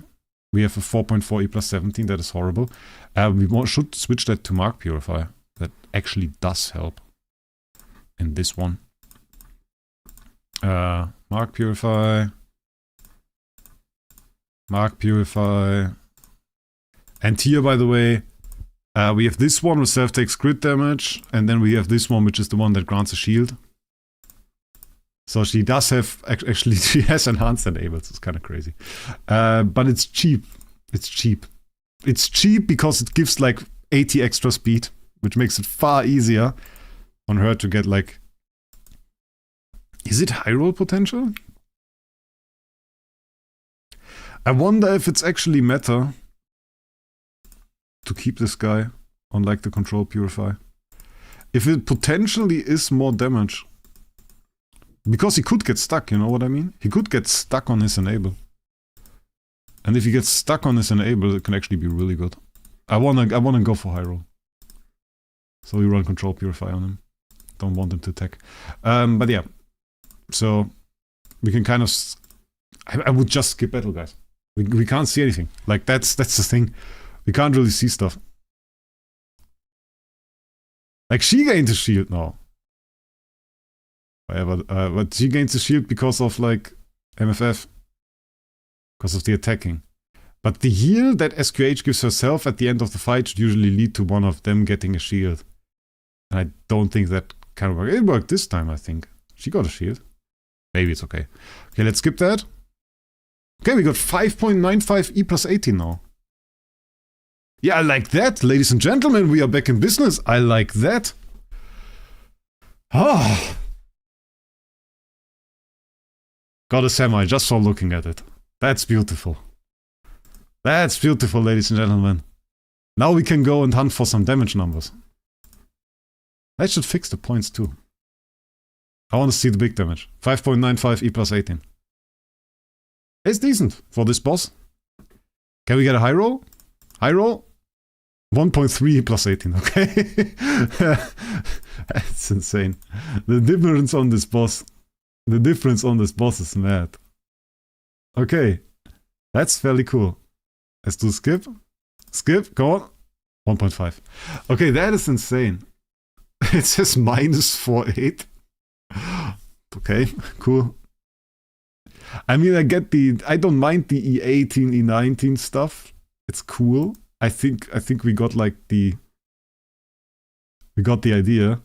We have a 4.4 E plus 17, that is horrible. Should switch that to Mark Purify. That actually does help in this one. Mark Purify. Mark Purify. And here, by the way, we have this one with self-takes crit damage, and then we have this one, which is the one that grants a shield. So she does have, actually, she has enhanced enables. It's kind of crazy. But it's cheap. It's cheap. It's cheap because it gives like 80 extra speed, which makes it far easier on her to get like... Is it high roll potential? I wonder if it's actually meta to keep this guy on like the control purify. If it potentially is more damage. Because he could get stuck, you know what I mean? He could get stuck on his enable. And if he gets stuck on his enable, it can actually be really good. I wanna go for high roll. So we run control purify on him. Don't want him to attack. But yeah. So we can kind of... I would just skip battle, guys. We can't see anything. Like that's the thing. We can't really see stuff. Like she gained a shield now. Whatever, but she gains a shield because of like MFF. Because of the attacking. But the heal that SQH gives herself at the end of the fight should usually lead to one of them getting a shield. And I don't think that can work. It worked this time, I think. She got a shield. Maybe it's okay. Okay, let's skip that. Okay, we got 5.95 E plus 18 now. Yeah, I like that, ladies and gentlemen. We are back in business. I like that. Ah. Got a semi just for looking at it. That's beautiful. That's beautiful, ladies and gentlemen. Now we can go and hunt for some damage numbers. I should fix the points too. I want to see the big damage. 5.95 E plus 18. It's decent for this boss. Can we get a high roll? High roll? 1.3 E plus 18, okay? That's insane. The difference on this boss. The difference on this boss is mad. Okay. That's fairly cool. Let's do skip. Skip, go on. 1.5. Okay, that is insane. It says minus 4.8. Okay, cool. I mean, I don't mind the E18, E19 stuff. It's cool. I think we got like we got the idea.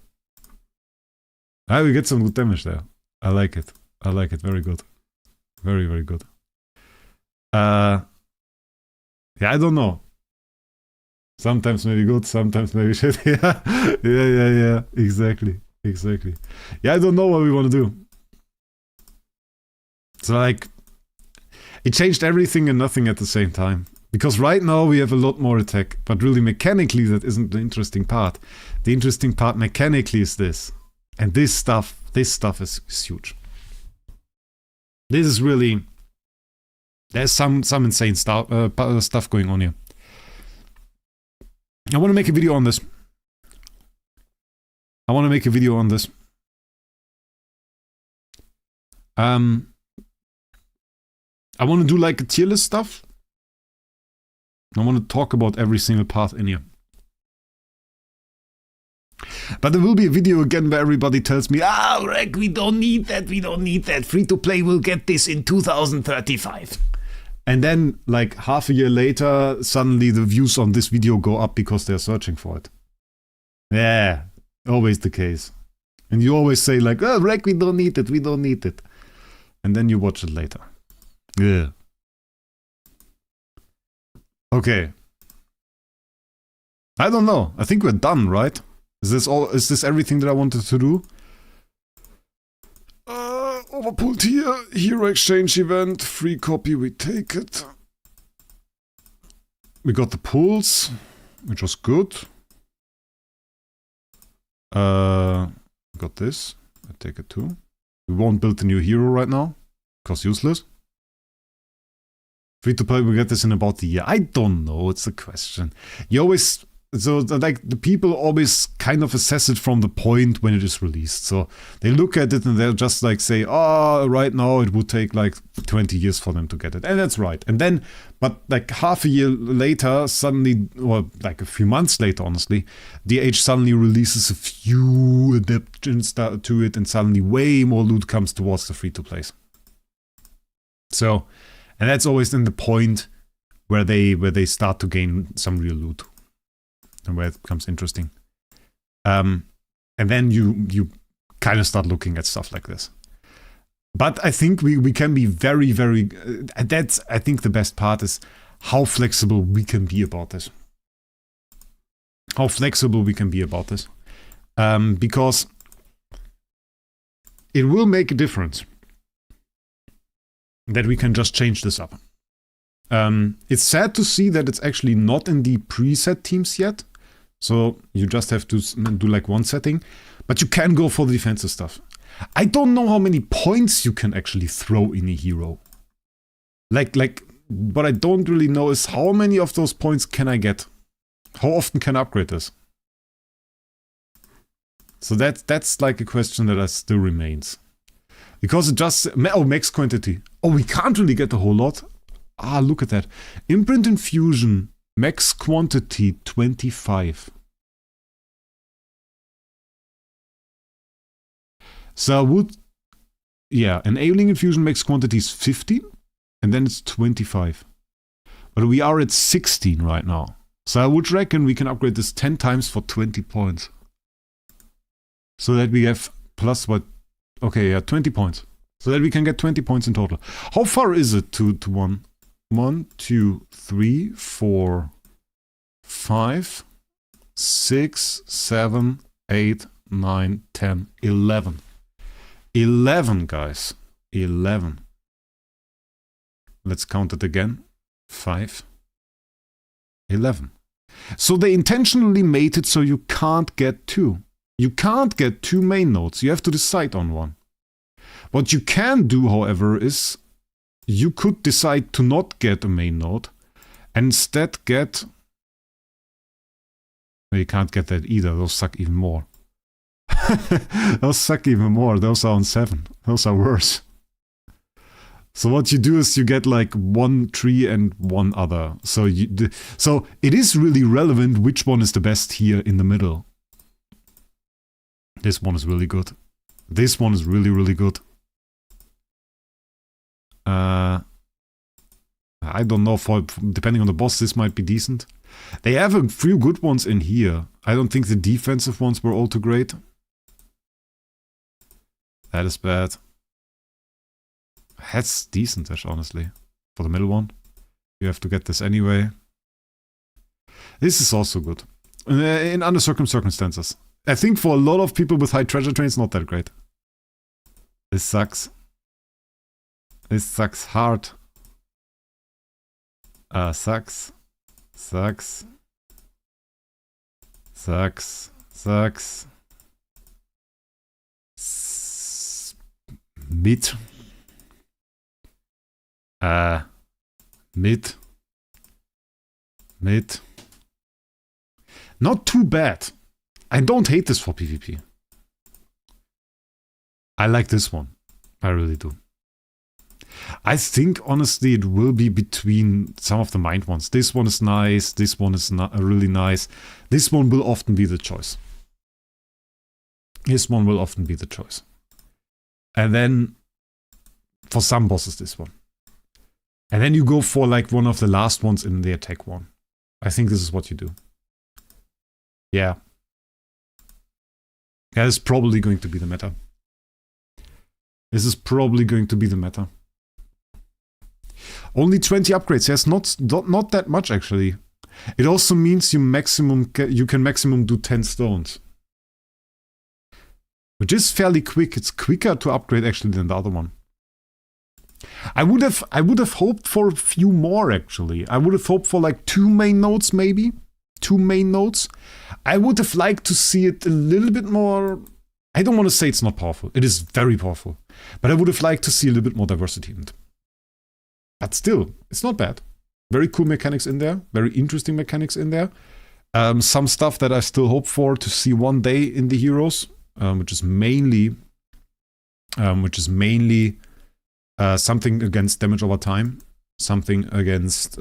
We get some good damage there. I like it. I like it. Very good. Very, very good. Yeah, I don't know. Sometimes maybe good, sometimes maybe shit. Yeah. Exactly. Yeah, I don't know what we want to do. So like, it changed everything and nothing at the same time. Because right now we have a lot more attack, but really mechanically that isn't the interesting part. The interesting part mechanically is this. And this stuff is huge. This is really... There's some insane stuff going on here. I want to make a video on this. I want to do like a tier list stuff. I want to talk about every single path in here. But there will be a video again where everybody tells me, Wraec, we don't need that. Free-to-play will get this in 2035. And then, like, half a year later, suddenly the views on this video go up because they're searching for it. Yeah, always the case. And you always say, like, Wraec, we don't need it. And then you watch it later. Yeah. Okay. I don't know. I think we're done, right? Is this everything that I wanted to do? Overpulled here. Hero exchange event. Free copy, we take it. We got the pulls, which was good. Got this. I take it too. We won't build a new hero right now, because useless. Free to play, we get this in about the year. I don't know, it's a question. You always, so like the people always kind of assess it from the point when it is released. So they look at it and they'll just like say, oh, right now it would take like 20 years for them to get it. And that's right. And then, but like half a year later, suddenly, or like a few months later, honestly, DH suddenly releases a few adaptations to it and suddenly way more loot comes towards the free to plays. So, and that's always in the point where they start to gain some real loot. And where it becomes interesting. And then you kind of start looking at stuff like this. But I think we can be very, very... that's, I think, the best part is how flexible we can be about this. How flexible we can be about this. Because it will make a difference that we can just change this up. It's sad to see that it's actually not in the preset teams yet. So you just have to do like one setting. But you can go for the defensive stuff. I don't know how many points you can actually throw in a hero. Like, what I don't really know is how many of those points can I get? How often can I upgrade this? So that's like a question that still remains. Because it just... Oh, max quantity. Oh, we can't really get a whole lot. Ah, look at that. Imprint Infusion. Max quantity 25. So would... Yeah, enabling Infusion max quantity is 15. And then it's 25. But we are at 16 right now. So I would reckon we can upgrade this 10 times for 20 points. So that we have plus what... Okay, yeah, 20 points. So that we can get 20 points in total. How far is it to 1? 1, 2, 3, 4, 5, 6, 7, 8, 9, 10, 11. 11, guys. 11. Let's count it again. 5, 11. So they intentionally made it so you can't get 2. You can't get 2 main nodes. You have to decide on one. What you can do, however, is you could decide to not get a main node and instead get... No, you can't get that either. Those suck even more. Those suck even more. Those are on 7. Those are worse. So what you do is you get like 1 tree and 1 other. So so it is really relevant which one is the best here in the middle. This one is really good. This one is really, really good. I don't know, depending on the boss, this might be decent. They have a few good ones in here. I don't think the defensive ones were all too great. That is bad. That's decent, honestly. For the middle one. You have to get this anyway. This is also good. In under circumstances. I think for a lot of people with high treasure train, it's not that great. This sucks. This sucks hard. Sucks. Sucks. Sucks. Sucks. Mid. Mid. Mid. Not too bad. I don't hate this for PvP. I like this one. I really do. I think, honestly, it will be between some of the mind ones. This one is nice. This one is not really nice. This one will often be the choice. This one will often be the choice. And then, for some bosses, this one. And then you go for like one of the last ones in the attack one. I think this is what you do. Yeah. Yeah, this is probably going to be the meta. This is probably going to be the meta. Only 20 upgrades. Yes, not that much actually. It also means you can maximum do 10 stones. Which is fairly quick. It's quicker to upgrade actually than the other one. I would have hoped for a few more actually. I would have hoped for like 2 main nodes maybe. 2 main nodes. I would have liked to see it a little bit more. I don't want to say it's not powerful. It is very powerful. But I would have liked to see a little bit more diversity in it. But still, it's not bad. Very cool mechanics in there. Very interesting mechanics in there. Some stuff that I still hope for to see one day in the heroes, which is mainly something against damage over time, something against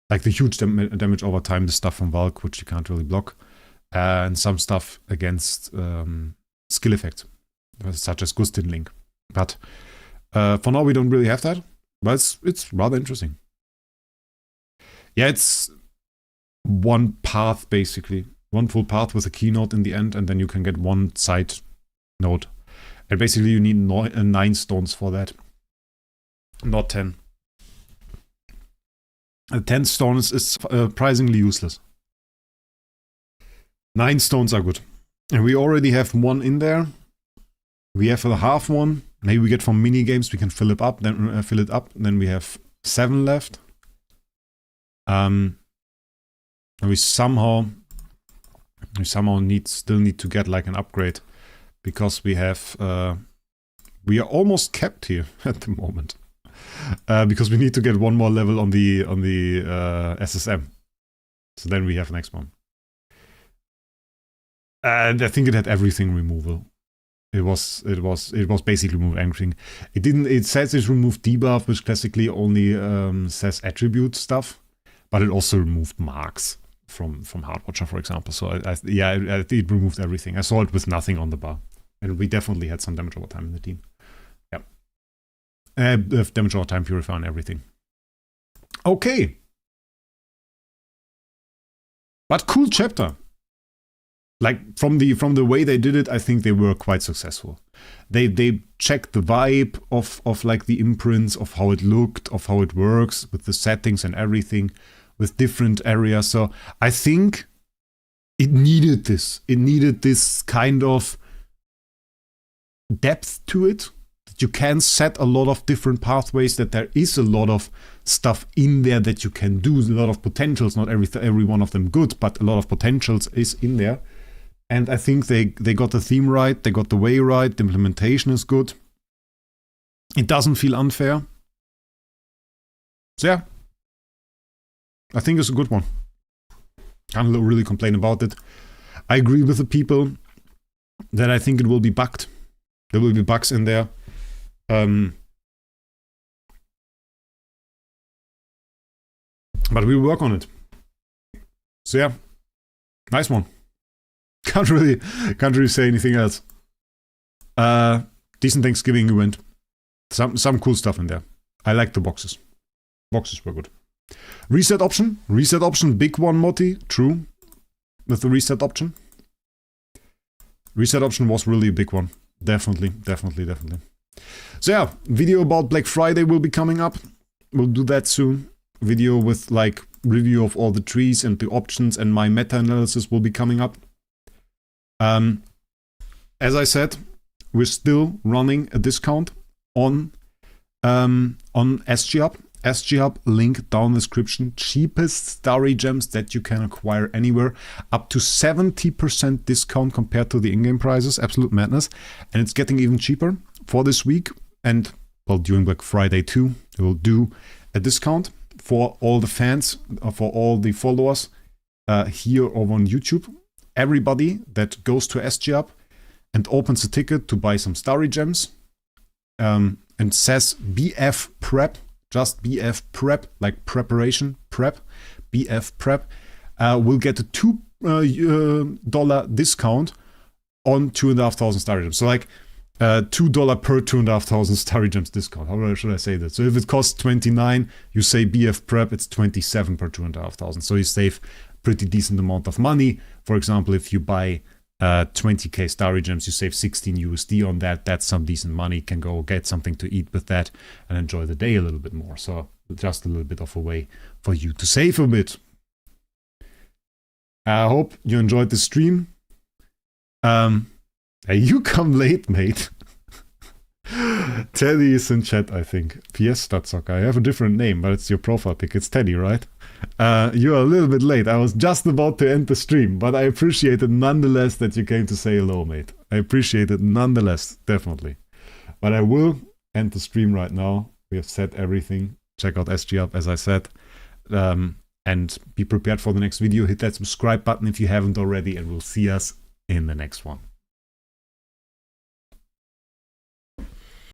like the huge damage over time, the stuff from Wraec, which you can't really block, and some stuff against skill effects, such as Gustin Link. But for now, we don't really have that. But it's rather interesting. Yeah, it's one path basically. One full path with a keynote in the end, and then you can get one side node. And basically you need 9 stones for that. Not 10. 10 stones is surprisingly useless. 9 stones are good. And we already have 1 in there. We have a half one. Maybe we get from mini games, we can fill it up, then we have 7 left. And we somehow still need to get like an upgrade, because we are almost capped here at the moment. Because we need to get 1 more level on the SSM. So then we have next one. And I think it had everything removal. It was basically remove everything. It says it removed debuff, which classically only says attribute stuff, but it also removed marks from Hardwatcher, for example. So it removed everything. I saw it with nothing on the bar, and we definitely had some damage over time in the team. Yeah, damage over time, purifier, and everything. Okay, but cool chapter. Like, from the way they did it, I think they were quite successful. They checked the vibe of like the imprints, of how it looked, of how it works, with the settings and everything, with different areas. So I think it needed this. It needed this kind of depth to it. That you can set a lot of different pathways, that there is a lot of stuff in there that you can do, a lot of potentials, not every one of them good, but a lot of potentials is in there. And I think they got the theme right, they got the way right, the implementation is good. It doesn't feel unfair. So yeah, I think it's a good one. Can't really complain about it. I agree with the people that I think it will be bugged. There will be bugs in there. But we'll work on it. So yeah, nice one. Can't really say anything else. Decent Thanksgiving event. Some cool stuff in there. I like the boxes. Boxes were good. Reset option, big one, Moti. True. With the reset option. Reset option was really a big one. Definitely. So yeah, video about Black Friday will be coming up. We'll do that soon. Video with like review of all the trees and the options, and my meta-analysis will be coming up. As I said, we're still running a discount on SGHub. SGHub, link down in the description. Cheapest starry gems that you can acquire anywhere. Up to 70% discount compared to the in-game prices. Absolute madness. And it's getting even cheaper for this week. And, well, during Black Friday too, we will do a discount for all the fans, for all the followers here over on YouTube. Everybody that goes to SGHub and opens a ticket to buy some starry gems and says BF Prep, just BF Prep, like preparation, prep, BF Prep, will get a $2 discount on 2,500 starry gems. So like $2 per 2,500 starry gems discount. How should I say that? So if it costs 29, you say BF Prep, it's 27 per 2,500. So you save pretty decent amount of money. For example, if you buy 20k starry gems, you save 16 USD on that. That's some decent money. Can go get something to eat with that and enjoy the day a little bit more. So just a little bit of a way for you to save a bit. I hope you enjoyed the stream. You come late, mate. Teddy is in chat, I think. PS Statsoccer. I have a different name, but it's your profile pic. It's Teddy, right? You're a little bit late. I was just about to end the stream, but I appreciate it nonetheless that you came to say hello, mate. I appreciate it nonetheless, definitely. But I will end the stream right now. We have said everything. Check out SGHub, as I said. And be prepared for the next video. Hit that subscribe button if you haven't already, and we'll see us in the next one.